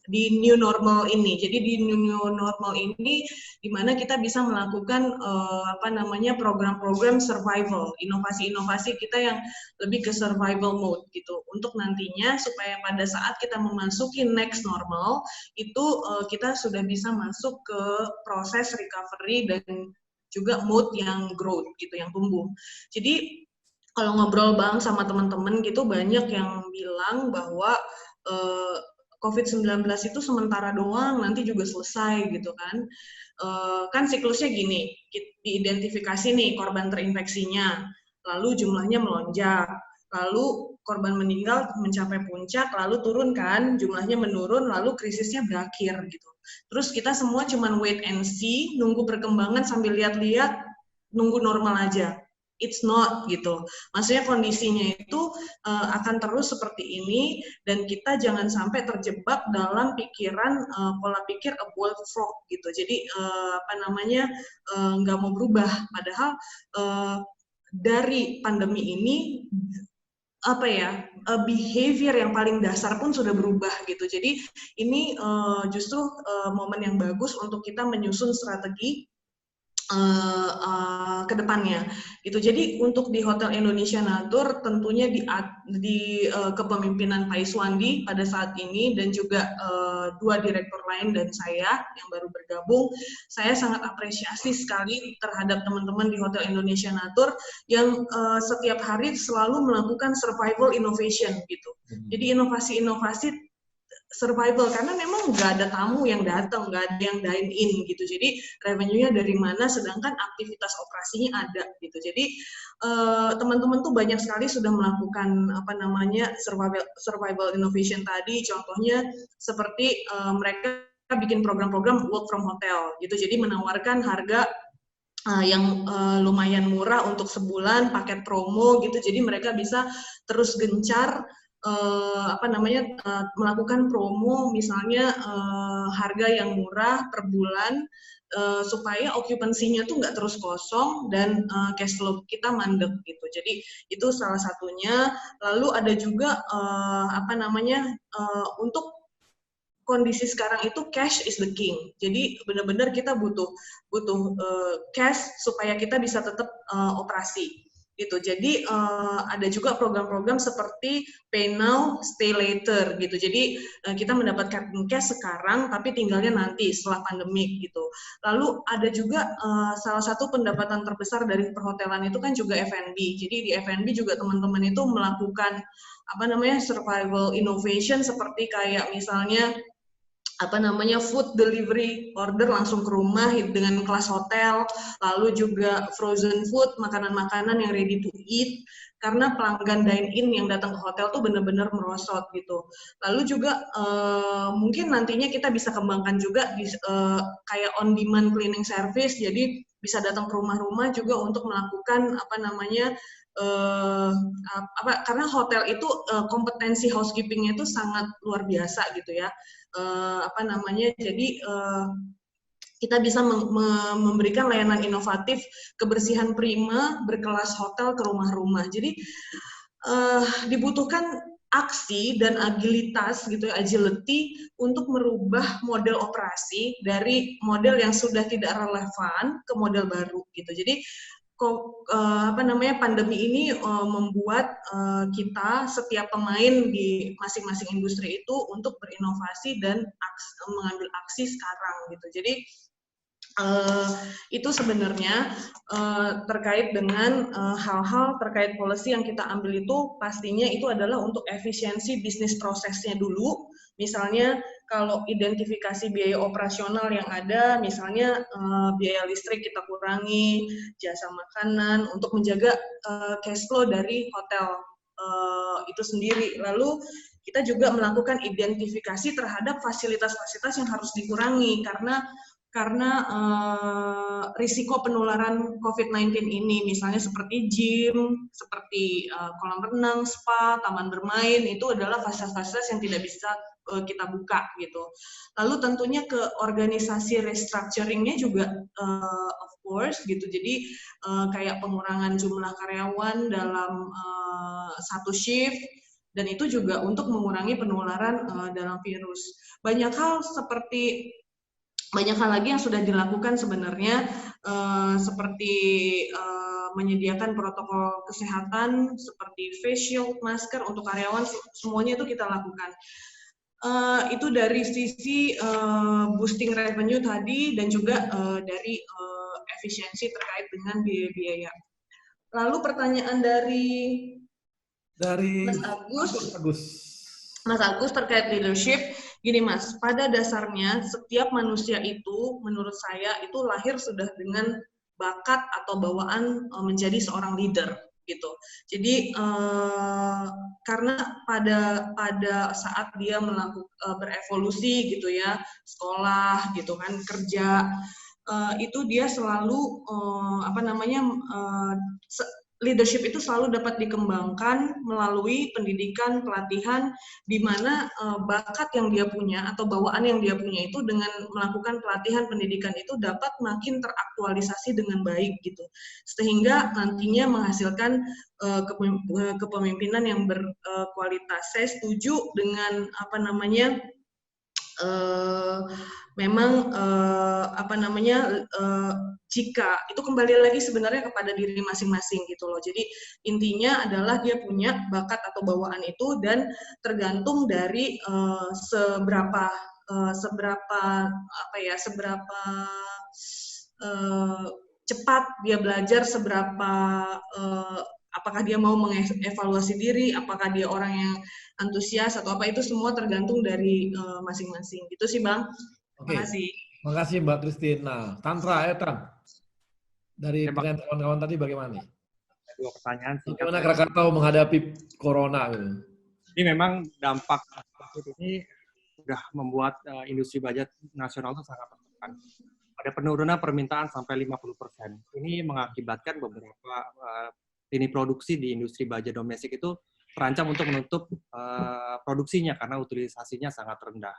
di new normal ini. Jadi di new normal ini, di mana kita bisa melakukan program-program survival, inovasi-inovasi kita yang lebih ke survival mode gitu. Untuk nantinya supaya pada saat kita memasuki next normal itu kita sudah bisa masuk ke proses recovery dan juga mood yang growth gitu, yang tumbuh. Jadi kalau ngobrol Bang sama teman-teman gitu, banyak yang bilang bahwa COVID-19 itu sementara doang, nanti juga selesai gitu kan. Kan siklusnya gini, diidentifikasi nih korban terinfeksinya, lalu jumlahnya melonjak, lalu korban meninggal mencapai puncak, lalu turun kan, jumlahnya menurun, lalu krisisnya berakhir gitu. Terus kita semua cuman wait and see, nunggu perkembangan sambil lihat-lihat, nunggu normal aja. It's not gitu. Maksudnya kondisinya itu akan terus seperti ini dan kita jangan sampai terjebak dalam pikiran pola pikir a boiled frog gitu. Jadi nggak mau berubah. Padahal dari pandemi ini behavior yang paling dasar pun sudah berubah gitu. Jadi ini justru momen yang bagus untuk kita menyusun strategi ke depannya gitu. Jadi untuk di Hotel Indonesia Natur tentunya di kepemimpinan Pak Iswandi pada saat ini dan juga dua direktur lain dan saya yang baru bergabung, saya sangat apresiasi sekali terhadap teman-teman di Hotel Indonesia Natur yang setiap hari selalu melakukan survival innovation gitu. Jadi inovasi-inovasi survival, karena memang nggak ada tamu yang datang, nggak ada yang dine in gitu. Jadi revenue-nya dari mana, sedangkan aktivitas operasinya ada gitu. Jadi teman-teman tuh banyak sekali sudah melakukan survival innovation tadi. Contohnya seperti mereka bikin program-program work from hotel gitu. Jadi menawarkan harga yang lumayan murah untuk sebulan, paket promo gitu. Jadi mereka bisa terus gencar melakukan promo, misalnya harga yang murah per bulan supaya okupansinya tuh nggak terus kosong dan cash flow kita mandek gitu. Jadi itu salah satunya. Lalu ada juga untuk kondisi sekarang itu cash is the king. Jadi benar-benar kita butuh cash supaya kita bisa tetap operasi. Gitu. Jadi ada juga program-program seperti pay now, stay later gitu. Jadi kita mendapatkan cash sekarang, tapi tinggalnya nanti setelah pandemik gitu. Lalu ada juga salah satu pendapatan terbesar dari perhotelan itu kan juga F&B. Jadi di F&B juga teman-teman itu melakukan survival innovation seperti kayak misalnya food delivery order langsung ke rumah dengan kelas hotel, lalu juga frozen food, makanan-makanan yang ready to eat, karena pelanggan dine-in yang datang ke hotel tuh benar-benar merosot gitu. Lalu juga mungkin nantinya kita bisa kembangkan juga kayak on-demand cleaning service, jadi bisa datang ke rumah-rumah juga untuk melakukan karena hotel itu kompetensi housekeeping-nya itu sangat luar biasa gitu ya. Jadi kita bisa memberikan layanan inovatif, kebersihan prima, berkelas hotel ke rumah-rumah. Jadi dibutuhkan aksi dan agilitas gitu, agility untuk merubah model operasi dari model yang sudah tidak relevan ke model baru gitu. Jadi pandemi ini membuat kita setiap pemain di masing-masing industri itu untuk berinovasi dan mengambil aksi sekarang gitu. Jadi itu sebenarnya terkait dengan hal-hal terkait policy yang kita ambil itu pastinya itu adalah untuk efisiensi bisnis prosesnya dulu. Misalnya kalau identifikasi biaya operasional yang ada, misalnya biaya listrik kita kurangi, jasa makanan, untuk menjaga cash flow dari hotel itu sendiri. Lalu kita juga melakukan identifikasi terhadap fasilitas-fasilitas yang harus dikurangi karena risiko penularan COVID-19 ini, misalnya seperti gym, seperti kolam renang, spa, taman bermain, itu adalah fasilitas-fasilitas yang tidak bisa kita buka gitu. Lalu tentunya ke organisasi restructuring-nya juga of course gitu. Jadi kayak pengurangan jumlah karyawan dalam satu shift, dan itu juga untuk mengurangi penularan dalam virus. Banyak hal lagi yang sudah dilakukan sebenarnya, seperti menyediakan protokol kesehatan seperti face shield, masker untuk karyawan, semuanya itu kita lakukan. Itu dari sisi boosting revenue tadi dan juga dari efisiensi terkait dengan biaya-biaya. Lalu pertanyaan dari Mas Agus terkait leadership. Gini Mas, pada dasarnya setiap manusia itu, menurut saya, itu lahir sudah dengan bakat atau bawaan menjadi seorang leader gitu. Jadi karena pada saat dia berevolusi gitu ya, sekolah gitu kan, kerja, itu dia selalu leadership itu selalu dapat dikembangkan melalui pendidikan, pelatihan, di mana bakat yang dia punya atau bawaan yang dia punya itu dengan melakukan pelatihan pendidikan itu dapat makin teraktualisasi dengan baik gitu, sehingga nantinya menghasilkan kepemimpinan yang berkualitas. Saya setuju dengan jika itu kembali lagi sebenarnya kepada diri masing-masing gitu loh. Jadi intinya adalah dia punya bakat atau bawaan itu, dan tergantung dari seberapa cepat dia belajar, seberapa apakah dia mau mengevaluasi diri, apakah dia orang yang antusias atau apa, itu semua tergantung dari masing-masing. Gitu sih Bang. Terima kasih. Terima kasih Mbak Christine. Nah, Tantra, Tan. Dari kawan-kawan tadi bagaimana nih? Dua pertanyaan sih. Bagaimana Krakatau menghadapi corona gitu? Ini memang dampak COVID ini sudah membuat industri baja nasional itu sangat tertekan. Ada penurunan permintaan sampai 50%. Ini mengakibatkan beberapa lini produksi di industri baja domestik itu terancam untuk menutup produksinya karena utilisasinya sangat rendah.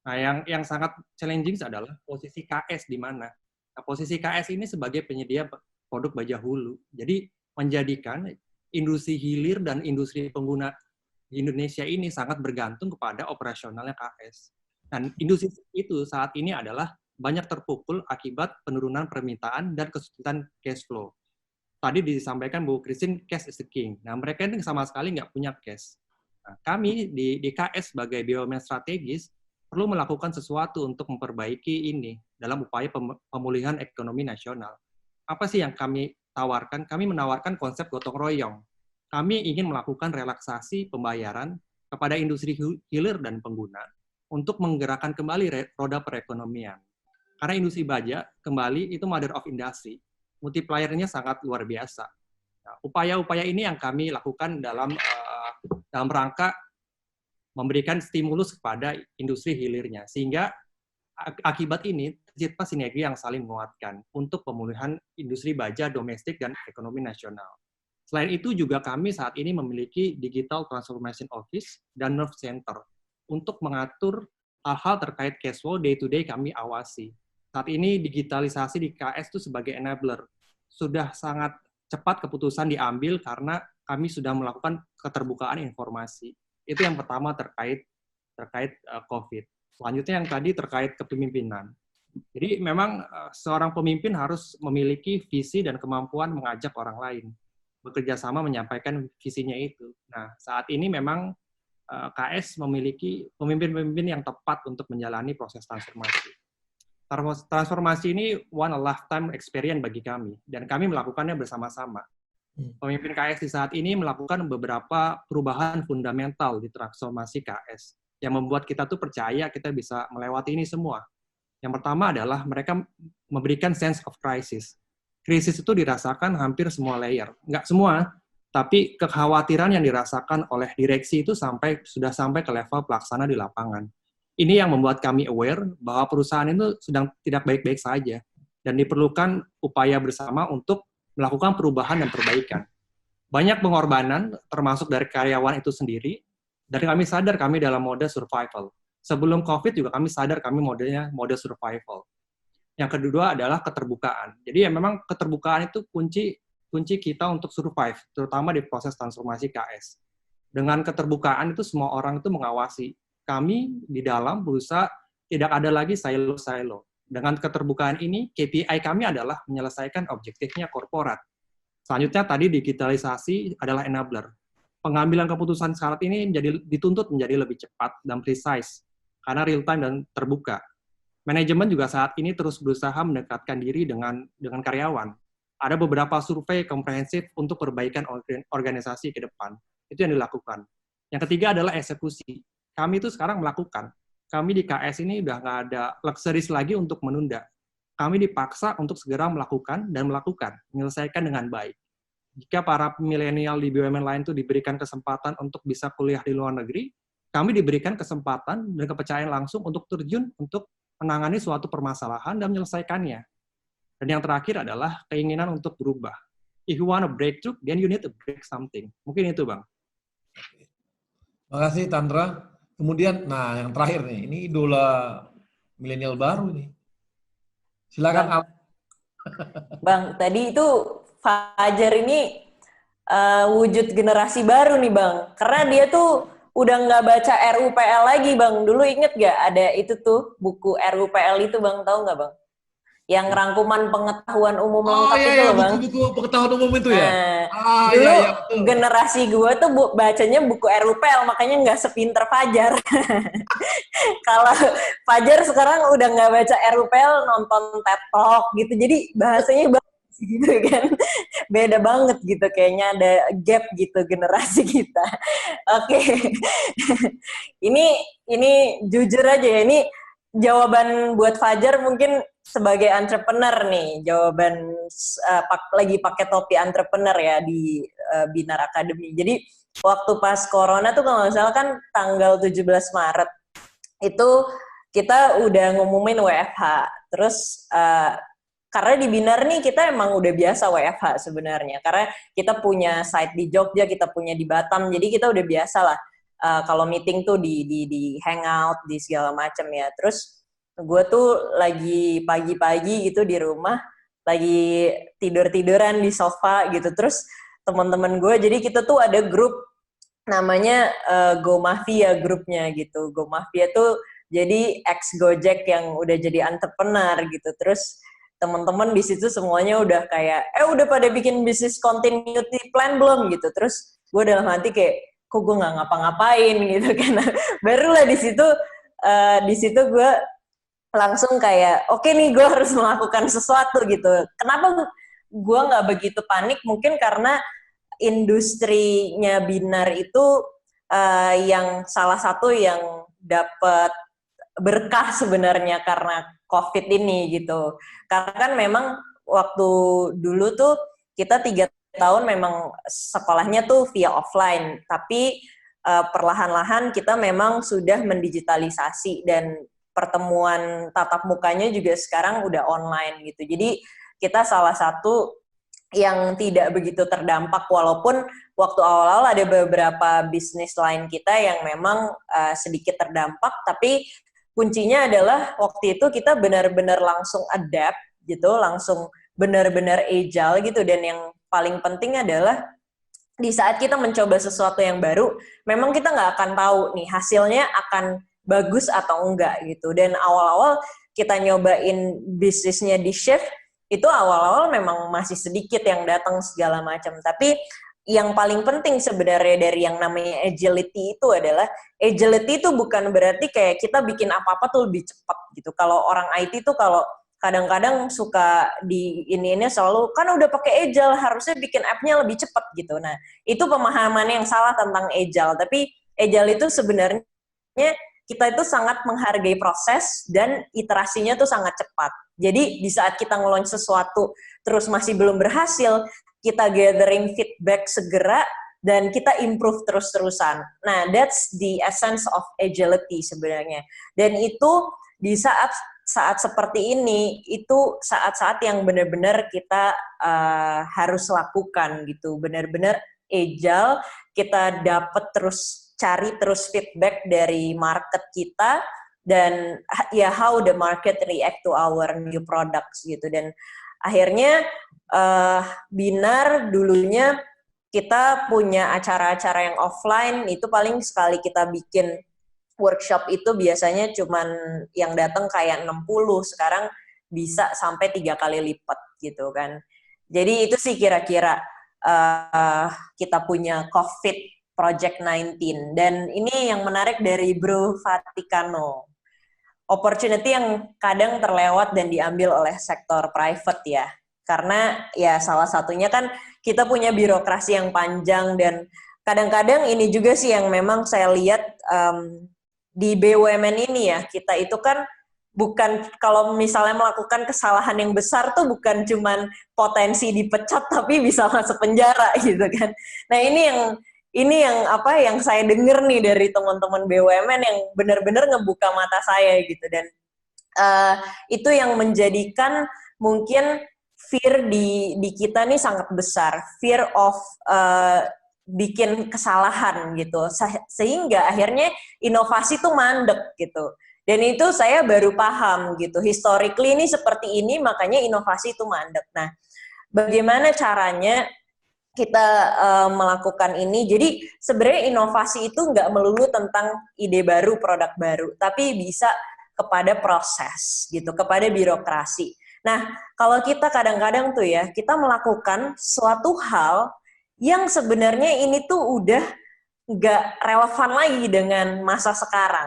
Nah, yang sangat challenging adalah posisi KS di mana. Nah, posisi KS ini sebagai penyedia produk baja hulu. Jadi menjadikan industri hilir dan industri pengguna di Indonesia ini sangat bergantung kepada operasionalnya KS. Dan industri itu saat ini adalah banyak terpukul akibat penurunan permintaan dan kesulitan cash flow. Tadi disampaikan Bu Christine, cash is the king. Nah, mereka ini sama sekali nggak punya cash. Nah, kami di KS sebagai BUMN strategis perlu melakukan sesuatu untuk memperbaiki ini dalam upaya pemulihan ekonomi nasional. Apa sih yang kami tawarkan? Kami menawarkan konsep gotong royong. Kami ingin melakukan relaksasi pembayaran kepada industri hilir dan pengguna untuk menggerakkan kembali roda perekonomian. Karena industri baja kembali itu mother of industry. Multiplier-nya sangat luar biasa. Nah, upaya-upaya ini yang kami lakukan dalam rangka memberikan stimulus kepada industri hilirnya, sehingga akibat ini tercipta sinergi yang saling menguatkan untuk pemulihan industri baja domestik dan ekonomi nasional. Selain itu juga kami saat ini memiliki Digital Transformation Office dan Nerve Center untuk mengatur hal-hal terkait cash flow day-to-day kami awasi. Saat ini digitalisasi di KS itu sebagai enabler. Sudah sangat cepat keputusan diambil karena kami sudah melakukan keterbukaan informasi. Itu yang pertama terkait COVID. Selanjutnya yang tadi terkait kepemimpinan. Jadi memang seorang pemimpin harus memiliki visi dan kemampuan mengajak orang lain. Bekerja sama menyampaikan visinya itu. Nah, saat ini memang KS memiliki pemimpin-pemimpin yang tepat untuk menjalani proses transformasi. Transformasi ini one lifetime experience bagi kami, dan kami melakukannya bersama-sama. Pemimpin KS di saat ini melakukan beberapa perubahan fundamental di transformasi KS. yang membuat kita tuh percaya kita bisa melewati ini semua. Yang pertama adalah mereka memberikan sense of crisis. Krisis itu dirasakan hampir semua layer. Nggak semua, tapi kekhawatiran yang dirasakan oleh direksi itu sudah sampai ke level pelaksana di lapangan. Ini yang membuat kami aware bahwa perusahaan itu sedang tidak baik-baik saja, dan diperlukan upaya bersama untuk melakukan perubahan dan perbaikan. Banyak pengorbanan, termasuk dari karyawan itu sendiri, dan kami sadar kami dalam mode survival. Sebelum COVID juga kami sadar kami modenya mode survival. Yang kedua adalah keterbukaan. Jadi ya memang keterbukaan itu kunci kita untuk survive, terutama di proses transformasi KS. Dengan keterbukaan itu semua orang itu mengawasi. Kami di dalam berusaha tidak ada lagi silo-silo. Dengan keterbukaan ini, KPI kami adalah menyelesaikan objektifnya korporat. Selanjutnya tadi digitalisasi adalah enabler. Pengambilan keputusan saat ini dituntut menjadi lebih cepat dan precise, karena real time dan terbuka. Manajemen juga saat ini terus berusaha mendekatkan diri dengan karyawan. Ada beberapa survei komprehensif untuk perbaikan organisasi ke depan. Itu yang dilakukan. Yang ketiga adalah eksekusi. Kami itu sekarang melakukan. Kami di KS ini udah nggak ada luxuries lagi untuk menunda. Kami dipaksa untuk segera melakukan, menyelesaikan dengan baik. Jika para milenial di BUMN lain itu diberikan kesempatan untuk bisa kuliah di luar negeri, kami diberikan kesempatan dan kepercayaan langsung untuk terjun untuk menangani suatu permasalahan dan menyelesaikannya. Dan yang terakhir adalah keinginan untuk berubah. If you want to break through, then you need to break something. Mungkin itu, Bang. Terima kasih, Tandra. Kemudian, nah yang terakhir nih, ini idola milenial baru nih. Silakan, Al. Bang, tadi itu Fajar ini wujud generasi baru nih, Bang. Karena dia tuh udah nggak baca RUPL lagi, Bang. Dulu inget nggak ada itu tuh, buku RUPL itu, Bang, tahu nggak, Bang? Yang rangkuman pengetahuan umum lengkap itu loh, Bang. Buku-buku pengetahuan umum itu ya? Dulu generasi gue tuh bacanya buku RUPL, makanya nggak sepinter Fajar. Kalau Fajar sekarang udah nggak baca RUPL, nonton TED Talk gitu, jadi bahasanya bagus gitu kan. Beda banget gitu, kayaknya ada gap gitu generasi kita. Oke. Ini jujur aja ya, ini jawaban buat Fajar mungkin sebagai entrepreneur nih, jawaban lagi pakai topi entrepreneur ya di Binar Academy. Jadi waktu pas corona tuh kalau nggak salah kan tanggal 17 Maret itu kita udah ngumumin WFH. Terus karena di Binar nih kita emang udah biasa WFH sebenarnya, karena kita punya site di Jogja, kita punya di Batam, jadi kita udah biasa lah kalau meeting tuh di hangout, di segala macam ya. Terus gue tuh lagi pagi-pagi gitu di rumah, lagi tidur-tiduran di sofa gitu. Terus teman-teman gue, jadi kita tuh ada grup namanya Go Mafia grupnya gitu. Go Mafia tuh jadi ex Gojek yang udah jadi entrepreneur gitu. Terus teman-teman di situ semuanya udah kayak, udah pada bikin bisnis continuity plan belum gitu. Terus gue dalam hati kayak, kok gue nggak ngapa-ngapain gitu kan. Barulah di situ gue langsung kayak, oke nih gue harus melakukan sesuatu gitu. Kenapa gue nggak begitu panik? Mungkin karena industrinya Binar itu yang salah satu yang dapat berkah sebenarnya karena COVID ini gitu. Karena kan memang waktu dulu tuh kita 3 tahun memang sekolahnya tuh via offline, tapi perlahan-lahan kita memang sudah mendigitalisasi dan pertemuan tatap mukanya juga sekarang udah online gitu. Jadi kita salah satu yang tidak begitu terdampak, walaupun waktu awal-awal ada beberapa bisnis lain kita yang memang sedikit terdampak, tapi kuncinya adalah waktu itu kita benar-benar langsung adapt gitu, langsung benar-benar agile gitu, dan yang paling penting adalah di saat kita mencoba sesuatu yang baru, memang kita nggak akan tahu nih hasilnya akan bagus atau enggak gitu. Dan awal-awal kita nyobain bisnisnya di shift, itu awal-awal memang masih sedikit yang datang segala macam. Tapi yang paling penting sebenarnya dari yang namanya agility itu adalah, agility itu bukan berarti kayak kita bikin apa-apa tuh lebih cepat gitu. Kalau orang IT tuh kalau kadang-kadang suka di ini selalu, kan udah pakai agile, harusnya bikin app-nya lebih cepat gitu. Nah, itu pemahaman yang salah tentang agile. Tapi agile itu sebenarnya kita itu sangat menghargai proses dan iterasinya tuh sangat cepat. Jadi di saat kita nge-launch sesuatu terus masih belum berhasil, kita gathering feedback segera dan kita improve terus-terusan. Nah, that's the essence of agility sebenarnya. Dan itu di saat seperti ini, itu saat-saat yang benar-benar kita harus lakukan gitu. Benar-benar agile, kita dapat cari terus feedback dari market kita, dan ya how the market react to our new products gitu. Dan akhirnya Binar dulunya kita punya acara-acara yang offline, itu paling sekali kita bikin workshop itu biasanya cuman yang datang kayak 60, sekarang bisa sampai 3 kali lipat gitu kan. Jadi itu sih kira-kira kita punya COVID Project 19. Dan ini yang menarik dari Bro Vaticano. Opportunity yang kadang terlewat dan diambil oleh sektor private ya. Karena ya salah satunya kan kita punya birokrasi yang panjang, dan kadang-kadang ini juga sih yang memang saya lihat di BUMN ini ya, kita itu kan bukan, kalau misalnya melakukan kesalahan yang besar tuh bukan cuman potensi dipecat tapi bisa masuk penjara gitu kan. Nah, ini yang apa yang saya dengar nih dari teman-teman BUMN yang benar-benar ngebuka mata saya gitu. Dan itu yang menjadikan mungkin fear di kita nih sangat besar, fear of bikin kesalahan gitu, sehingga akhirnya inovasi tuh mandek gitu. Dan itu saya baru paham gitu, historically ini seperti ini, makanya inovasi itu mandek. Nah, bagaimana caranya kita melakukan ini? Jadi sebenarnya inovasi itu nggak melulu tentang ide baru, produk baru, tapi bisa kepada proses gitu, kepada birokrasi. Nah, kalau kita kadang-kadang tuh ya, kita melakukan suatu hal yang sebenarnya ini tuh udah nggak relevan lagi dengan masa sekarang.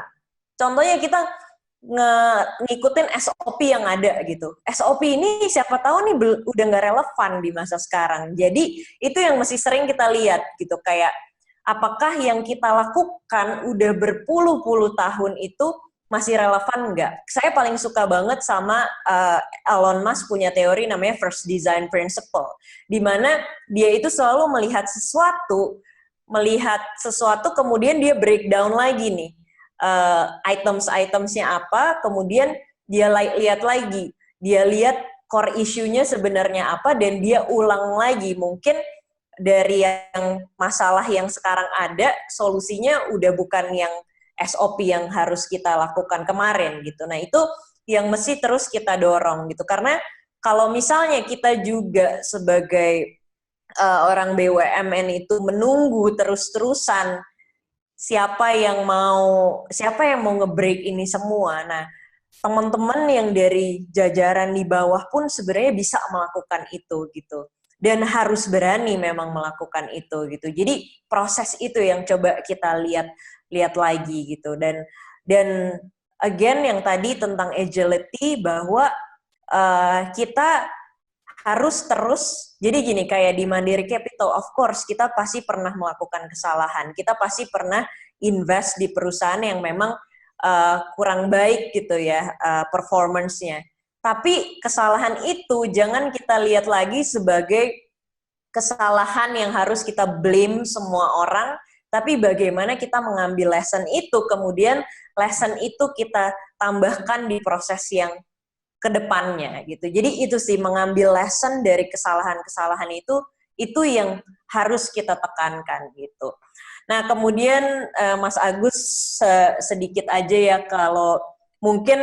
Contohnya kita ngikutin SOP yang ada gitu. SOP ini siapa tahu nih udah nggak relevan di masa sekarang. Jadi itu yang mesti sering kita lihat gitu, kayak apakah yang kita lakukan udah berpuluh-puluh tahun itu masih relevan nggak? Saya paling suka banget sama Elon Musk punya teori namanya First Design Principle, di mana dia itu selalu melihat sesuatu kemudian dia breakdown lagi nih. Items-itemsnya apa, kemudian dia lihat lagi, dia lihat core issue-nya sebenarnya apa, dan dia ulang lagi, mungkin dari yang masalah yang sekarang ada, solusinya udah bukan yang SOP yang harus kita lakukan kemarin gitu. Nah, itu yang mesti terus kita dorong gitu, karena kalau misalnya kita juga sebagai orang BUMN itu menunggu terus-terusan siapa yang mau nge-break ini semua. Nah, teman-teman yang dari jajaran di bawah pun sebenarnya bisa melakukan itu gitu. Dan harus berani memang melakukan itu gitu. Jadi proses itu yang coba kita lihat lagi gitu. Dan again yang tadi tentang agility, bahwa kita harus terus, jadi gini, kayak di Mandiri Capital, of course kita pasti pernah melakukan kesalahan, kita pasti pernah invest di perusahaan yang memang kurang baik gitu ya performance-nya. Tapi kesalahan itu jangan kita lihat lagi sebagai kesalahan yang harus kita blame semua orang, tapi bagaimana kita mengambil lesson itu, kemudian lesson itu kita tambahkan di proses yang kedepannya gitu. Jadi itu sih, mengambil lesson dari kesalahan-kesalahan itu yang harus kita tekankan gitu. Nah, kemudian Mas Agus sedikit aja ya, kalau mungkin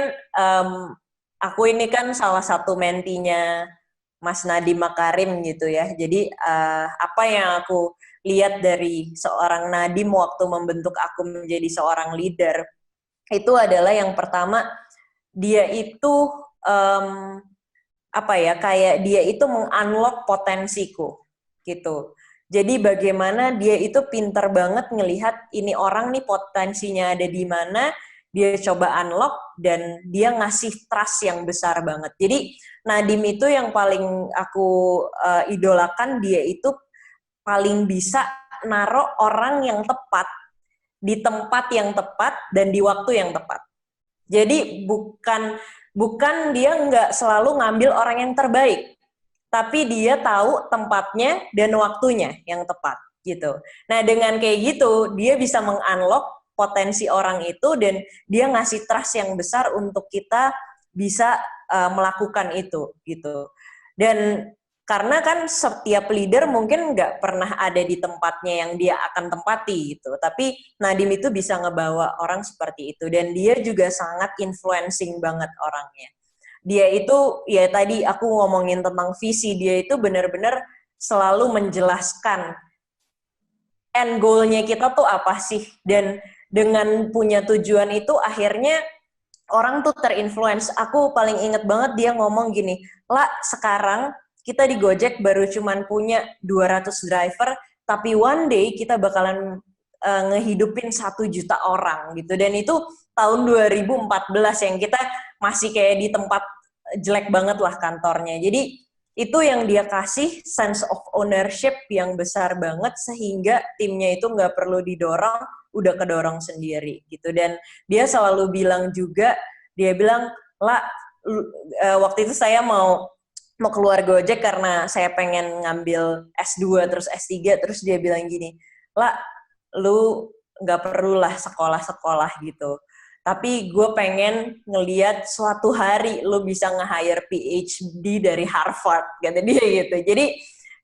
aku ini kan salah satu mentinya Mas Nadiem Makarim gitu ya. Jadi apa yang aku lihat dari seorang Nadiem waktu membentuk aku menjadi seorang leader, itu adalah yang pertama, dia itu kayak dia itu meng-unlock potensiku gitu. Jadi bagaimana dia itu pintar banget ngelihat ini orang nih potensinya ada di mana, dia coba unlock dan dia ngasih trust yang besar banget. Jadi Nadiem itu yang paling aku idolakan, dia itu paling bisa naruh orang yang tepat di tempat yang tepat dan di waktu yang tepat. Jadi bukan dia nggak selalu ngambil orang yang terbaik, tapi dia tahu tempatnya dan waktunya yang tepat gitu. Nah dengan kayak gitu dia bisa meng-unlock potensi orang itu dan dia ngasih trust yang besar untuk kita bisa melakukan itu gitu. Dan karena kan setiap leader mungkin nggak pernah ada di tempatnya yang dia akan tempati gitu. Tapi Nadiem itu bisa ngebawa orang seperti itu. Dan dia juga sangat influencing banget orangnya. Dia itu, ya tadi aku ngomongin tentang visi, dia itu benar-benar selalu menjelaskan end goal-nya kita tuh apa sih. Dan dengan punya tujuan itu akhirnya orang tuh terinfluence. Aku paling inget banget dia ngomong gini, "Lah, sekarang kita di Gojek baru cuman punya 200 driver, tapi one day kita bakalan ngehidupin 1 juta orang gitu." Dan itu tahun 2014 yang kita masih kayak di tempat jelek banget lah kantornya. Jadi itu yang dia kasih sense of ownership yang besar banget sehingga timnya itu nggak perlu didorong, udah kedorong sendiri gitu. Dan dia selalu bilang juga, dia bilang, "Lah, waktu itu saya mau keluar Gojek karena saya pengen ngambil S2 terus S3, terus dia bilang gini, "Lah, lu nggak perlulah sekolah-sekolah gitu. Tapi gue pengen ngeliat suatu hari lu bisa nge-hire PhD dari Harvard," kata dia gitu. Jadi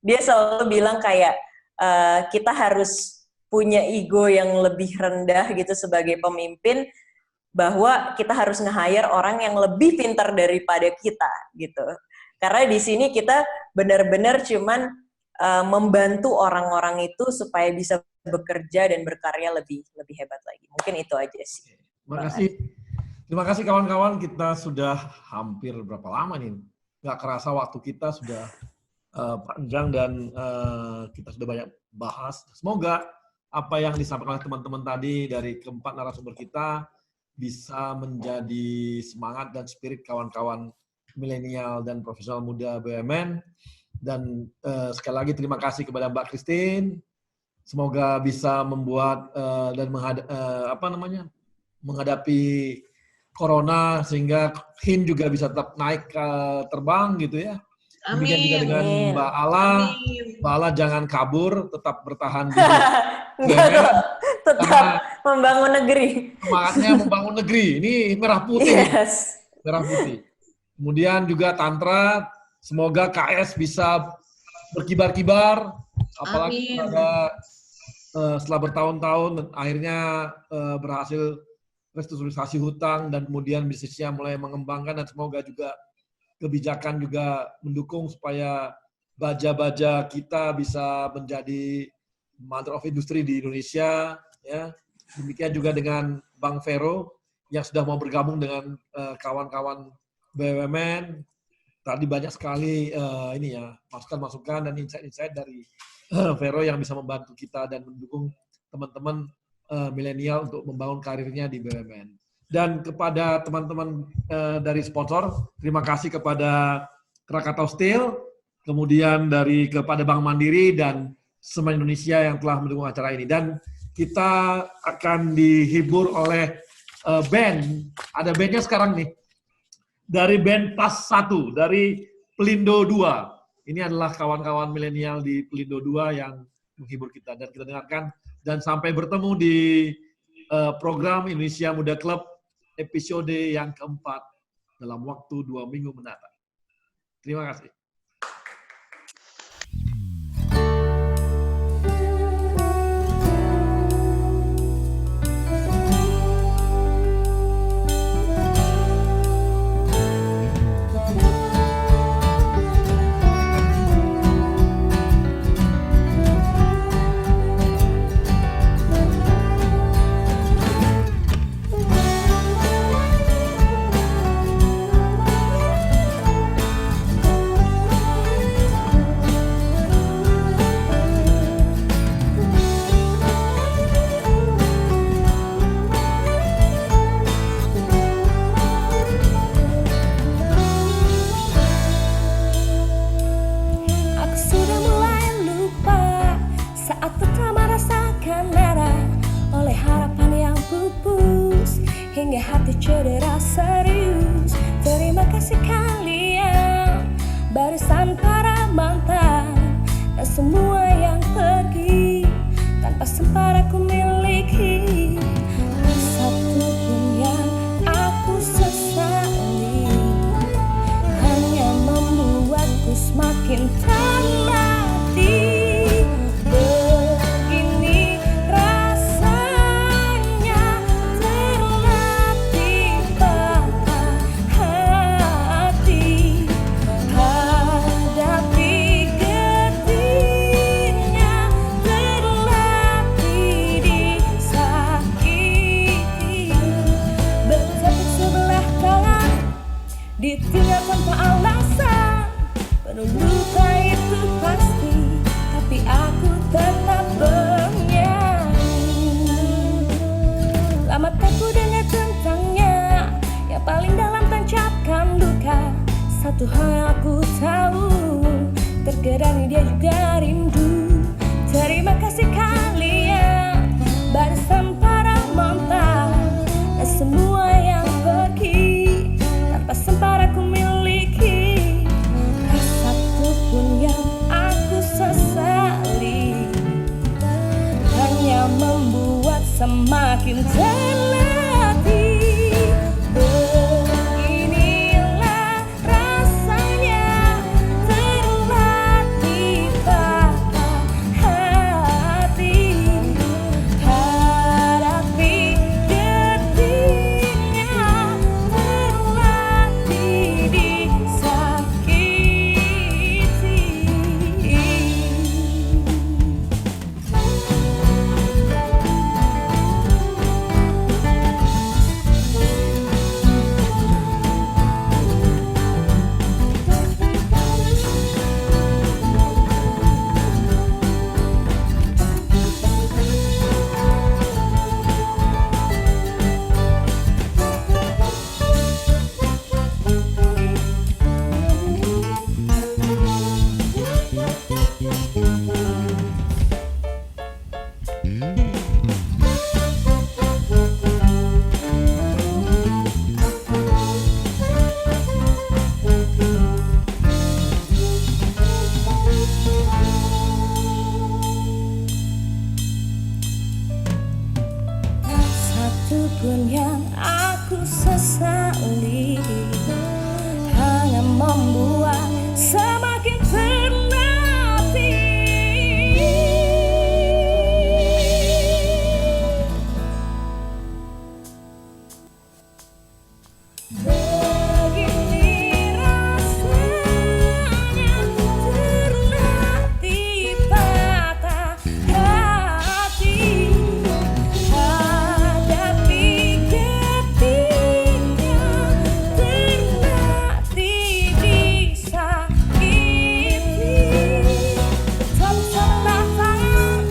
dia selalu bilang kayak kita harus punya ego yang lebih rendah gitu sebagai pemimpin, bahwa kita harus nge-hire orang yang lebih pintar daripada kita gitu. Karena di sini kita benar-benar cuman membantu orang-orang itu supaya bisa bekerja dan berkarya lebih hebat lagi. Mungkin itu aja sih. Terima kasih kawan-kawan. Kita sudah hampir berapa lama nih? Nggak kerasa waktu kita sudah panjang dan kita sudah banyak bahas. Semoga apa yang disampaikan oleh teman-teman tadi dari keempat narasumber kita bisa menjadi semangat dan spirit kawan-kawan milenial dan profesional muda BUMN. Dan sekali lagi terima kasih kepada Mbak Christine. Semoga bisa membuat dan menghadapi corona sehingga HIN juga bisa tetap naik terbang gitu ya. Demikian juga dengan Mbak Ala. Mbak Ala jangan kabur, tetap bertahan di BUMN. Tetap membangun negeri. Semangatnya membangun negeri. Ini merah putih. Yes. Merah putih. Kemudian juga Tantra, semoga KS bisa berkibar-kibar, apalagi setelah bertahun-tahun akhirnya berhasil restrukturisasi hutang dan kemudian bisnisnya mulai mengembangkan, dan semoga juga kebijakan juga mendukung supaya baja-baja kita bisa menjadi mother of industry di Indonesia. Ya. Demikian juga dengan Bang Vero yang sudah mau bergabung dengan kawan-kawan BUMN. Tadi banyak sekali masukan-masukan dan insight-insight dari Vero yang bisa membantu kita dan mendukung teman-teman milenial untuk membangun karirnya di BUMN. Dan kepada teman-teman dari sponsor, terima kasih kepada Krakatau Steel, kemudian kepada Bank Mandiri dan Semen Indonesia yang telah mendukung acara ini. Dan kita akan dihibur oleh band. Ada bandnya sekarang nih. Dari band Pas 1, dari Pelindo 2. Ini adalah kawan-kawan milenial di Pelindo 2 yang menghibur kita. Dan kita dengarkan. Dan sampai bertemu di program Indonesia Muda Club episode yang keempat dalam waktu 2 minggu mendatang. Terima kasih. barisan para mantan dan semua yang pergi tanpa sempat aku miliki. Tak satu pun yang aku sesali, hanya membuatku semakin terlatih. Begini rasanya terlatih patah hati, hadapi getirnya, terlatih disakiti, bertepuk sebelah tangan, ditinggal tanpa alasan. Penuh luka itu pasti, tapi aku tetap bernyanyi. Lama tak ku dengar tentangnya, yang paling dalam tancapkan luka. Satu hal aku tahu, terkadang dia juga rindu. Terima kasih kalian, barisan para mantan dan semua yang pergi tanpa sempat aku miliki. Tak satu pun yang aku sesali, hanya membuat semakin terlatih. Beginilah rasanya terlatih patah hati, hadapi getirnya, terlatih disakiti. Tak satu pun yang aku sesali, hanya membuat semakin terlatih. Begini rasanya terlatih patah hati, hadapi getirnya, terlatih disakiti. Bertepuk sebelah tangan,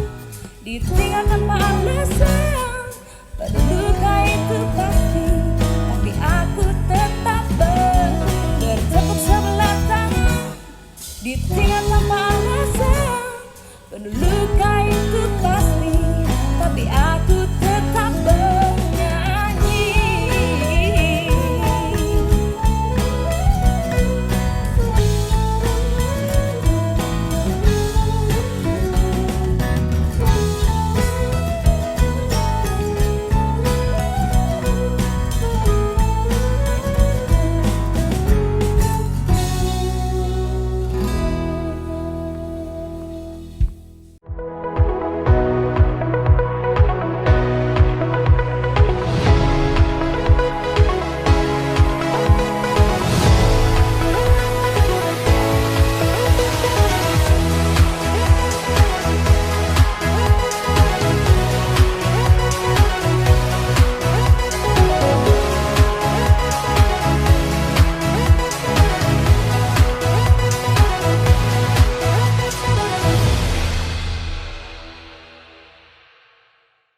ditinggal tanpa alasan. Pada luka itu pasti, tapi aku tetap bertepuk sebelah tangan, ditinggal tanpa alasan. Penuh luka